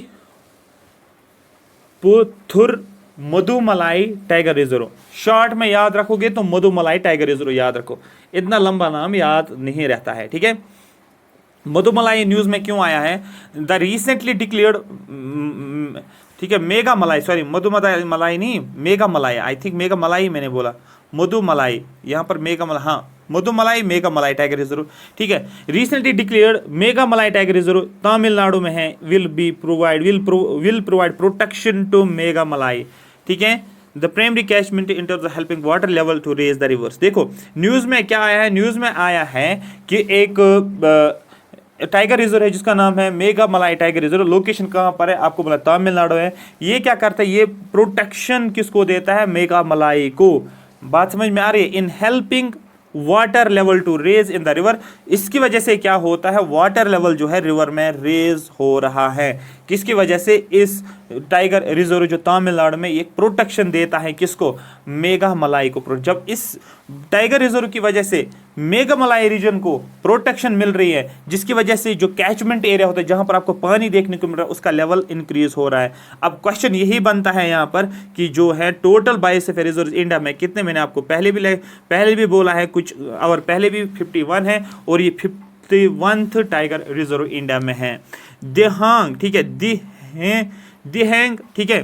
Puthur Mudumalai tiger reserve. Short में याद रखोगे तो मधुमलाई टाइगर रिजर्व याद रखो, इतना लंबा नाम याद नहीं रहता है, ठीक है। मधुमलाई न्यूज में क्यों आया है? द रिसेंटली डिक्लेयर्ड, ठीक है, मेगा मलाई, सॉरी मधुमलाई मलाई नहीं, मेगा मलाई, आई थिंक मेगा मलाई मैंने बोला, मधुमलाई, यहाँ पर मेगा मलाई, हाँ Mudumalai Megamalai tiger reserve, ठीक है। Recently declared Megamalai tiger reserve Tamil Nadu में है, will provide protection to Megamalai, ठीक है। The primary catchment in terms of helping water level to raise the rivers. देखो न्यूज में क्या आया है, न्यूज में आया है कि एक टाइगर रिजर्व है जिसका नाम है मेगा मलाई टाइगर रिजर्व। लोकेशन कहाँ पर है? आपको बोला तमिलनाडु है। ये क्या करता है? ये प्रोटेक्शन किसको देता है? मेगा मलाई को। बात समझ में आ रही है? In helping water level to raise in the river. इसकी वजह से क्या होता है? वाटर लेवल जो है रिवर में रेज हो रहा है। किसकी वजह से? इस टाइगर रिजर्व जो तमिलनाडु में एक प्रोटेक्शन देता है किसको? मेगा मलाई को। जब इस टाइगर रिजर्व की वजह से मेगा मलाई रीजन को प्रोटेक्शन मिल रही है, जिसकी वजह से जो कैचमेंट एरिया होता है जहां पर आपको पानी देखने को मिल रहा है उसका लेवल इंक्रीज हो रहा है। अब क्वेश्चन यही बनता है यहाँ पर कि जो है टोटल बायोस्फीयर रिजर्व इंडिया में कितने, मैंने आपको पहले भी बोला है कुछ, और पहले भी 51 है और ये 51th टाइगर रिजर्व इंडिया में है। दिहांग, ठीक है, दिहैंग, ठीक है,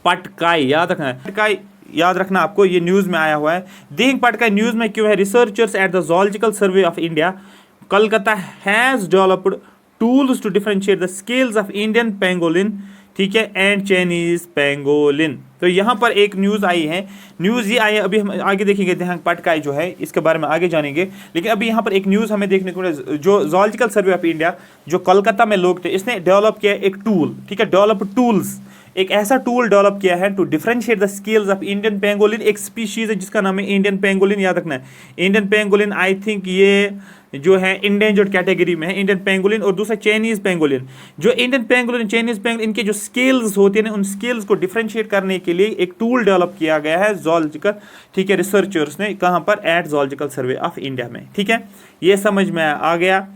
पटकाई याद रखना है, पटकाई याद रखना आपको, ये न्यूज में आया हुआ है। दिहंग पटकाई न्यूज में क्यों है? Researchers at the Zoological Survey of India Calcutta has developed tools to differentiate the scales of Indian pangolin, ठीक है, एंड चाइनीज पेंगोलिन। तो यहाँ पर एक न्यूज आई है, न्यूज ये आई है, अभी हम आगे देखेंगे दिहांग पटकाई जो है इसके बारे में आगे जानेंगे। लेकिन अभी यहाँ पर एक न्यूज हमें देखने को मिला, जो ज़ूलॉजिकल सर्वे ऑफ इंडिया जो कलकत्ता में लोग थे, इसने डेवलप किया एक टूल, ठीक है, डेवलप टूल्स, एक ऐसा टूल डेवलप किया है to differentiate the scales of Indian pangolin. एक स्पीशीज है जिसका नाम है इंडियन पेंगोलिन, याद रखना है। इंडियन पेंगोलिन आई थिंक ये जो है इंडेंजर्ड कैटेगरी में है, इंडियन पेंगोलिन, और दूसरा चाइनीज पेंगोलिन। जो इंडियन पेंगोलिन, चाइनीज पेंगोलिन, इनके जो स्केल्स होते हैं उन स्केल्स को डिफरेंशिएट करने के लिए एक टूल डेवलप किया गया है ज़ूलॉजिकल, ठीक है, रिसर्चर्स ने। कहाँ पर? At Zoological Survey of India में, ठीक है, ये समझ में आ गया।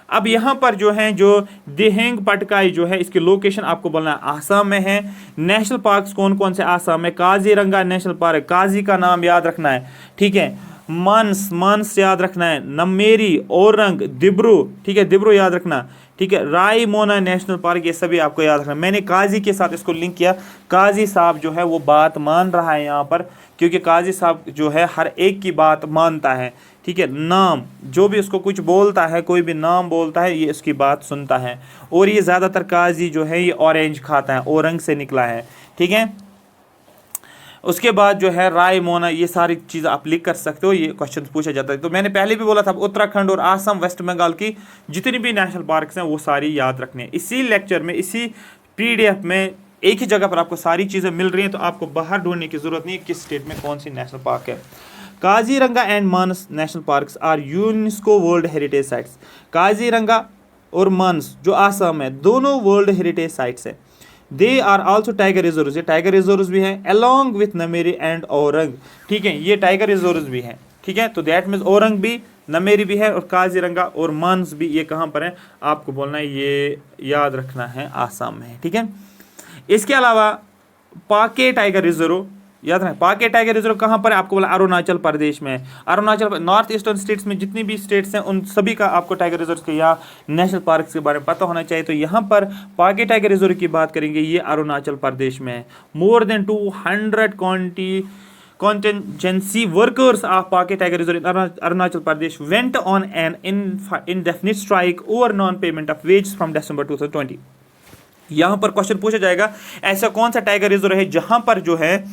अब यहाँ पर जो है जो दिहंग पटकाई जो है इसकी लोकेशन आपको बोलना है आसाम में है। नेशनल पार्क्स कौन कौन से आसाम में? काजीरंगा नेशनल पार्क, काजी का नाम याद रखना है, ठीक है, मानस याद रखना है, नमेरी, औरंग, दिब्रू, ठीक है, दिब्रू याद रखना, ठीक है, रायमोना नेशनल पार्क, ये सभी आपको याद रखना। मैंने काजी के साथ इसको लिंक किया, काजी साहब जो है वो बात मान रहा है यहाँ पर, क्योंकि काजी साहब जो है हर एक की बात मानता है, ठीक है। नाम जो भी उसको कुछ बोलता है, कोई भी नाम बोलता है, ये इसकी बात सुनता है। और ये ज़्यादातर काजी जो है ये ऑरेंज खाता है, औरंग से निकला है, ठीक है। उसके बाद जो है रायमोना, ये सारी चीज़ें आप लिख कर सकते हो, ये क्वेश्चन पूछा जाता है। तो मैंने पहले भी बोला था उत्तराखंड और आसाम, वेस्ट बंगाल की जितनी भी नेशनल पार्क्स हैं वो सारी याद रखनी है। इसी लेक्चर में, इसी PDF में एक ही जगह पर आपको सारी चीज़ें मिल रही हैं, तो आपको बाहर ढूंढने की ज़रूरत नहीं है किस स्टेट में कौन सी नेशनल पार्क है। Kaziranga and Manas national parks are UNESCO world heritage sites. Kaziranga और मानस जो आसाम है, दोनों वर्ल्ड हेरिटेज साइट्स है। They are also tiger reserve, ये टाइगर रिजर्व भी हैं, along with Nameri and Orang, ठीक है, ये टाइगर रिजर्व भी हैं, ठीक है। तो दैट मीन्स औरंग भी, नमेरी भी है, और काजीरंगा और मानस भी, ये कहाँ पर है आपको बोलना है, ये याद रखना है आसाम में, ठीक है। इसके अलावा पाके टाइगर रिजर्व याद रखें, पाके टाइगर रिजर्व कहाँ पर है आपको बोला? अरुणाचल प्रदेश में। अरुणाचल, नॉर्थ ईस्टर्न स्टेट्स में जितनी भी स्टेट्स हैं उन सभी का आपको टाइगर रिजर्व के या नेशनल पार्क के बारे में पता होना चाहिए। तो यहाँ पर पाके टाइगर रिजर्व की बात करेंगे, ये अरुणाचल प्रदेश में है। More than 200 contingency workers of Pake Tiger Reserve in Arunachal Pradesh went on an indefinite strike over non-payment of wages from December 2020। यहाँ पर क्वेश्चन पूछा जाएगा, ऐसा कौन सा टाइगर रिजर्व है जहाँ पर जो है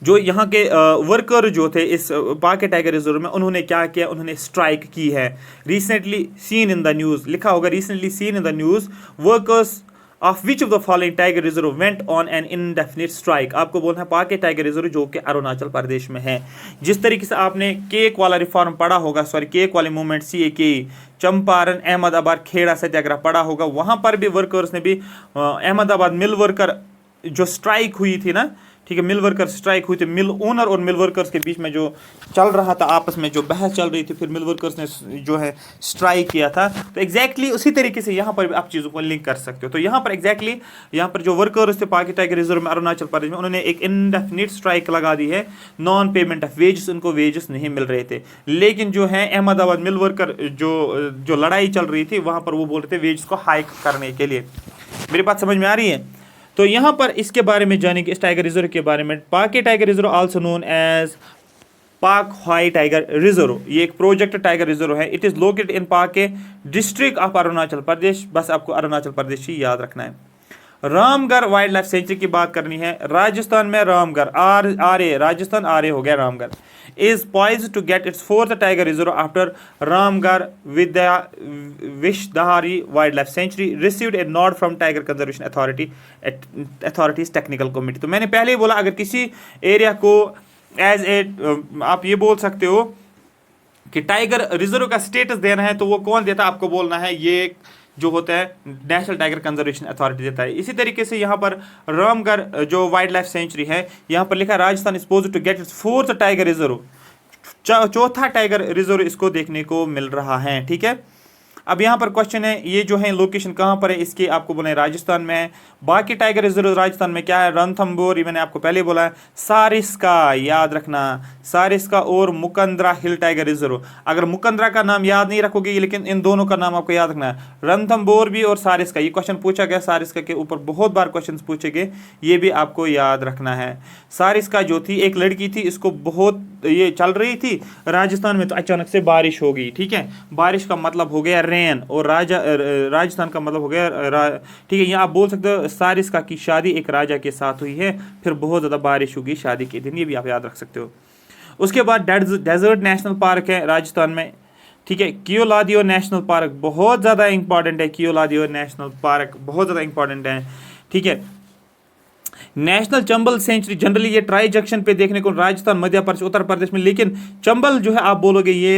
जो यहाँ के वर्कर जो थे इस पाके टाइगर रिजर्व में, उन्होंने क्या किया? उन्होंने स्ट्राइक की है। Recently seen in the news, लिखा होगा recently seen in the news, workers of which of the following tiger reserve went on an indefinite strike. आपको बोलना है पाके टाइगर रिजर्व जो कि अरुणाचल प्रदेश में है। जिस तरीके से आपने केक वाला रिफॉर्म पढ़ा होगा, सॉरी केक वाले मूवमेंट CAK, चंपारण, अहमदाबाद, खेड़ा सत्याग्रह पढ़ा होगा, वहाँ पर भी वर्कर्स ने भी अहमदाबाद मिल वर्कर जो स्ट्राइक हुई थी ना, ठीक है, मिल वर्कर्स स्ट्राइक हुई थी, मिल ओनर और मिल वर्कर्स के बीच में जो चल रहा था, आपस में जो बहस चल रही थी, फिर मिल वर्कर्स ने जो है स्ट्राइक किया था। तो एग्जैक्टली उसी तरीके से यहाँ पर भी आप चीज़ों को लिंक कर सकते हो। तो यहाँ पर एग्जैक्टली यहाँ पर जो वर्कर्स थे पाकि टाइगर रिजर्व में अरुणाचल प्रदेश में, उन्होंने एक इनडेफिनिट स्ट्राइक लगा दी है, नॉन पेमेंट ऑफ वेजेस, उनको वेजेस नहीं मिल रहे थे। लेकिन जो है अहमदाबाद मिल वर्कर जो लड़ाई चल रही थी वहाँ पर वो बोल रहे थे वेजेस को हाइक करने के लिए। मेरी बात समझ में आ रही है? तो यहाँ पर इसके बारे में जानेंगे, इस टाइगर रिजर्व के बारे में। Pakke tiger reserve also known as Pakhui tiger reserve, ये एक प्रोजेक्ट टाइगर रिजर्व है। It is located in Pakke district of Arunachal Pradesh, बस आपको अरुणाचल प्रदेश ही याद रखना है। रामगढ़ वाइल्ड लाइफ सेंचुरी की बात करनी है, राजस्थान में रामगढ़, आर राजस्थान, आर हो गया Ramgarh, is poised to get its fourth tiger reserve after Ramgarh Vishdhari Wildlife Sanctuary received a nod from Tiger Conservation Authority's Technical Committee। तो मैंने पहले ही बोला, अगर किसी एरिया को एज ए आप ये बोल सकते हो कि टाइगर रिजर्व का स्टेटस देना है, तो वो कौन देता है? आपको बोलना है ये जो होता है नेशनल टाइगर कंजर्वेशन अथॉरिटी देता है। इसी तरीके से यहाँ पर रामगढ़ जो वाइल्ड लाइफ सेंचुरी है, यहाँ पर लिखा है Rajasthan is poised to get its fourth tiger reserve, चौथा टाइगर रिजर्व इसको देखने को मिल रहा है। ठीक है, अब यहाँ पर क्वेश्चन है, ये जो है लोकेशन कहाँ पर है इसकी, आपको बोले राजस्थान में है। बाकी टाइगर रिजर्व राजस्थान में क्या है? रणथंभौर, ये मैंने आपको पहले बोला है। सारिस्का, याद रखना, सारिस्का और मुकंदरा हिल टाइगर रिजर्व। अगर मुकंदरा का नाम याद नहीं रखोगे, लेकिन इन दोनों का नाम आपको याद रखना है, रणथंभौर भी और सारिस्का। ये क्वेश्चन पूछा गया, सारिस्का के ऊपर बहुत बार क्वेश्चन पूछे गए, ये भी आपको याद रखना है। सारिस्का जो थी एक लड़की थी, इसको बहुत ये चल रही थी राजस्थान में, तो अचानक से बारिश हो गई। ठीक है, बारिश का मतलब हो गया रेन, और राजस्थान का मतलब हो गया ठीक है। यहाँ आप बोल सकते हो सारिस्का की शादी एक राजा के साथ हुई है, फिर बहुत ज़्यादा बारिश होगी शादी के दिन, ये भी आप याद रख सकते हो। उसके बाद डेजर्ट नेशनल पार्क है राजस्थान में। ठीक है, कियोलादियो नेशनल पार्क बहुत ज़्यादा इंपॉर्टेंट है, कियोलादियो नेशनल पार्क बहुत ज़्यादा इंपॉर्टेंट है। ठीक है, नेशनल चंबल सेंचुरी, जनरली ये ट्राई जंक्शन पे देखने को राजस्थान, मध्य प्रदेश, उत्तर प्रदेश में, लेकिन चंबल जो है आप बोलोगे ये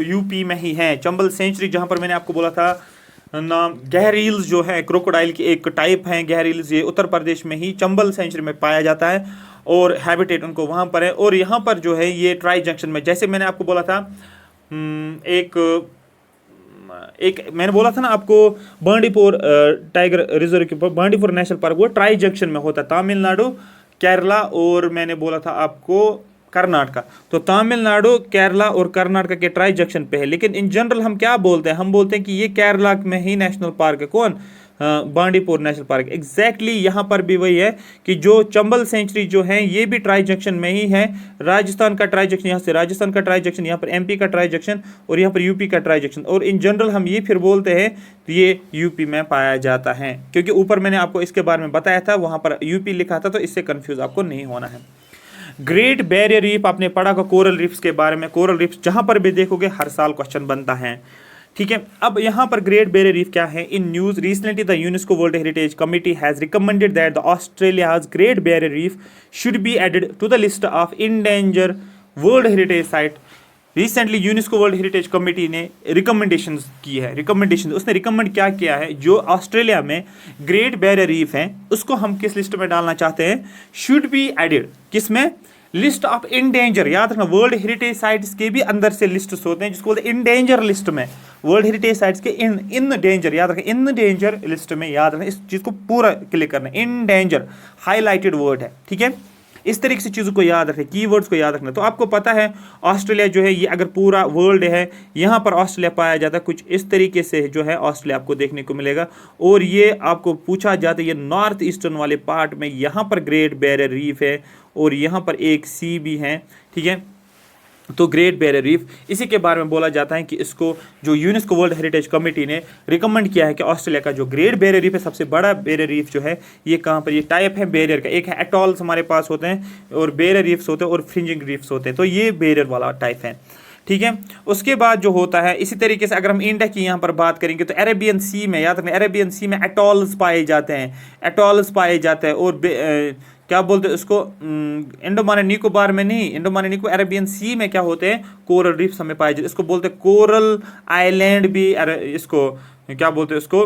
यूपी में ही है। चंबल सेंचुरी जहां पर मैंने आपको बोला था नाम, गहरील्स जो है क्रोकोडाइल की एक टाइप है गहरील्स, ये उत्तर प्रदेश में ही चंबल सेंचुरी में पाया जाता है और हैबिटेट उनको वहाँ पर है। और यहाँ पर जो है ये ट्राई जंक्शन में, जैसे मैंने आपको बोला था एक मैंने बोला था ना आपको बांडीपुर टाइगर रिजर्व के ऊपर, बांडीपुर नेशनल पार्क, वो ट्राई जंक्शन में होता है, तमिलनाडु, केरला और मैंने बोला था आपको कर्नाटका। तो तमिलनाडु, केरला और कर्नाटका के ट्राई जंक्शन पे है। लेकिन इन जनरल हम क्या बोलते हैं? हम बोलते हैं कि ये केरला में ही नेशनल पार्क है। कौन? Bandipur national park. एग्जैक्टली यहाँ पर भी वही है कि जो चंबल सेंचुरी जो है ये भी ट्राई जंक्शन में ही है। राजस्थान का ट्राई जंक्शन, यहाँ से राजस्थान का ट्राई जंक्शन, यहाँ पर एमपी का ट्राई जंक्शन और यहाँ पर यूपी का ट्राई जंक्शन। और इन जनरल हम ये फिर बोलते हैं तो ये यूपी में पाया जाता है, क्योंकि ऊपर मैंने आपको इसके बारे में बताया था, वहाँ पर यूपी लिखा था, तो इससे कन्फ्यूज आपको नहीं होना है। ग्रेट बैरियर रीफ आपने पढ़ा होगा, कोरल रीफ्स के बारे में। कोरल रीफ्स जहाँ पर भी देखोगे हर साल क्वेश्चन बनता है। ठीक है, अब यहाँ पर ग्रेट बैरियर रीफ क्या है? In news recently the UNESCO world heritage committee has recommended that the Australia's great barrier reef should be added to the list of endanger world heritage site. Recently UNESCO world heritage committee ने recommendation की है। Recommendation उसने recommend क्या किया है? जो Australia में great barrier reef है उसको हम किस लिस्ट में डालना चाहते हैं? शुड बी एडेड, किस में? List of endanger. याद रखना, वर्ल्ड हेरिटेज साइट्स के भी अंदर से लिस्ट होते हैं जिसको बोलते हैं इंडेंजर लिस्ट में। वर्ल्ड हेरिटेज साइट्स के इन डेंजर, याद रखें, इन डेंजर लिस्ट में, याद रखें, इस चीज को पूरा क्लिक करना है। इन डेंजर हाईलाइटेड वर्ड है। ठीक है, इस तरीके से चीज़ों को याद रखें, कीवर्ड्स को याद रखना। तो आपको पता है ऑस्ट्रेलिया जो है ये अगर पूरा वर्ल्ड है, यहाँ पर ऑस्ट्रेलिया पाया जाता है, कुछ इस तरीके से जो है ऑस्ट्रेलिया आपको देखने को मिलेगा। और ये आपको पूछा जाता है, ये नॉर्थ ईस्टर्न वाले पार्ट में यहाँ पर ग्रेट बैरियर रीफ है और यहाँ पर एक सी भी है। ठीक है, तो ग्रेट बैरियर रीफ, इसी के बारे में बोला जाता है कि इसको जो यूनेस्को वर्ल्ड हेरिटेज कमेटी ने रिकमेंड किया है कि ऑस्ट्रेलिया का जो ग्रेट बैरियर रीफ है, सबसे बड़ा बैरियर रीफ जो है ये कहाँ पर, ये टाइप है बैरियर का। एक है एटॉल्स हमारे पास होते हैं और बैरियर रीफ्स होते हैं और फ्रिंजिंग रीफ्स होते हैं, तो ये बैरियर वाला टाइप है। ठीक है, उसके बाद जो होता है इसी तरीके से अगर हम इंडिया की यहाँ पर बात करेंगे तो अरेबियन सी में, याद रखना, अरेबियन सी में एटॉल्स पाए जाते हैं, एटॉल्स पाए जाते हैं। और क्या बोलते हैं उसको, अंडमान एंड निकोबार में नहीं, अंडमान एंड निकोबार, अरेबियन सी में क्या होते हैं? कोरल रीफ्स हमें पाए जाते हैं। इसको बोलते हैं कोरल आइलैंड भी, इसको क्या बोलते हैं उसको,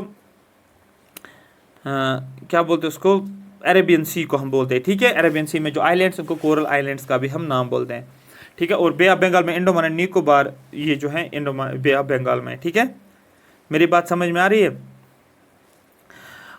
क्या बोलते हैं उसको, अरेबियन सी को हम बोलते हैं, ठीक है। अरेबियन सी में जो आइलैंड्स उनको कोरल आइलैंड्स का भी हम नाम बोलते हैं, ठीक है। और बे ऑफ बंगाल में अंडमान एंड निकोबार, ये जो है बे ऑफ बंगाल में, ठीक है। मेरी बात समझ में आ रही है?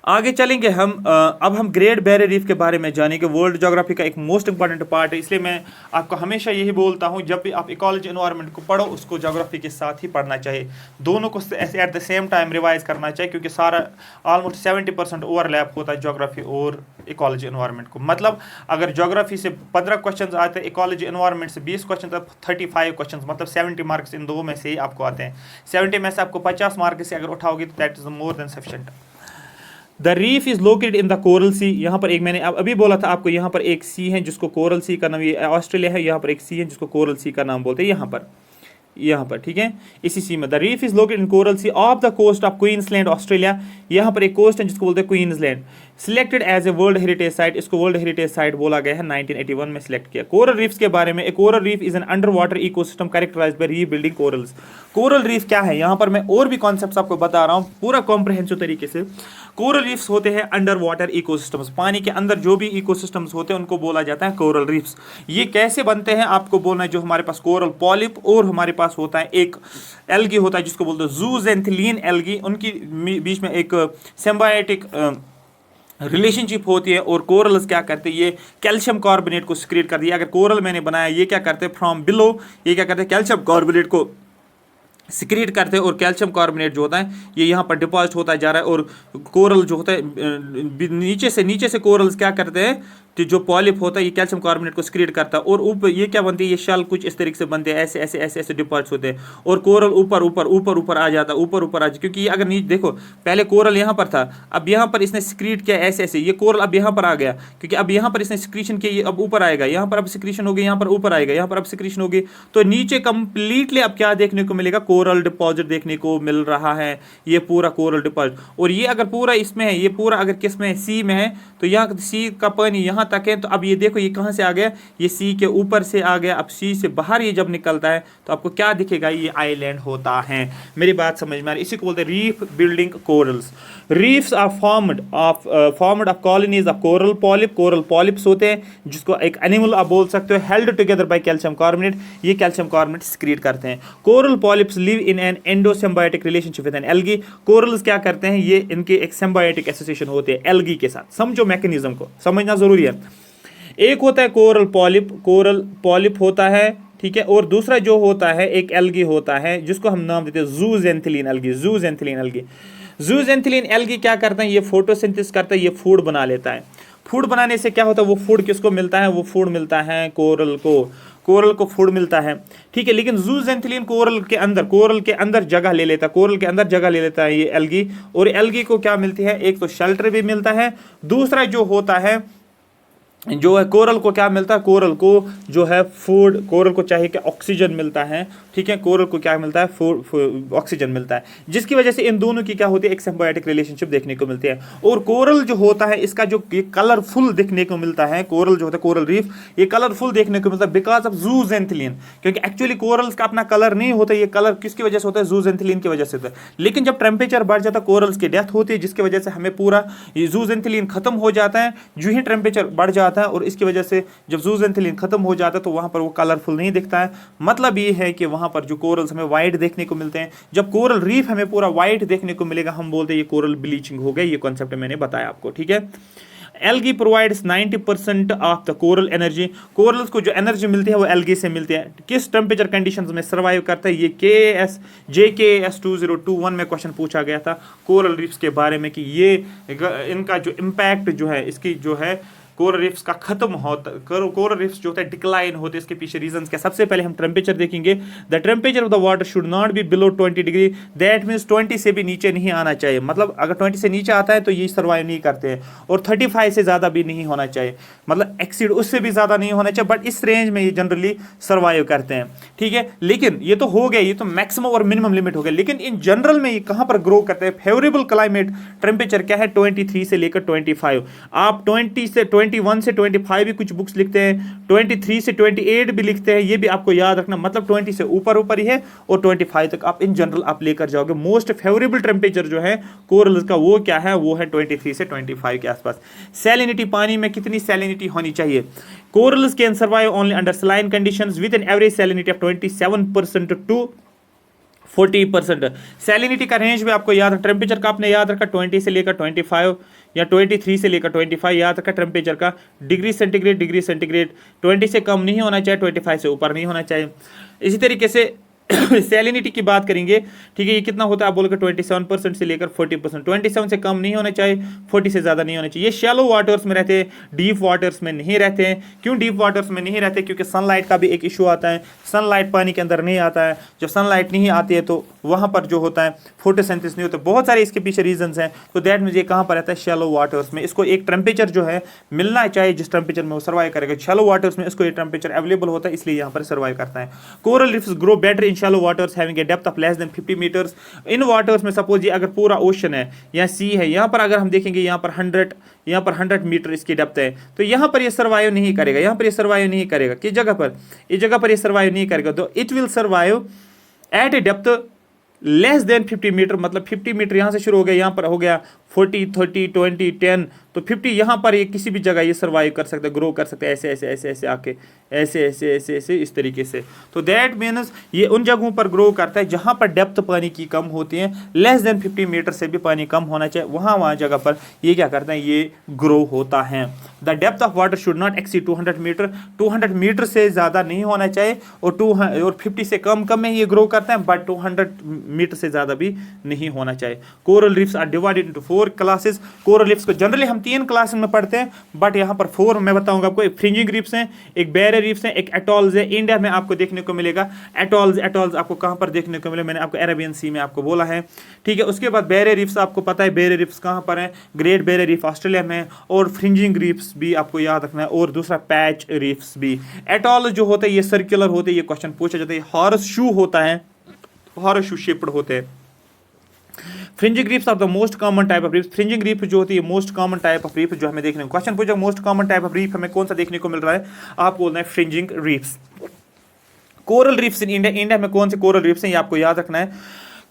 आगे चलेंगे हम। अब हम ग्रेट बैरियर रीफ के बारे में जानेंगे। वर्ल्ड ज्योग्राफी का एक मोस्ट इंपॉर्टेंट पार्ट है, इसलिए मैं आपको हमेशा यही बोलता हूं, जब भी आप इकोलॉजी एनवायरनमेंट को पढ़ो उसको ज्योग्राफी के साथ ही पढ़ना चाहिए, दोनों को at the same time revise करना चाहिए, क्योंकि सारा ऑलमोस्ट 70% ओवरलैप होता है ज्योग्राफी और इकोलॉजी एनवायरनमेंट को। मतलब अगर ज्योग्राफी से 15 क्वेश्चन आते हैं, इकोलॉजी एनवायरनमेंट से 20 क्वेश्चन, 35 क्वेश्चन, मतलब 70 मार्क्स इन दो में से ही आपको आते हैं। 70 में से आपको 50 मार्क्स से अगर उठाओगे तो that is more than sufficient. The reef is located in the coral sea. यहाँ पर एक मैंने अभी बोला था आपको, यहाँ पर एक सी है जिसको कोरल सी का नाम, ये ऑस्ट्रेलिया है, यहाँ पर एक सी है जिसको कोरल सी का नाम बोलते हैं, यहाँ पर ठीक है, इसी सी में। The reef is located in coral sea of the coast of Queensland Australia. यहाँ पर एक कोस्ट है जिसको बोलते हैं Queensland. Selected as a world heritage site, इसको वर्ल्ड हेरिटेज साइट बोला गया है, 1981 में सिलेक्ट किया। कोरल रीफ्स के बारे में, a coral reef is an under water ecosystem characterised by rebuilding corals. Coral reef क्या है, यहाँ पर मैं और भी कॉन्सेप्ट्स आपको बता रहा हूँ पूरा कॉम्प्रिहेंसिव तरीके से। कोरल रीफ्स होते हैं अंडर वाटर इकोसिस्टम्स, पानी के अंदर जो भी इकोसिस्टम्स होते हैं उनको बोला जाता है कोरल रीफ्स। ये कैसे बनते हैं आपको बोलना है, जो हमारे पास कोरल पॉलिप और हमारे पास होता है एक एल्गी होता है जिसको बोलते हैं जूजेंथिलीन एल्गी, उनकी बीच में एक सिम्बायोटिक रिलेशनशिप होती है। और कोरल्स क्या करते हैं, ये कैल्शियम कार्बोनेट को सिक्रेट कर दिया। अगर कोरल मैंने बनाया, ये क्या करते हैं फ्रॉम बिलो, ये क्या करते हैं कैल्शियम कार्बोनेट को सिक्रेट करते हैं, और कैल्शियम कार्बोनेट जो होता है ये यहाँ पर डिपॉजिट होता जा रहा है। और कोरल जो होता है नीचे से कोरल्स क्या करते हैं, तो जो पॉलिप होता है ये कैल्शियम कार्बोनेट को सिक्रेट करता है, और ऊपर ये क्या बनती है, ये शल कुछ इस तरीके से बनते हैं, ऐसे ऐसे ऐसे ऐसे डिपॉजिट होते हैं, और कोरल ऊपर ऊपर ऊपर ऊपर आ जाता है, ऊपर ऊपर आ जाता है। क्योंकि ये अगर नीचे देखो, पहले कोरल यहाँ पर था, अब यहाँ पर इसने सिक्रेट किया ऐसे ऐसे, ये कोरल अब यहाँ पर आ गया, क्योंकि अब यहाँ पर इसने सिक्रीशन किया, ये अब ऊपर आएगा, यहाँ पर अब सिक्रीशन होगी, यहाँ पर ऊपर आएगा, यहाँ पर अब सिक्रीशन होगी, तो नीचे कंप्लीटली अब क्या देखने को मिलेगा, कोरल डिपॉजिट देखने को मिल रहा है, ये पूरा कोरल डिपॉजिट। और ये अगर पूरा इसमें है, ये पूरा अगर किस में है, सी में है, तो यहाँ सी का पानी यहाँ तक है, तो अब ये देखो ये कहाँ से आ गया, ये सी के ऊपर से आ गया। अब सी से बाहर ये जब निकलता है तो आपको क्या दिखेगा, ये आइलैंड होता है। मेरी बात समझ में आ रही, इसी को बोलते हैं reef building corals. Reefs are formed of colonies of coral polyp. Coral polyps होते हैं जिसको एक एनिमल आप बोल सकते हो, held together by calcium carbonate, ये कैल्शियम कार्बोनेट सिक्रीट करते हैं। Coral polyps live in an endosymbiotic relationship with an algae. Corals क्या करते हैं, ये इनके एक सिम्बायोटिक एसोसिएशन होते हैं एल्गी के साथ। समझो मैकेनिज्म को, समझना जरूरी है। एक होता है कोरल पॉलिप होता है, ठीक है, और दूसरा जो होता है एक एल्गी होता है जिसको हम नाम देते हैं जूजेंथिलीन एल्गी। जूजेंथिलीन एल्गी क्या करते हैं, ये फोटोसिंथेसिस करता है, ये फूड बना लेता है। फूड बनाने से क्या होता है, वो फूड किसको मिलता है, वो फूड मिलता है कोरल को फूड मिलता है, ठीक है। लेकिन जूजेंथिलीन कोरल के अंदर जगह ले लेता है ये एल्गी, और एल्गी को क्या मिलती है, एक तो शेल्टर भी मिलता है, दूसरा जो होता है जो है कोरल को क्या मिलता है, कोरल को जो है फूड, कोरल को चाहिए कि ऑक्सीजन मिलता है, ठीक है, कोरल को क्या मिलता है, ऑक्सीजन मिलता है, जिसकी वजह से इन दोनों की क्या होती है, एक सिम्बायोटिक रिलेशनशिप देखने को मिलती है। और कोरल जो होता है इसका जो ये कलरफुल देखने को मिलता है, कोरल जो होता है कोरल रीफ, ये कलरफुल देखने को मिलता है बिकॉज ऑफ जूजेंथिलीन। क्योंकि एक्चुअली कोरल्स का अपना कलर नहीं होता, ये कलर किसकी वजह से होता है, जूजेंथिलीन की वजह से होता है। लेकिन जब टेम्परेचर बढ़ जाता है कोरल्स की डेथ होती है, जिसकी वजह से हमें पूरा ये जूजेंथिलीन खत्म हो जाता है। जो ही टेम्परेचर बढ़ जाता है और इसकी वजह से जब जूजेंथिलीन खत्म हो जाता है तो वहां पर वो कलरफुल नहीं दिखता है। मतलब ये है कि वहां पर जो कोरल्स हमें वाइट देखने को मिलते हैं, जब कोरल रीफ हमें पूरा वाइट देखने को मिलेगा, हम बोलते हैं ये कोरल ब्लीचिंग हो गया। ये कॉन्सेप्ट मैंने बताया आपको, ठीक है। Algae provides 90% of the coral energy. Corals को जो एनर्जी मिलती है वो एल्गी से मिलती है। किस टेम्परेचर कंडीशंस में सर्वाइव करता है, ये JKS 2021 में क्वेश्चन पूछा गया था कोरल रीफ्स के बारे में, कि ये इनका जो इम्पैक्ट जो है, इसकी जो है कोरल रीफ्स का खत्म होता, कोरल रीफ्स जो होता है डिक्लाइन होते हैं, इसके पीछे रीजंस क्या। सबसे पहले हम टेम्परेचर देखेंगे। The temperature of the water should not be below 20 degree, that means 20 से भी नीचे नहीं आना चाहिए। मतलब अगर 20 से नीचे आता है तो ये सर्वाइव नहीं करते हैं, और 35 से ज़्यादा भी नहीं होना चाहिए, मतलब एक्सीड उससे भी ज़्यादा नहीं होना चाहिए, बट इस रेंज में ये जनरली सर्वाइव करते हैं, ठीक है। लेकिन ये तो हो गया, ये तो मैक्सिमम और मिनिमम लिमिट हो गया। लेकिन इन जनरल में ये कहाँ पर ग्रो करते हैं, फेवरेबल क्लाइमेट टेम्परेचर क्या है, 23 से लेकर 25। आप 20 से 21 से 25 भी कुछ बुक्स लिखते हैं, 23 से 28 भी लिखते हैं, ये भी आपको याद रखना, मतलब 20 से ऊपर ऊपर ही है और 25 तक आप इन जनरल आप लेकर जाओगे। मोस्ट फेवरेबल टेम्परेचर जो है कोरल्स का वो क्या है, वो है 23 से 25 के आसपास। सैलिनिटी, पानी में कितनी सैलिनिटी होनी चाहिए? Corals can survive only under saline conditions with an average salinity of 27% to 40%। Salinity का रेंज में आपको याद रखा, टेम्परेचर का आपने याद रखा 20 से लेकर 25 या 23 से लेकर 25 याद रखा टेम्परेचर का। डिग्री सेंटीग्रेड 20 से कम नहीं होना चाहिए, 25 से ऊपर नहीं होना चाहिए। इसी तरीके से सैलिनिटी की बात करेंगे, ठीक है, ये कितना होता है आप बोलोगे 27% से लेकर 40%। 27 से कम नहीं होना चाहिए, 40 से ज़्यादा नहीं होना चाहिए। ये शैलो वाटर्स में रहते हैं, डीप वाटर्स में नहीं रहते हैं। क्यों डीप वाटर्स में नहीं रहते? क्योंकि सनलाइट का भी एक इशू आता है, सनलाइट पानी के अंदर नहीं आता है। जब सनलाइट नहीं आती है तो वहाँ पर जो होता है फोटोसिंथेसिस नहीं होता। बहुत सारे इसके पीछे रीजंस हैं। तो दैट मीन्स ये कहाँ पर रहता है? शैलो वाटर्स में। इसको एक टेम्परेचर जो है मिलना चाहिए जिस टेम्परेचर में वो सर्वाइव करेगा। शैलो वाटर्स में इसको ये टेम्परेचर अवेलेबल होता है, इसलिए यहाँ पर सर्वाइव करता है। Coral reefs grow better in shallow waters having a depth of less than 50 metres. इन वाटर्स में सपोज ये अगर पूरा ओशन है या सी है, यहाँ पर अगर हम देखेंगे यहाँ पर 100 मीटर इसकी डेप्थ है, तो यहाँ पर ये सर्वाइव नहीं करेगा। यहाँ पर ये सर्वाइव नहीं करेगा किस जगह पर? इस जगह पर ये सर्वाइव नहीं करेगा। तो it will survive at a depth less than 50 metre, मतलब 50 मीटर यहाँ से शुरू हो गया, यहाँ पर हो गया 40, 30, 20, 10, तो 50 यहाँ पर ये किसी भी जगह ये सर्वाइव कर सकता है, ग्रो कर सकता है, ऐसे ऐसे ऐसे ऐसे आके ऐसे ऐसे ऐसे ऐसे इस तरीके से। तो दैट मीन्स ये उन जगहों पर ग्रो करता है जहाँ पर डेप्थ पानी की कम होती है, लेस देन 50 मीटर से भी पानी कम होना चाहिए, वहाँ जगह पर ये क्या करता है, ये ग्रो होता है। The depth of water should not exceed 200 metre. 200 metre से ज़्यादा नहीं होना चाहिए, और 50 से कम में ये ग्रो करता है, बट 200 मीटर से ज़्यादा भी नहीं होना चाहिए। Coral reefs are divided into 4 classes. Coral reefs को जनरली हम 3 क्लास में पढ़ते हैं, बट यहाँ पर 4 मैं बताऊंगा आपको। एक फ्रिंजिंग रीफ्स हैं, एक बैरियर रीफ्स हैं, एक एटॉल्स है। इंडिया में आपको देखने को मिलेगा एटॉल्स आपको कहाँ पर देखने को मिले? मैंने आपको अरेबियन सी में आपको बोला है, ठीक है। उसके बाद बैरियर रीफ्स आपको पता है, बैरियर रीफ्स कहाँ पर है? ग्रेट बैरियर रीफ ऑस्ट्रेलिया में, और फ्रिंजिंग रीफ्स भी आपको याद रखना है, और दूसरा पैच रीफ्स भी। एटॉल जो होते हैं ये सर्कुलर होते हैं, ये क्वेश्चन पूछा जाता है। हॉर्स शू होता है, हॉर्स शू शेप्ड होते हैं। Fringing reefs are the most common type of reef. Fringing reef जो होती है most common type of reef जो हमें देखने को, क्वेश्चन पूछा most common type of reef हमें कौन सा देखने को मिल रहा है? आप बोलना है fringing reefs. Coral reefs in India, India में कौन से कोरल रीफ्स हैं ये आपको याद रखना है।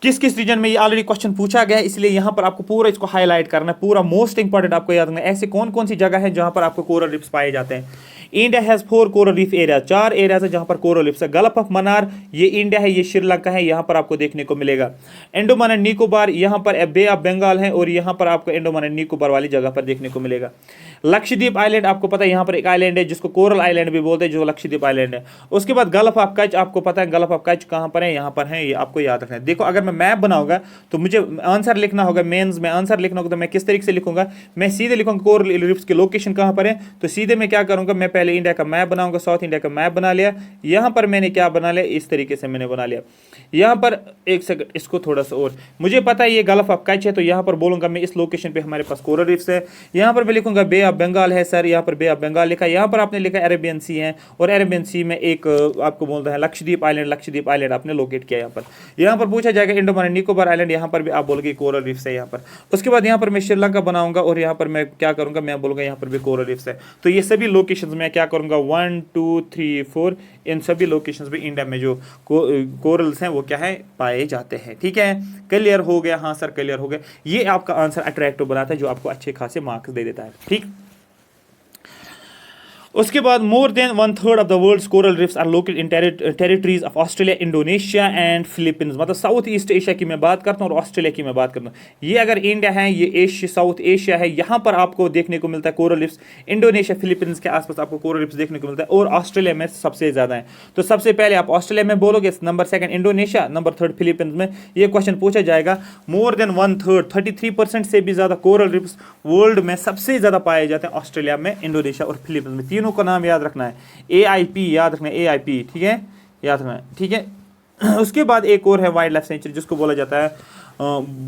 किस किस रीजन में ये ऑलरेडी क्वेश्चन पूछा गया है, इसलिए यहाँ पर आपको पूरा इसको हाईलाइट करना है, पूरा मोस्ट इंपॉर्टेंट आपको याद रखना है। ऐसे कौन कौन सी जगह है जहाँ पर आपको कोरल रीफ्स पाए जाते हैं? India has 4 coral reef area, 4 areas है जहाँ पर कोरल रीफ्स है। गल्फ ऑफ मन्नार ये इंडिया है, ये श्रीलंका है, यहाँ पर आपको देखने को मिलेगा। अंडमान एंड निकोबार यहाँ पर बे ऑफ बंगाल है, और यहाँ पर आपको अंडमान एंड निकोबार वाली जगह पर देखने को मिलेगा। लक्षद्वीप आइलैंड आपको पता है, यहाँ पर एक आइलैंड है जिसको कोरल आइलैंड भी बोलते हैं, जो लक्षद्वीप आइलैंड है। उसके बाद गल्फ ऑफ कच्छ आपको पता है, गल्फ ऑफ कच्छ कहाँ पर है? यहाँ पर है, ये आपको याद रखना है। देखो अगर मैं मैप बनाऊंगा तो मुझे आंसर लिखना होगा, मेंस में आंसर लिखना होगा, तो मैं किस तरीके से लिखूंगा? मैं सीधे लिखूंगा कोरल रीफ्स की लोकेशन कहाँ पर है, तो सीधे मैं क्या करूंगा, मैं पहले इंडिया का मैप बनाऊंगा, साउथ इंडिया का मैप बना लिया। यहाँ पर मैंने क्या बना लिया? इस तरीके से मैंने बना लिया। यहाँ पर एक सेकंड, इसको थोड़ा सा और, मुझे पता है ये गल्फ ऑफ कच्छ है, तो यहाँ पर बोलूंगा मैं इस लोकेशन पे हमारे पास कोरल रीफ्स है। यहाँ पर मैं लिखूंगा बे ऑफ बंगाल है सर, यहाँ पर बे ऑफ बंगाल लिखा, यहाँ पर आपने लिखा अरेबियन सी है, और अरेबियन सी में एक आपको बोलता है लक्षद्वीप आइलैंड आपने लोकेट किया। यहाँ पर पूछा जाएगा अंडमान एंड निकोबार आइलैंड, यहाँ पर भी आप बोलोगे कोरल रीफ्स है यहाँ पर। उसके बाद यहाँ पर मैं श्रीलंका बनाऊंगा, और यहाँ पर मैं क्या करूंगा, मैं बोलूंगा यहाँ पर भी कोरल रीफ्स है। तो ये सभी लोकेशंस में क्या करूंगा, 1 2 3 4, इन सभी लोकेशंस पे इंडिया में जो कोरल्स हैं वो क्या है, पाए जाते हैं। ठीक है, क्लियर हो गया? हाँ सर क्लियर हो गया। ये आपका आंसर अट्रैक्टिव बनाता है, जो आपको अच्छे खासे मार्क्स दे देता है। ठीक, उसके बाद more than 1/3 of the world's coral reefs are located in territories of Australia, Indonesia and Philippines. मतलब साउथ ईस्ट एशिया की मैं बात करता हूँ और ऑस्ट्रेलिया की मैं बात करता हूँ। ये अगर इंडिया है, ये एशिया साउथ एशिया है, यहाँ पर आपको देखने को मिलता है कोरल रीफ्स। इंडोनेशिया फिलीपींस के आसपास आपको कोरल रीफ्स देखने को मिलता है, और ऑस्ट्रेलिया में सबसे ज़्यादा है। तो सबसे पहले आप ऑस्ट्रेलिया में बोलोगे, नंबर 2 इंडोनेशिया, नंबर 3 फिलीपींस में। ये क्वेश्चन पूछा जाएगा। मोर देन 1/3 33% से भी ज़्यादा कोरल रीफ्स वर्ल्ड में सबसे ज़्यादा पाए जाते हैं ऑस्ट्रेलिया में, इंडोनेशिया और फिलीपींस में। तीनों का नाम याद रखना है, AIP याद रखना है, AIP, ठीक है, याद रखना है, ठीक है। उसके बाद एक और है वाइल्ड लाइफ सेंचुरी, जिसको बोला जाता है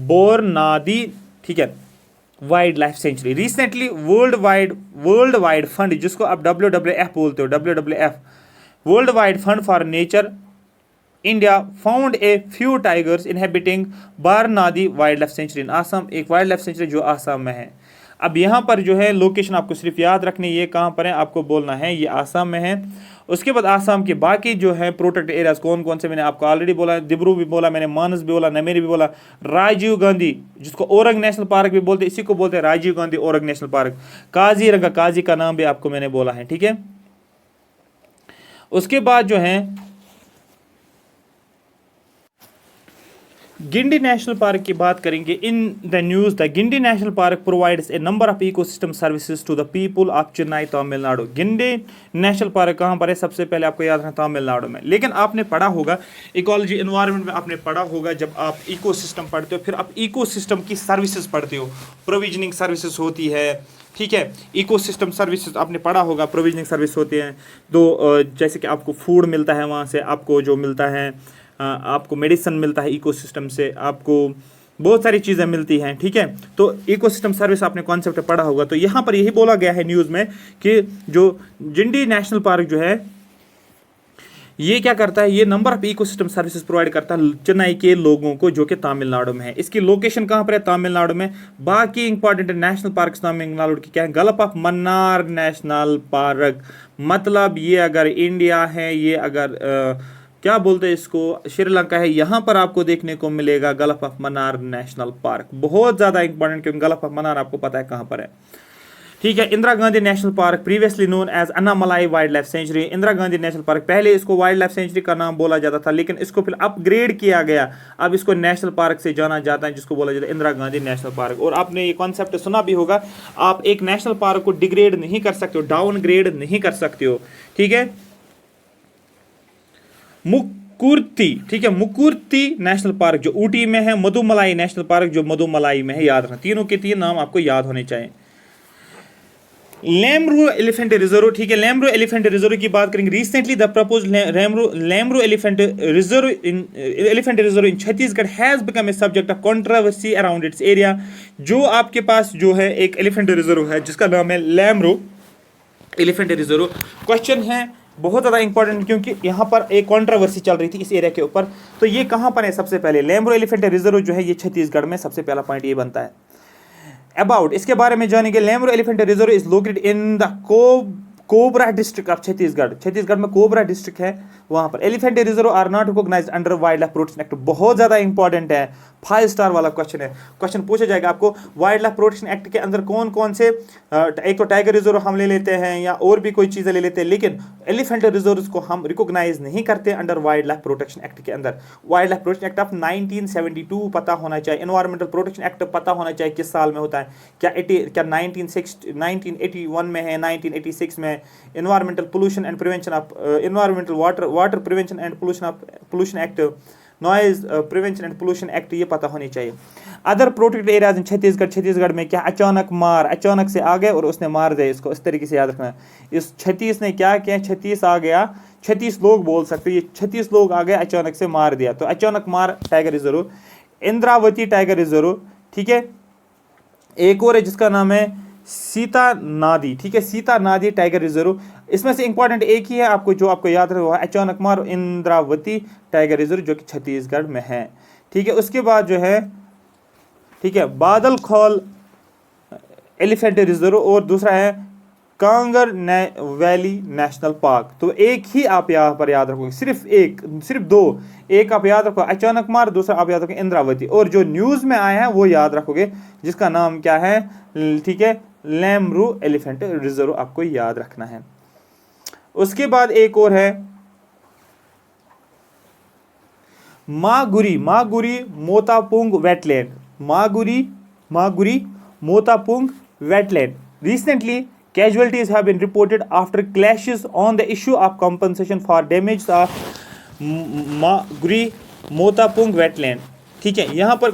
बोरनादी, ठीक है, wild life sanctuary. Recently world wide fund, जिसको आप WWF बोलते हो, WWF world wide fund for nature India found a few tigers inhabiting Barnadi wild life sanctuary in Assam. एक वाइल्ड लाइफ सेंचुरी जो आसाम में है। अब यहाँ पर जो है लोकेशन आपको सिर्फ याद रखनी है, ये कहाँ पर है आपको बोलना है, ये आसाम में है। उसके बाद आसाम के बाकी जो है प्रोटेक्ट एरियाज कौन कौन से मैंने आपको ऑलरेडी बोला, दिब्रू भी बोला मैंने, मानस भी बोला, नमेरी भी बोला, राजीव गांधी जिसको ओरंग नेशनल पार्क भी बोलते हैं, इसी को बोलते हैं राजीव गांधी ओरंग नेशनल पार्क, काजीरंगा, काजी का नाम भी आपको मैंने बोला है, ठीक है। उसके बाद जो है गिंडी नेशनल पार्क की बात करेंगे। In the news the Guindy national park provides a number of ecosystem services to the people of Chennai Tamil Nadu. Guindy national park कहाँ पर है, सबसे पहले आपको याद रखना तमिलनाडु में। लेकिन आपने पढ़ा होगा इकोलॉजी एनवायरनमेंट में, आपने पढ़ा होगा जब आप इकोसिस्टम पढ़ते हो फिर आप इकोसिस्टम की सर्विसेज पढ़ते हो, प्रोविजनिंग सर्विसेज होती है, ठीक है। इकोसिस्टम सर्विसेज आपने पढ़ा होगा, प्रोविजनिंग सर्विस होते हैं, तो जैसे कि आपको फूड मिलता है वहाँ से, आपको जो मिलता है आपको मेडिसिन मिलता है इकोसिस्टम से, आपको बहुत सारी चीज़ें मिलती हैं, ठीक है। तो इकोसिस्टम सर्विस आपने कॉन्सेप्ट पढ़ा होगा। तो यहाँ पर यही बोला गया है न्यूज़ में कि जो गिंडी नेशनल पार्क जो है ये क्या करता है, ये number of ecosystem services provide करता है चेन्नई के लोगों को जो कि तमिलनाडु में है। इसकी लोकेशन कहाँ पर है, तमिलनाडु में। बाकी इंपॉर्टेंट नेशनल पार्क तमिलनाडु की क्या है, gulf of Mannar national park, मतलब ये अगर इंडिया है, ये अगर क्या बोलते हैं इसको, श्रीलंका है, यहाँ पर आपको देखने को मिलेगा gulf of Mannar national park. बहुत ज़्यादा इंपॉर्टेंट क्योंकि गल्फ ऑफ मन्नार आपको पता है कहाँ पर है, ठीक है। Indira Gandhi national park previously known as Annamalai wild life sanctuary. Indira Gandhi national park पहले इसको वाइल्ड लाइफ सेंचुरी का नाम बोला जाता था, लेकिन इसको फिर अपग्रेड किया गया, अब इसको नेशनल पार्क से जाना जाता है, जिसको बोला जाता है इंदिरा गांधी नेशनल पार्क। और आपने ये कॉन्सेप्ट सुना भी होगा, आप एक नेशनल पार्क को डिग्रेड नहीं कर सकते हो, डाउनग्रेड नहीं कर सकते हो, ठीक है। मुकुर्ती, ठीक है, मुकुर्ती नेशनल पार्क जो ऊटी में है, मधुमलाई नेशनल पार्क जो मधुमलाई में है, याद रखना, तीनों के तीन नाम आपको याद होने चाहिए। लेमरू एलिफेंट रिजर्व, ठीक है, लेमरू एलिफेंट रिजर्व की बात करेंगे। Recently the propose Lemru elephant reserve in Chhattisgarh has become a subject of controversy around its area. जो आपके पास जो है एक एलिफेंट रिजर्व है जिसका नाम है लेमरू एलिफेंट रिजर्व। क्वेश्चन है बहुत ज़्यादा इंपॉर्टेंट क्योंकि यहाँ पर एक कंट्रोवर्सी चल रही थी इस एरिया के ऊपर। तो ये कहाँ पर है, सबसे पहले लेमरू एलिफेंट रिजर्व जो है ये छत्तीसगढ़ में, सबसे पहला पॉइंट ये बनता है। अबाउट इसके बारे में जानेंगे। Lemru elephant reserve is located in the कोबरा डिस्ट्रिक्ट ऑफ छत्तीसगढ़। छत्तीसगढ़ में कोबरा डिस्ट्रिक्ट है, वहां पर। Elephant reserve are not recognised under wild life protection act. बहुत ज्यादा इंपॉर्टेंट है, 5 स्टार वाला क्वेश्चन है। क्वेश्चन पूछा जाएगा आपको वाइल्ड लाइफ प्रोटेक्शन एक्ट के अंदर कौन कौन से, एक तो टाइगर रिजर्व हम ले लेते हैं या और भी कोई चीजें ले लेते हैं, लेकिन एलिफेंट रिजर्व को हम रिकॉग्नाइज नहीं करते under wild life protection act के अंदर। Wild life protection act of 1972 पता होना चाहिए। एनवायरमेंटल प्रोटेक्शन एक्ट पता होना चाहिए किस साल में होता है, क्या 1981 में है, 1986 में। Environmental pollution and prevention of environmental water prevention and pollution act, noise prevention and pollution act, ये पता होनी चाहिए। अदर प्रोटेक्टेड एरियाज इन छत्तीसगढ़ में क्या, अचानक से आ गए और उसने मार दिया इसको, इस तरीके से याद रखना है। इस 36 ने क्या किया, 36 आ गया, 36 लोग बोल सकते हो, ये 36 लोग आ गए अचानक से मार दिया। तो अचानक मार tiger reserve, Indravati tiger reserve, ठीक है। एक और है जिसका नाम है सीता नादी, ठीक है, सीता नादी टाइगर रिजर्व। इसमें से इंपॉर्टेंट एक ही है आपको जो आपको याद रहे, अचानक मार इंद्रावती टाइगर रिजर्व जो कि छत्तीसगढ़ में है, ठीक है। उसके बाद जो है, ठीक है, बादल खोल एलिफेंट रिजर्व और दूसरा है कांगर वैली नेशनल पार्क। तो एक ही आप यहाँ पर याद रखोगे, सिर्फ दो, एक आप याद रखो अचानक मार, दूसरा आप याद रखो इंद्रावती, और जो न्यूज में आया है वो याद रखोगे जिसका नाम क्या है, ठीक है, लेमरू एलिफेंट रिजर्व आपको याद रखना है। उसके बाद एक और है Maguri Motapung wetland, Maguri Motapung wetland. Recently, casualties have been reported after clashes on the issue of compensation for damage of Maguri Motapung wetland, ठीक है। यहाँ पर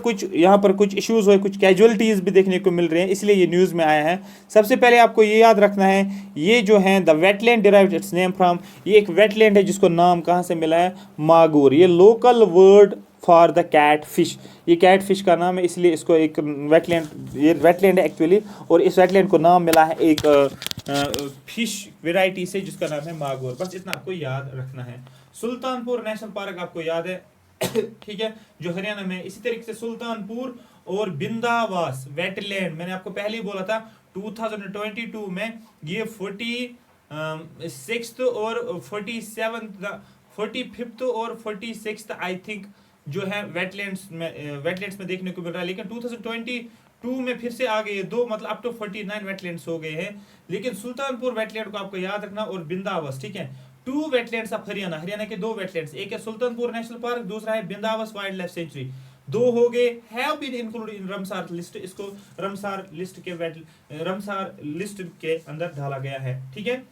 कुछ इश्यूज हुए, कुछ कैजुअलिटीज भी देखने को मिल रहे हैं, इसलिए ये न्यूज़ में आया है। सबसे पहले आपको ये याद रखना है, ये जो है the wetland derived it's name from, ये एक वेटलैंड है जिसको नाम कहाँ से मिला है, मागुर। ये local word for the cat fish, ये कैट फिश का नाम है, इसलिए इसको एक वेटलैंड, ये वेटलैंड है एक्चुअली, और इस वेटलैंड को नाम मिला है एक फिश वेराइटी से जिसका नाम है मागुर। बस इतना आपको याद रखना है। सुल्तानपुर नेशनल पार्क आपको याद है, ठीक है, जो हरियाणा में। इसी तरीके से सुल्तानपुर और बिंदावास वेटलैंड, मैंने आपको पहले ही बोला था 2022 में ये 46 और 45th और 46 आई थिंक जो है वेटलैंड्स में देखने को मिल रहा है। लेकिन 2022 में फिर से आ गए दो, मतलब अप टू 49 वेटलैंड्स हो गए हैं। लेकिन सुल्तानपुर वेटलैंड को आपको याद रखना, और बिंदावस, ठीक है, 2 वेटलैंड्स ऑफ हरियाणा के 2 वेटलैंड्स, एक है सुल्तानपुर नेशनल पार्क, दूसरा है बिंदावस वाइल्ड लाइफ सेंचुरी। 2 हो गए, have been included in Ramsar list, इसको रमसार लिस्ट के अंदर डाला गया है, ठीक है,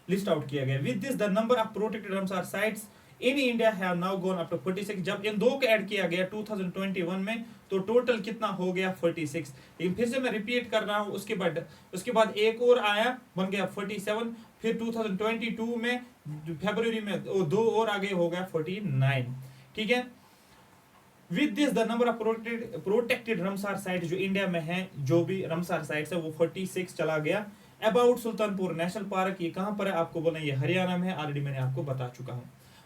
लिस्ट आउट किया गया। With this the number of protected Ramsar sites in India have now gone up to 46। जब इन 2 को ऐड किया गया 2021 में, तो टोटल कितना हो गया 46। लेकिन फिर से मैं रिपीट कर रहा हूं, उसके बाद एक और आया, बन गया 47। फिर 2022 में फरवरी में 2 और आगे हो गया 49, ठीक है। With this the number of protected Ramsar site जो इंडिया में है, जो भी रमसार साइट्स है, वो 46 चला गया। अबाउट सुल्तानपुर नेशनल पार्क, ये कहां पर है आपको बोला, ये हरियाणा में है, ऑलरेडी मैंने आपको बता चुका हूं।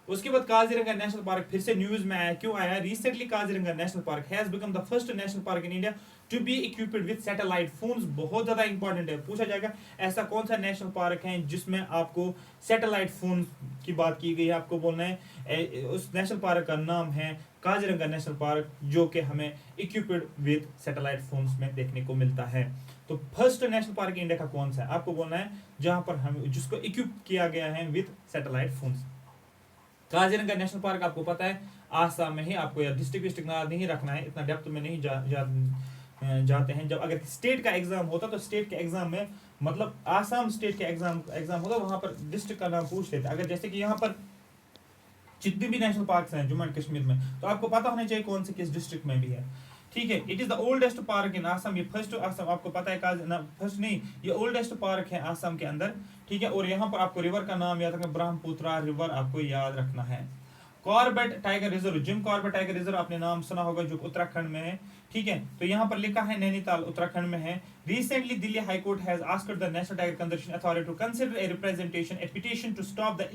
उसके बाद काजीरंगा नेशनल पार्क फिर से न्यूज में आया, क्यों आया? Recently Kaziranga national park has become the first national park in India to be equipped with satellite phones. बहुत ज्यादा इंपॉर्टेंट है, पूछा जाएगा ऐसा कौन सा नेशनल पार्क है जिसमें आपको सैटेलाइट फोन की बात की गई है। आपको बोलना है उस नेशनल पार्क का नाम है काजीरंगा नेशनल पार्क, जो कि हमें इक्विप्ड विद सैटेलाइट फोन्स में देखने को मिलता है। तो फर्स्ट नेशनल पार्क इंडिया का कौन सा है आपको बोलना है, जहां पर हम जिसको इक्विप किया गया है with satellite phones. Kaziranga national park आपको पता है आसाम में ही, आपको या डिस्ट्रिक्ट नहीं रखना है, इतना डेप्थ में नहीं जाते हैं। जब अगर स्टेट का एग्जाम होता तो स्टेट के एग्जाम में, मतलब आसाम स्टेट के एग्जाम होता, वहां पर डिस्ट्रिक्ट का नाम पूछ लेते। अगर जैसे कि यहाँ पर जितने भी नेशनल पार्क हैं जम्मू एंड कश्मीर में, तो आपको पता होना चाहिए कौन से किस डिस्ट्रिक्ट में भी है, ठीक है। It is the oldest park इन आसाम, ये फर्स्ट आसाम आपको पता है, फर्स्ट नहीं, ये ओल्डेस्ट पार्क है आसाम के अंदर, ठीक है। और यहाँ पर आपको रिवर का नाम याद रखना, ब्रह्मपुत्रा रिवर आपको याद रखना है। Corbett tiger reserve, Jim Corbett tiger reserve आपने नाम सुना होगा, जो उत्तराखंड में है, ठीक है। तो यहाँ पर लिखा है नैनीताल उत्तराखंड में है। Recently Delhi high court has asked the national tiger conservation authority to consider a representation a petition to stop the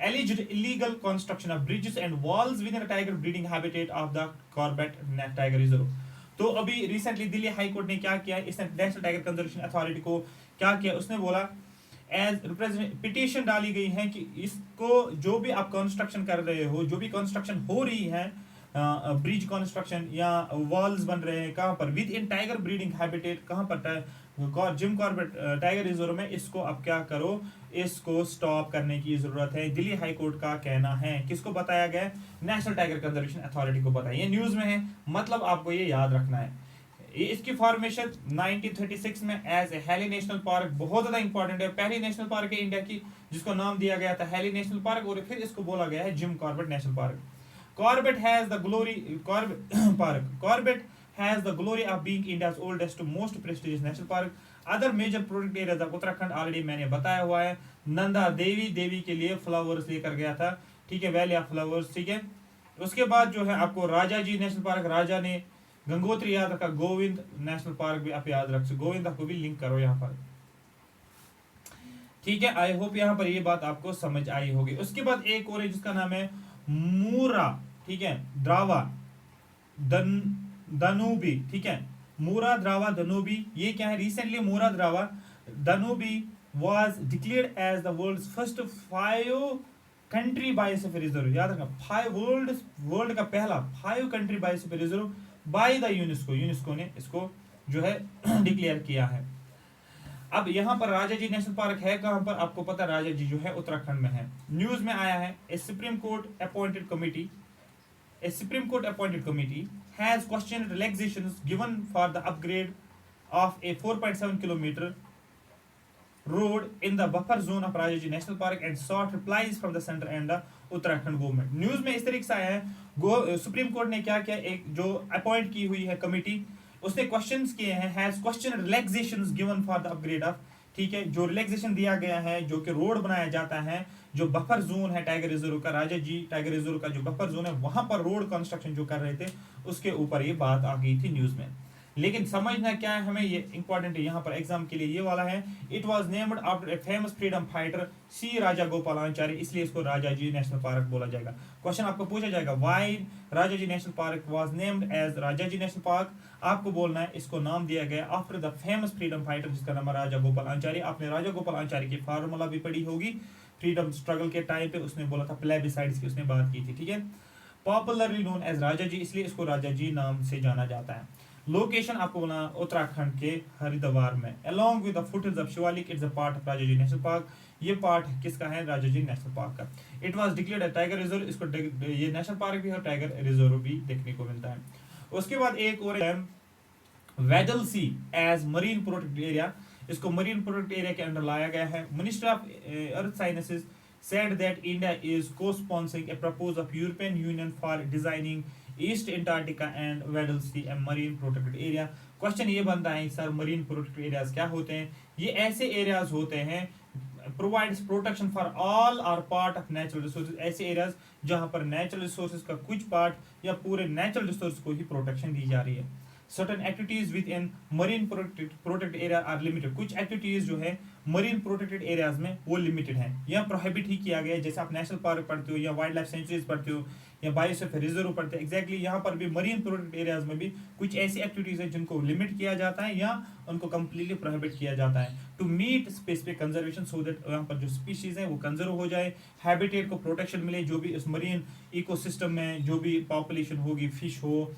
alleged illegal construction of bridges and walls within a tiger breeding habitat of the Corbett Tiger Reserve। तो अभी recently Delhi high court ने क्या किया, इसने national tiger conservation authority को क्या किया, उसने बोला एज पिटिशन डाली गई है कि इसको जो भी आप कंस्ट्रक्शन कर रहे हो, जो भी कंस्ट्रक्शन हो रही है, ब्रिज कंस्ट्रक्शन या वॉल्स बन रहे हैं, कहाँ पर, with in tiger breeding habitat, कहाँ पर, जिम कॉर्बेट टाइगर रिजर्व में, इसको आप क्या करो, इसको स्टॉप करने की जरूरत है। दिल्ली हाई कोर्ट का कहना है, किसको बताया गया, नेशनल टाइगर कंजर्वेशन अथॉरिटी को बताया, ये न्यूज में है, मतलब आपको ये याद रखना है। इसकी फॉर्मेशन 1936 में as a Hailey national park, बहुत ज्यादा इंपॉर्टेंट है, पहली नेशनल पार्क है इंडिया की जिसको नाम दिया गया था हेली नेशनल पार्क, और फिर इसको बोला गया है gym Corbett national park. Corbett has the glory Corbett has the glory of being India's oldest most prestigious national park. Other major protected areas of Uttarakhand already मैंने बताया हुआ है। नंदा देवी के लिए फ्लावर्स लेकर गया था, ठीक है, वैली ऑफ फ्लावर्स, ठीक है। उसके बाद जो है आपको राजा जी नेशनल पार्क, राजा ने, गंगोत्री याद रखा, गोविंद नेशनल पार्क भी आप याद रख सकते, गोविंद आपको भी लिंक करो यहाँ पर, ठीक है। आई होप यहाँ पर ये बात आपको समझ आई होगी। उसके बाद एक और है जिसका नाम है मूरा, ठीक है, द्रावा दनूबी, ठीक है, मूरा द्रावा दनूबी, ये क्या है, recently Mura Drava Danube was declared as the world's first 5 country biosphere reserve, याद रखना, वर्ल्ड का पहला 5 country biosphere reserve by the UNESCO ने इसको जो है डिक्लेयर किया है। अब यहाँ पर राजा जी नेशनल पार्क है कहाँ पर, आपको पता, राजा जी जो है उत्तराखंड में है। न्यूज में आया है a supreme court appointed committee has questioned relaxations given for the upgrade of a 4.7 kilometer road in the buffer zone of Rajaji National Park and sought replies from the center and the Uttarakhand government। News में इस तरीके से आया है, supreme court ने क्या किया, एक जो अपॉइंट की हुई है कमिटी, उसने क्वेश्चंस किए हैं, has question relaxations given for the upgrade of, ठीक है, जो रिलैक्सेशन दिया गया है, जो कि रोड बनाया जाता है, जो बफर जोन है टाइगर रिजर्व का, राजा जी टाइगर रिजर्व का जो बफर जोन है, वहां पर रोड कंस्ट्रक्शन जो कर रहे थे, उसके ऊपर ये बात आ गई थी न्यूज में। लेकिन समझना क्या है हमें, ये इंपॉर्टेंट है यहाँ पर एग्जाम के लिए, ये वाला है। It was named after a famous freedom fighter C राजा गोपालाचारी, इसलिए इसको राजाजी नेशनल पार्क बोला जाएगा। क्वेश्चन आपको पूछा जाएगा why Rajaji national park was named as Rajaji national park, आपको बोलना है इसको नाम दिया गया after the famous freedom fighter जिसका नाम है राजा गोपालाचारी। आपने राजा गोपालाचारी की फार्मूला भी पढ़ी होगी फ्रीडम स्ट्रगल के टाइम पे, उसने बोला था प्लेबिसाइड्स की उसने बात की थी, ठीक है। पॉपुलरली नोन एज राजाजी, इसलिए इसको राजाजी नाम से जाना जाता है। लोकेशन आपको बोला उत्तराखंड के हरिद्वार में, along with the foothills of Shivalik, it's a part of Rajaji national park. ये पार्ट किसका है, राजाजी नेशनल पार्क का। It was declared A tiger reserve, इसको ये नेशनल पार्क भी है, टाइगर रिजर्व भी देखने को मिलता है। उसके बाद एक और है वेडल सी एज मरीन प्रोटेक्टेड एरिया, इसको मरीन प्रोटेक्टेड एरिया के अंडर लाया गया है। Minister of earth sciences said that India is co-sponsoring a proposal of European Union for designing East Antarctica and Weddell Sea a marine protected area। Question ये बनता है sir marine protected areas क्या होते हैं, ये ऐसे एरियाज होते हैं provides protection for all or part of natural resources, ऐसे एरियाज जहां पर नेचुरल रिसोर्सेज का कुछ पार्ट या पूरे नेचुरल रिसोर्स को ही प्रोटेक्शन दी जा रही है। Certain activities within marine protected area are limited, कुछ एक्टिविटीज जो है मरीन प्रोटेक्टेड एरियाज में वो लिमिटेड है या प्रोहिबिट ही किया गया है। जैसे आप नेशनल पार्क पढ़ते हो या वाइल्ड लाइफ सेंचुरीज पढ़ते हो या बायोस्फीयर रिजर्व पढ़ते हो, एग्जैक्टली यहाँ पर भी मरीन प्रोटेक्टेड एरियाज में भी कुछ ऐसी एक्टिविटीज है जिनको लिमिट किया जाता है या उनको कंप्लीटली प्रोहिबिट किया जाता है to meet specific conservation, so that यहाँ पर जो स्पीशीज है वो कंजर्व हो जाए, हैबिटेट को प्रोटेक्शन मिले, जो भी इस मरीन इकोसिस्टम में जो भी पॉपुलेशन होगी, फिश हो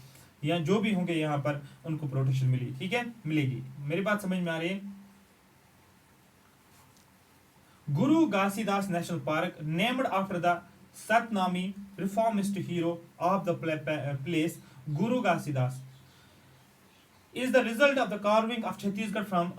या जो भी होंगे यहाँ पर उनको प्रोटेक्शन मिली, ठीक है, मिलेगी। मेरी बात समझ में आ रही है। गुरु Ghasidas national park named after the Satnami reformist hero of the place Guru Ghasidas is the result of the carving of Chhattisgarh from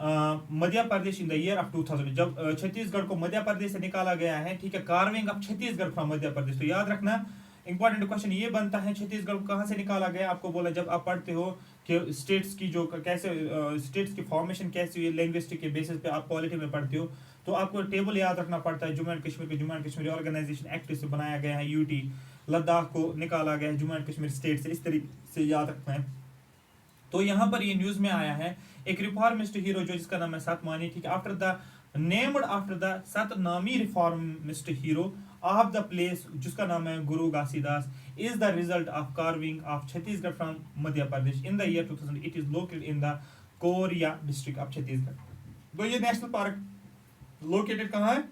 Madhya Pradesh in the year of 2000। जब छत्तीसगढ़ को मध्य प्रदेश से निकाला गया है, ठीक है, कार्विंग ऑफ छत्तीसगढ़ फ्रॉम मध्य प्रदेश, तो याद रखना इंपॉर्टेंट क्वेश्चन ये बनता है छत्तीसगढ़ को कहाँ से निकाला गया। आपको बोला जब आप पढ़ते हो कि स्टेट्स की जो कैसे स्टेट्स की फॉर्मेशन कैसी हुई लैंग्वेस्टिक के बेसिस पे आप पॉलिटी में पढ़ते हो, तो आपको टेबल याद रखना पड़ता है। जम्मू एंड कश्मीर के Jammu and Kashmir organisation act से बनाया गया है, यूटी लद्दाख को निकाला गया है जम्मू एंड कश्मीर स्टेट से, इस तरीके से याद रखना है। तो यहाँ पर ये न्यूज में आया है एक रिफॉर्मिस्ट हीरो जो जिसका नाम है सतमानी, ठीक है, after the named after the Satnami reformist hero of the place जिसका नाम है गुरु Ghasidas is the result of carving of Chhattisgarh from Madhya Pradesh in the year 2000। It is located in the Korea district of Chhattisgarh. तो ये नेशनल पार्क लोकेटेड कहाँ है,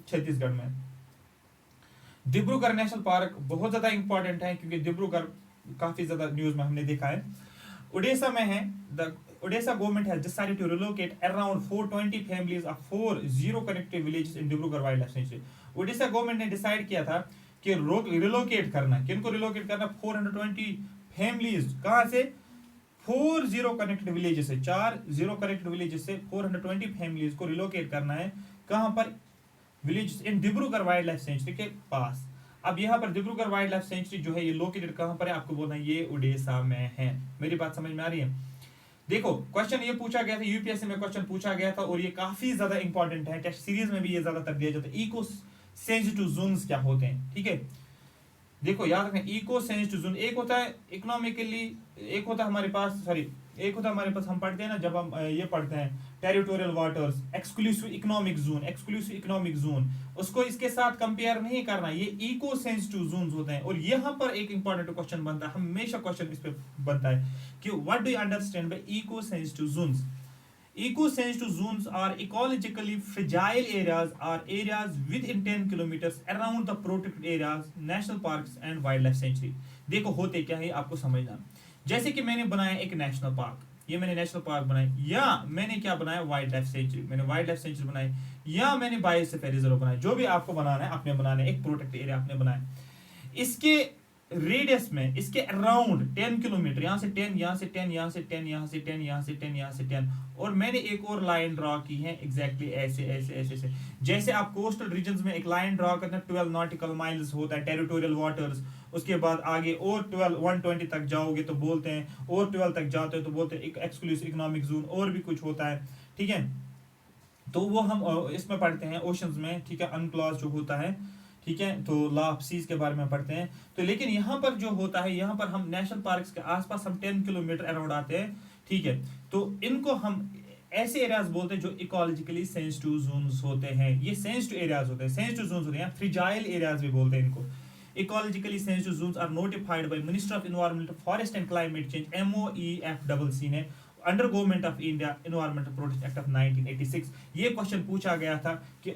छत्तीसगढ़ में। Dibrugarh national park बहुत ज्यादा इंपॉर्टेंट है क्योंकि डिब्रूगढ़ काफी ज्यादा न्यूज में हमने देखा है। ओडिशा में है, the Odisha government has decided to relocate around 420 families of 4 zero connected villages in Dibrugarh wild life sanctuary. Odisha government ने डिसाइड किया था कि रिलोकेट करना, किनको रिलोकेट करना, 420 फैमिलीज कहां से, 4 जीरो कनेक्टेड विलेजेस से, 4 जीरो कनेक्टेड विलेजेस से 420 फैमिलीज को रिलोकेट करना है। कहां पर, villages in Dibrugarh wild life century के पास। अब यहाँ पर डिब्रूगढ़ वाइल्ड लाइफ सेंचुरी जो है ये लोकेटेड कहां पर है, आपको बोलना है ये उड़ीसा में है। मेरी बात समझ में आ रही है। देखो क्वेश्चन ये पूछा गया था, यूपीएससी में क्वेश्चन पूछा गया था और ये काफी ज्यादा इंपॉर्टेंट है, टेस्ट सीरीज में भी ये ज्यादातर दिया जाता है। इको सेंसिटिव जोन्स क्या होते हैं, ठीक है, देखो याद रखना इको सेंसिटिव जोन एक होता है इकोनॉमिकली, एक होता है हमारे पास, सॉरी एक होता है हमारे पास, हम पढ़ते हैं ना जब हम ये पढ़ते हैं territorial waters, exclusive economic zone, exclusive economic zone, उसको इसके साथ कंपेयर नहीं करना, ये इको सेंसिटिव जोन्स होते हैं। और यहाँ पर एक इंपॉर्टेंट क्वेश्चन बनता है, हमेशा क्वेश्चन इस पे बनता है कि what do you understand by eco sensitive zones. Eco sensitive zones are ecologically fragile areas or areas within 10 kilometers around the protected areas, national parks and wildlife sanctuary। देखो होते क्या है आपको समझना, जैसे कि मैंने बनाया एक नेशनल पार्क, ये मैंने नेशनल पार्क बनाया, या मैंने क्या बनाया वाइल्ड लाइफ सेंचुरी, मैंने वाइल्ड लाइफ सेंचुरी बनाई, या मैंने बायोस्फीयर रिजर्व बनाया, जो भी आपको बनाना है आपने बनाना है, एक प्रोटेक्टेड एरिया आपने बनाया, इसके रेडियस में इसके अराउंड 10 किलोमीटर, यहाँ से 10, यहाँ से 10, यहाँ से 10, यहाँ से 10, यहाँ से 10, यहाँ से 10, और मैंने एक और लाइन ड्रॉ की है एग्जैक्टली ऐसे ऐसे ऐसे ऐसे। जैसे आप कोस्टल रीजन्स में एक लाइन ड्रॉ करते हैं 12 नॉटिकल माइल्स होता है टेरिटोरियल वाटर्स, उसके बाद आगे और 120 तक जाओगे तो बोलते हैं, और 12 तक जाते हो तो बोलते हैं एक एक्सक्लूसिव इकोनॉमिक जोन, और भी कुछ होता है, ठीक है। तो वो हम इसमें पढ़ते हैं ओशंस में, ठीक है, अनक्लॉज जो होता है, ठीक है, तो लॉ ऑफ सीज के बारे में पढ़ते हैं। तो लेकिन यहाँ पर जो होता है, यहाँ पर हम नेशनल पार्क्स के आसपास हम 10 किलोमीटर अराउंड आते हैं, ठीक है, तो इनको हम ऐसे एरियाज बोलते हैं जो इकोलॉजिकली सेंसिटिव जोन्स होते हैं, ये सेंसिटिव एरियाज होते हैं, सेंसिटिव जोन्स होते हैं, फ्रिजाइल एरियाज भी बोलते हैं इनको। Ecologically sensitive zones are notified by minister of environment, forest and climate change, MOEFCC ने, under government of India environmental protection act of 1986। ये क्वेश्चन पूछा गया था कि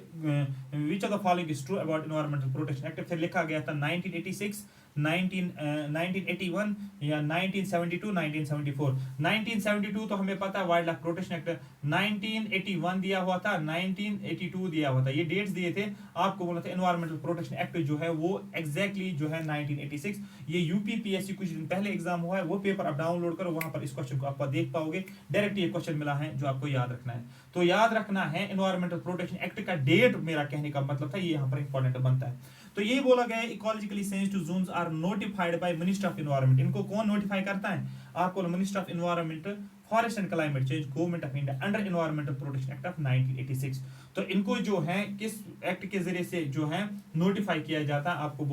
which of the following is true about environmental protection act, फिर लिखा गया था 1986, 1981 या 1972, 1974। 1972 तो हमें पता है वाइल्ड लाइफ प्रोटेक्शन एक्ट, 1981 दिया हुआ था, 1982 दिया हुआ था, ये डेट्स दिए थे आपको, बोला था एनवायरमेंटल प्रोटेक्शन एक्ट जो है वो एग्जैक्टली जो है 1986। ये यूपीपीएससी कुछ दिन पहले एग्जाम हुआ है, वो पेपर आप डाउनलोड करो, वहां पर इस क्वेश्चन को आप देख पाओगे, डायरेक्ट ये क्वेश्चन मिला है जो आपको याद रखना है। तो याद रखना है एनवायरमेंटल प्रोटेक्शन एक्ट का डेट, मेरा कहने का मतलब था ये यहाँ पर इंपॉर्टेंट बनता है। तो ये बोला गया है ecologically sensitive zones are notified by minister of environment, इनको कौन नोटिफाई करता है आपको, minister of environment, forest and climate change, government of India, under environmental protection act of 1986। तो इनको जो है किस एक्ट के जरिए से जो है नोटिफाई किया जाता है, आपको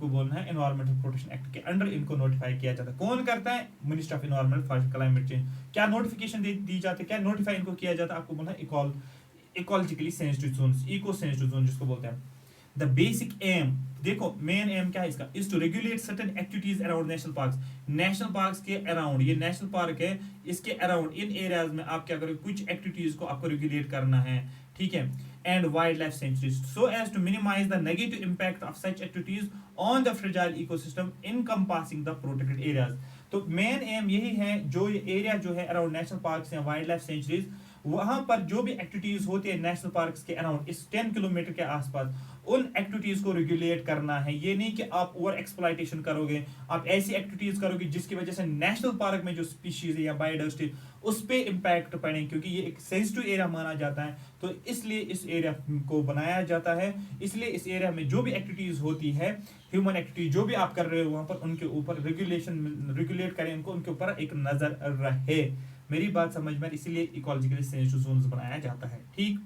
बोलना है एनवायरमेंटल प्रोटेक्शन एक्ट के अंडर इनको नोटिफाई किया जाता है। कौन करता है, minister of environment, forest climate change. क्या नोटिफिकेशन दी जाती है, क्या नोटिफाई इनको किया जाता है, आपको बोलना है ecologically sensitive zones, eco sensitive zone जिसको बोलते हैं। द बेसिक एम, देखो मेन एम क्या है इसका, is to regulate certain activities around national parks, national parks के अराउंड, ये नेशनल पार्क है इसके अराउंड इन एरियाज में आप क्या करोगे, कुछ एक्टिविटीज को आपको रेगुलेट करना है, ठीक है, and wild life sanctuaries so as to minimise the negative impact of such activities on the fragile ecosystem encompassing the protected areas. तो मेन एम यही है, जो ये एरिया जो है अराउंड नेशनल पार्क्स या वाइल्ड लाइफ सेंचुरीज, वहां पर जो भी एक्टिविटीज होती है नेशनल पार्क्स के अराउंड, इस 10 किलोमीटर के आसपास, उन एक्टिविटीज को रेगुलेट करना है। ये नहीं कि आप ओवर एक्सप्लॉइटेशन करोगे, आप ऐसी एक्टिविटीज करोगे जिसकी वजह से नेशनल पार्क में जो स्पीशीज है या बायोडाइवर्सिटी उस पे इंपैक्ट पड़े, क्योंकि ये एक सेंसिटिव एरिया माना जाता है, तो इसलिए इस एरिया को बनाया जाता है। इसलिए इस एरिया में जो भी एक्टिविटीज होती है, ह्यूमन एक्टिविटी जो भी आप कर रहे हो वहां पर, उनके ऊपर रेगुलेट करें, उनको उनके ऊपर एक नजर रहे। मेरी बात समझ में, इसीलिए इकोलॉजिकली सेंसिटिव जोन्स बनाया जाता है, ठीक।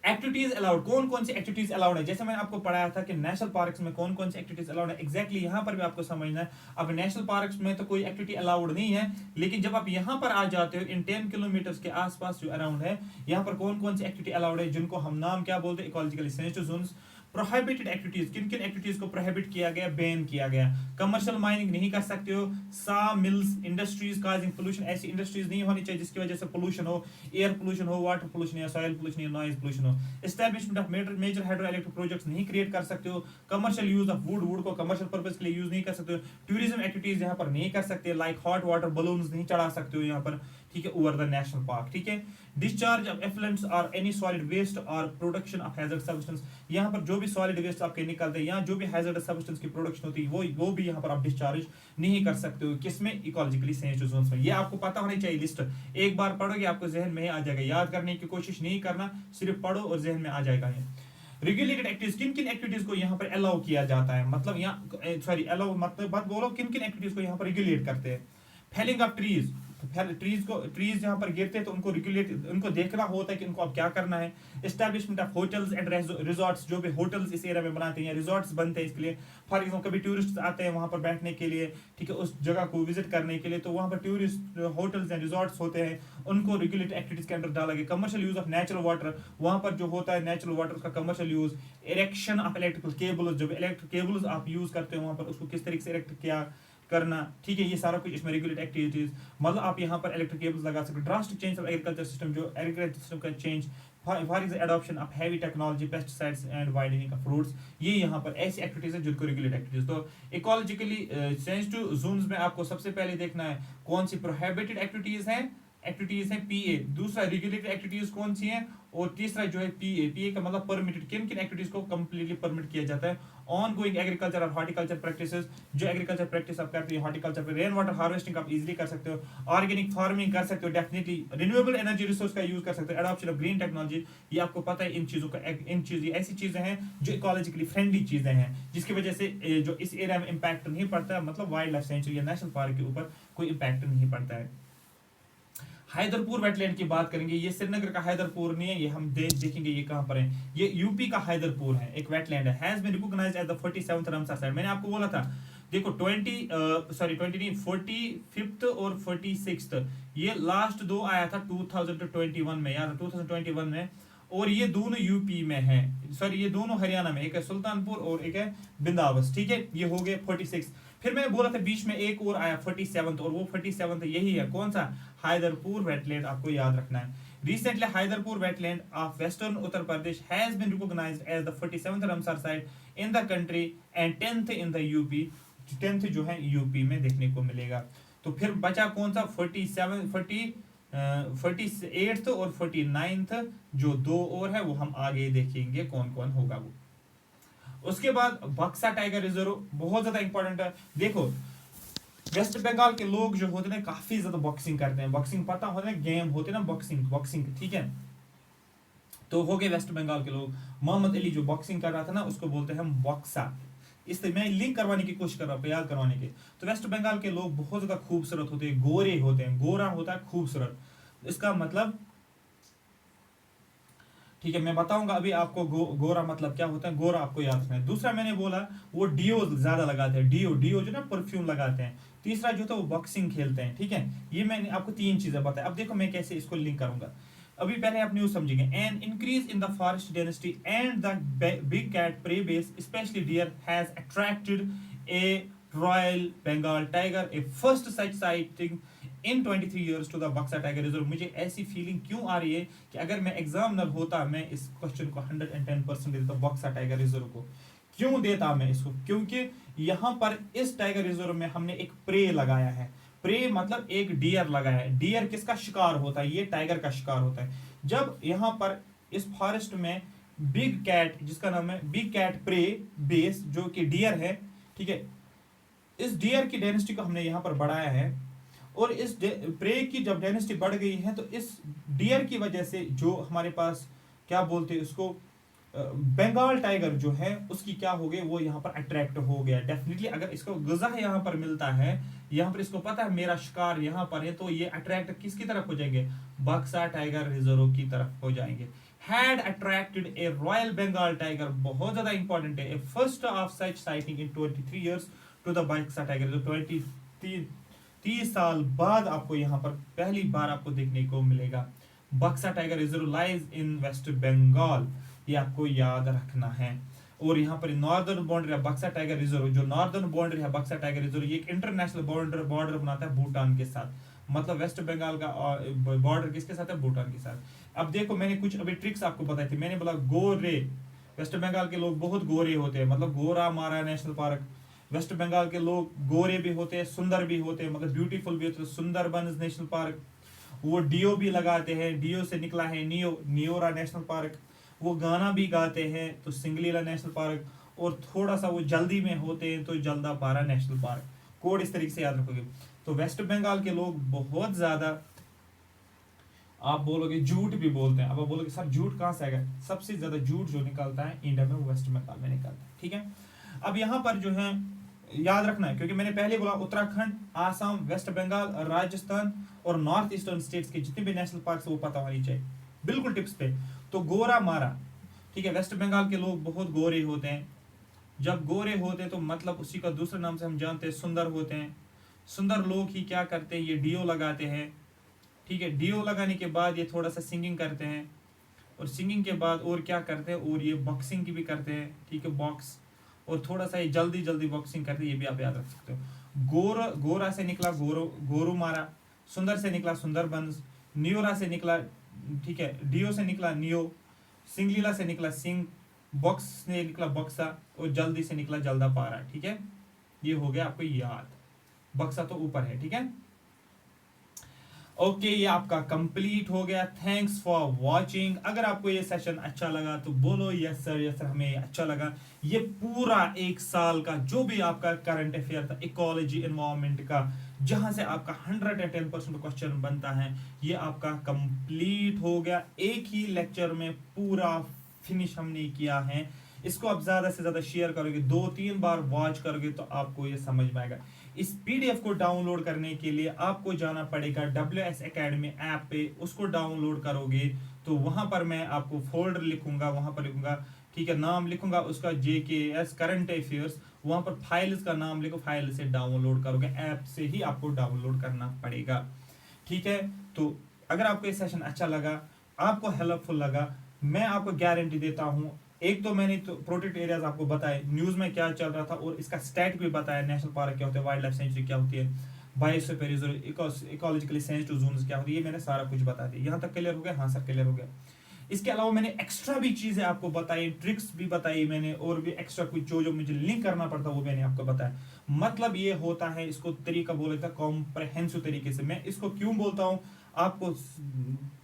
एक्टिविटीज अलाउड, कौन कौन सी एक्टिविटीज अलाउड है, जैसे मैंने आपको पढ़ाया था कि नेशनल पार्क्स में कौन कौन सी एक्टिविटीज अलाउड है, एग्जैक्टली यहाँ पर भी आपको समझना है। अब नेशनल पार्क्स में तो कोई एक्टिविटी अलाउड नहीं है, लेकिन जब आप यहाँ पर आ जाते हो इन 10 किलोमीटर के आसपास जो अराउंड है, यहाँ पर कौन कौन सी एक्टिविटी अलाउड है, जिनको हम नाम क्या बोलते हैं, ecologically sensitive Jones. Prohibited activities, किन किन एक्टिविटीज को प्रोहिबिट किया गया, बैन किया गया, कमर्शियल माइनिंग नहीं कर सकते हो, saw mills industries causing pollution, ऐसी इंडस्ट्रीज नहीं होनी चाहिए जिसकी वजह से पोल्यूशन हो, एयर पोल्यूशन हो, वाटर पोल्यूशन या सॉइल पोल्यूशन या नॉइज पोल्यूशन हो। Establishment of major hydro electric projects नहीं क्रिएट कर सकते हो, कमर्शियल यूज ऑफ वुड को कमर्शियल पर्पस के लिए यूज नहीं कर सकते हो, टूरिज्म एक्टिविटीज यहाँ पर नहीं कर सकते, लाइक हॉट वाटर बलून्स नहीं चढ़ा सकते हो यहाँ पर, ठीक है, ओवर द नेशनल पार्क, ठीक है। डिस्चार्ज ऑफ एफ्लुएंट्स और एनी सॉलिड वेस्ट और प्रोडक्शन ऑफ हैजर्ड सब्सटेंस, यहाँ पर जो भी सॉलिड वेस्ट आपके निकलते हैं या जो भी हैजर्ड सब्सटेंस की प्रोडक्शन होती है वो भी यहाँ पर आप डिस्चार्ज नहीं कर सकते हो, किसमें, इकोलॉजिकली सेंसिटिव जोन्स में। ये आपको पता होनी चाहिए लिस्ट, एक बार पढ़ोगे आपको जहन में आ जाएगा, याद करने की कोशिश नहीं करना, सिर्फ पढ़ो और जहन में आ जाएगा ये। रेगुलेटेड एक्टिविटीज, किन किन एक्टिविटीज को यहाँ पर अलाउ किया जाता है, मतलब यहाँ सॉरी अलाउ मतलब बात बोलो, किन किन एक्टिविटीज को यहाँ पर रेगुलेट करते हैं। फेलिंग ऑफ ट्रीज, ट्रीज यहाँ पर गिरते हैं तो उनको रेगुलेट, उनको देखना होता है कि उनको अब क्या करना है। Establishment of hotels and resorts, जो भी होटल्स इस एरिया में बनाते हैं या रिजॉर्ट्स बनते हैं इसके लिए, फॉर एग्जाम्पल कभी टूरिस्ट आते हैं वहां पर बैठने के लिए, ठीक है, उस जगह को विजिट करने के लिए, तो वहां पर टूरिस्ट होटल्स एंड रिजॉर्ट्स होते हैं, उनको रेगुलेट एक्टिविटीज के अंदर डाला गया। Commercial use of natural water, वहां पर जो होता है नेचुरल वाटर का commercial use. Erection of electrical cables, जब इलेक्ट्रिक केबल्स आप यूज करते हो वहां पर उसको किस तरीके से इरेक्ट किया करना, ठीक है, ये सारा कुछ इसमें रेगुलेट एक्टिविटीज, मतलब आप यहाँ पर इलेक्ट्रिक केबल्स लगा सकते हो। Drastic change of agriculture system, जो एग्रीकल्चर सिस्टम का change, for adoption of heavy technology, pesticides and widening of fruits, ये यहाँ पर ऐसी एक्टिविटीज है जिनको रेगुलेट एक्टिविटीज। तो इकोलॉजिकली सेंसिटिव जोन्स में आपको सबसे पहले देखना है कौन सी प्रोहिबिटेड एक्टिविटीज हैं पीए, दूसरा रेगुलेटेड एक्टिविटीज कौन सी हैं, और तीसरा जो है पीए का मतलब परमिटेड, किन किन एक्टिविटीज को कंप्लीटली परमिट किया जाता है। ऑन गोइंग एग्रीकल्चर और हॉर्टिकल्चर प्रैक्टिसेस, जो एग्रीकल्चर प्रैक्टिस आप करते हैं हॉर्टिकल्चर पे, रेन वाटर हार्वेस्टिंग आप इजीली कर सकते हो, ऑर्गेनिक फार्मिंग कर सकते हो, डेफिनेटली रिन्यूएबल एनर्जी रिसोर्स का यूज कर सकते हो, एडॉप्शन ऑफ ग्रीन टेक्नोलॉजी, ये आपको पता है इन चीजों का, इन चीजें ऐसी चीजें हैं जो इकोलॉजिकली फ्रेंडली चीजें हैं जिसकी वजह से जो इस एरिया में इंपैक्ट नहीं पड़ता है, मतलब वाइल्ड लाइफ सेंचुरी या नेशनल पार्क के ऊपर कोई इंपैक्ट नहीं पड़ता है। हैदरपुर वेटलैंड की बात करेंगे, ये श्रीनगर का हैदरपुर नहीं है, ये हम देखेंगे ये कहां पर है, ये यूपी का हैदरपुर है, एक वेटलैंड है, has been recognised as the 47th Ramsar site. मैंने आपको बोला था देखो 20 नहीं, 45th और 46th, ये लास्ट दो आया था 2021 में, यार 2021 में, और ये दोनों यूपी में है, सॉरी ये दोनों हरियाणा में, एक है सुल्तानपुर और एक है बिंदावस, ठीक है, ये हो गए 46। फिर मैंने बोला था बीच में एक और आया 47th, और वो 47th यही है, कौन सा, हैदरपुर वेटलैंड, आपको याद रखना है। Recently, Hyderpur wetland of western Uttar Pradesh has been recognized as the 47th Ramsar site in the country and 10th in the UP। 10th जो है यूपी में देखने को मिलेगा। तो फिर बचा कौन सा, 48th और 49th, जो दो और है वो हम आगे देखेंगे कौन कौन होगा वो। उसके बाद बक्सा टाइगर रिजर्व बहुत ज्यादा इंपॉर्टेंट है। देखो वेस्ट बंगाल के लोग जो होते हैं काफी ज्यादा बॉक्सिंग करते हैं, बॉक्सिंग पता होता है, गेम होते हैं ना बॉक्सिंग, ठीक है। तो हो गए वेस्ट बंगाल के लोग, मोहम्मद अली जो बॉक्सिंग कर रहा था ना उसको बोलते हैं हम बॉक्सा, इसलिए मैं लिंक करवाने की कोशिश कर रहा हूँ, याद करवाने की। तो वेस्ट बंगाल के लोग बहुत ज्यादा खूबसूरत होते हैं, गोरे होते हैं, गोरा होता है खूबसूरत, इसका मतलब, ठीक है मैं बताऊंगा अभी आपको गोरा मतलब क्या होता है, गोरा आपको याद रखना है। दूसरा मैंने बोला वो डियो ज्यादा लगाते हैं, डियो जो ना परफ्यूम लगाते हैं। तीसरा जो था वो बॉक्सिंग खेलते हैं, ठीक है। ये मैंने आपको तीन चीजें बताई, अब देखो मैं कैसे इसको लिंक करूंगा। अभी पहले आप न्यूज समझेंगे, an increase in the forest density and the big cat prey base specially deer has attracted a royal Bengal tiger, a first such sighting in 23 years to the Buxa tiger reserve. मुझे ऐसी feeling क्यों आ रही है कि अगर मैं examiner होता मैं इस क्वेश्चन को 110% देता बक्सा टाइगर रिजर्व को। क्यों देता मैं इसको, क्योंकि यहाँ पर इस टाइगर रिजर्व में हमने एक प्रे लगाया है, प्रे मतलब एक डियर लगाया है। डियर किसका शिकार होता है, ये टाइगर का शिकार होता है। जब यहाँ पर इस फॉरेस्ट में बिग कैट, जिसका नाम है बिग कैट प्रे बेस, जो कि डियर है, ठीक है, इस डियर की डेंसिटी को हमने यहाँ पर बढ़ाया है। और इस प्रे की जब डेंसिटी बढ़ गई है तो इस डियर की वजह से जो हमारे पास क्या बोलते हैं उसको, बंगाल टाइगर जो है उसकी क्या हो गई, वो यहाँ पर अट्रैक्ट हो गया। डेफिनेटली अगर इसको गजा यहाँ पर मिलता है, यहाँ पर इसको पता है मेरा शिकार यहाँ पर है, तो ये अट्रैक्ट किसकी तरफ हो जाएंगे, बक्सा टाइगर रिजर्व की तरफ हो जाएंगे। Had attracted a royal Bengal tiger, बहुत ज्यादा इंपॉर्टेंट है, a first of such sighting in 23 years to the Buxa tiger. जो 30 साल बाद आपको यहाँ पर पहली बार आपको देखने को मिलेगा। Buxa tiger reserve lies in West Bengal, ये आपको याद रखना है। और यहाँ पर नॉर्दर्न बाउंड्री है बक्सा टाइगर रिजर्व, जो नॉर्दर्न बाउंड्री है बक्सा टाइगर रिजर्व, ये एक इंटरनेशनल बॉर्डर बनाता है भूटान के साथ। मतलब वेस्ट बंगाल का बॉर्डर किसके साथ है, भूटान के साथ। अब देखो मैंने कुछ अभी ट्रिक्स आपको बताई थी, मैंने बोला गोरे, वेस्ट बंगाल के लोग बहुत गोरे होते हैं, मतलब गोरा मारा नेशनल पार्क। वेस्ट बंगाल के लोग गोरे भी होते हैं, सुंदर भी होते हैं, मतलब ब्यूटीफुल भी होते हैं, सुंदरबन नेशनल पार्क। वो डियो भी लगाते हैं, डियो से निकला है नियोरा नेशनल पार्क। वो गाना भी गाते हैं तो सिंगलीला नेशनल पार्क, और थोड़ा सा वो जल्दी में होते हैं तो जल्दापारा नेशनल पार्क। कोड इस तरीके से याद रखोगे। तो वेस्ट बंगाल के लोग बहुत ज्यादा, आप बोलोगे झूठ भी बोलते हैं। अब आप बोलोगे सर झूठ कहाँ से आएगा, सबसे ज्यादा झूठ जो निकलता है इंडिया में वो वेस्ट बंगाल में निकलता है, ठीक है। अब यहाँ पर जो है याद रखना है, क्योंकि मैंने पहले बोला उत्तराखंड, आसाम, वेस्ट बंगाल, राजस्थान और नॉर्थ ईस्टर्न स्टेट्स के जितने भी नेशनल पार्क वो पता होनी चाहिए, बिल्कुल टिप्स पे। तो गोरा मारा, ठीक है, वेस्ट बंगाल के लोग बहुत गोरे होते हैं। जब गोरे होते हैं तो मतलब उसी का दूसरे नाम से हम जानते हैं सुंदर होते हैं। सुंदर लोग ही क्या करते हैं, ये डियो लगाते हैं, ठीक है। डियो लगाने के बाद ये थोड़ा सा सिंगिंग करते हैं, और सिंगिंग के बाद और क्या करते हैं, और ये बॉक्सिंग की भी करते हैं, ठीक है, बॉक्स, और थोड़ा सा ये जल्दी बॉक्सिंग करते हैं, ये भी आप याद रख सकते हो। गोरा से निकला गोरू मारा, सुंदर से निकला सुंदरबंस, नियोरा से निकला, ठीक है, डियो से निकला नियो, सिंगलीला से निकला सिंह, बॉक्स से निकला बक्सा, और जल्दी से निकला जल्दापारा, ठीक है। ये हो गया आपको याद, बक्सा तो ऊपर है, ठीक है। ओके, ये आपका कंप्लीट हो गया। Thanks for watching. अगर आपको ये सेशन अच्छा लगा तो बोलो यस सर हमें अच्छा लगा। ये पूरा एक साल का जो भी आपका करंट अफेयर था इकोलॉजी एनवायरनमेंट का, जहां से आपका 110% क्वेश्चन बनता है, ये आपका कंप्लीट हो गया। एक ही लेक्चर में पूरा फिनिश हमने किया है। इसको आप ज्यादा से ज्यादा शेयर करोगे, 2-3 बार वॉच करोगे तो आपको ये समझ में आएगा। इस पीडीएफ को डाउनलोड करने के लिए आपको जाना पड़ेगा WS Academy ऐप पे, उसको डाउनलोड करोगे तो वहां पर मैं आपको फोल्डर लिखूंगा, वहां पर लिखूंगा, ठीक है, नाम लिखूंगा उसका JKS करंट अफेयर्स, वहां पर फाइल्स का नाम लिखो, फाइल से डाउनलोड करोगे, ऐप से ही आपको डाउनलोड करना पड़ेगा। ठीक है, तो अगर आपको ये सेशन अच्छा लगा, आपको हेल्पफुल लगा, मैं आपको गारंटी देता हूं, एक तो मैंने तो प्रोटेक्ट एरियाज आपको बताए, न्यूज में क्या चल रहा था और इसका स्टैट भी बताया, नेशनल पार्क क्या होता है, वाइल्ड लाइफ सेंचुरी क्या होती है, biosphere reserve, ecologically sensitive Jones क्या होती है, ये मैंने सारा कुछ बता दिया। यहाँ तक क्लियर हो गया? हाँ सर क्लियर हो गया। इसके अलावा मैंने एक्स्ट्रा भी चीजें आपको बताई, ट्रिक्स भी बताई मैंने, और भी एक्स्ट्रा कुछ जो जो मुझे लिंक करना पड़ता वो मैंने आपको बताया। मतलब ये होता है, इसको तरीका बोले था कॉम्प्रहेंसिव तरीके से। मैं इसको क्यों बोलता हूँ, आपको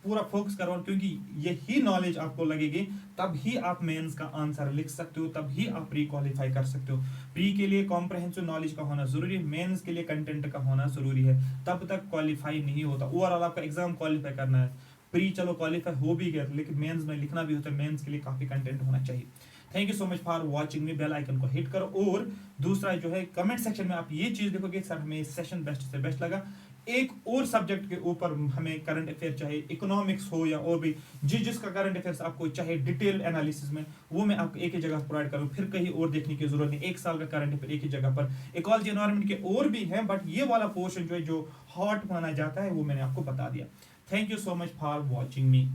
पूरा फोकस करवाओ, क्योंकि यही नॉलेज आपको लगेगी तब ही आप मेंस का आंसर लिख सकते हो, तब ही आप प्री क्वालिफाई कर सकते हो। प्री के लिए कॉम्प्रहेंसिव नॉलेज का होना जरूरी है, मेंस के लिए कंटेंट का होना जरूरी है, तब तक क्वालिफाई नहीं होता। ओवरऑल आपका एग्जाम क्वालिफाई करना है, प्री चलो क्वालिफाई हो भी गया, लेकिन मेंस में लिखना भी होता है, मेंस के लिए काफी कंटेंट होना चाहिए। Thank you so much for watching me, bell icon को हिट करो, और दूसरा जो है कमेंट सेक्शन में आप ये चीज देखोगे, सर हमें सेशन बेस्ट से बेस्ट लगा, एक और सब्जेक्ट के ऊपर हमें करंट अफेयर चाहे इकोनॉमिक्स हो या और भी जिसका करंट अफेयर्स आपको चाहे डिटेल एनालिसिस में, वो मैं आपको एक ही जगह प्रोवाइड करूँ, फिर कहीं और देखने की जरूरत नहीं। एक साल का करंट अफेयर एक ही जगह पर, इकोलॉजी एनवायरनमेंट के और भी हैं, बट ये वाला पोर्शन जो है जो हॉट माना जाता है वो मैंने आपको बता दिया। Thank you so much for watching me.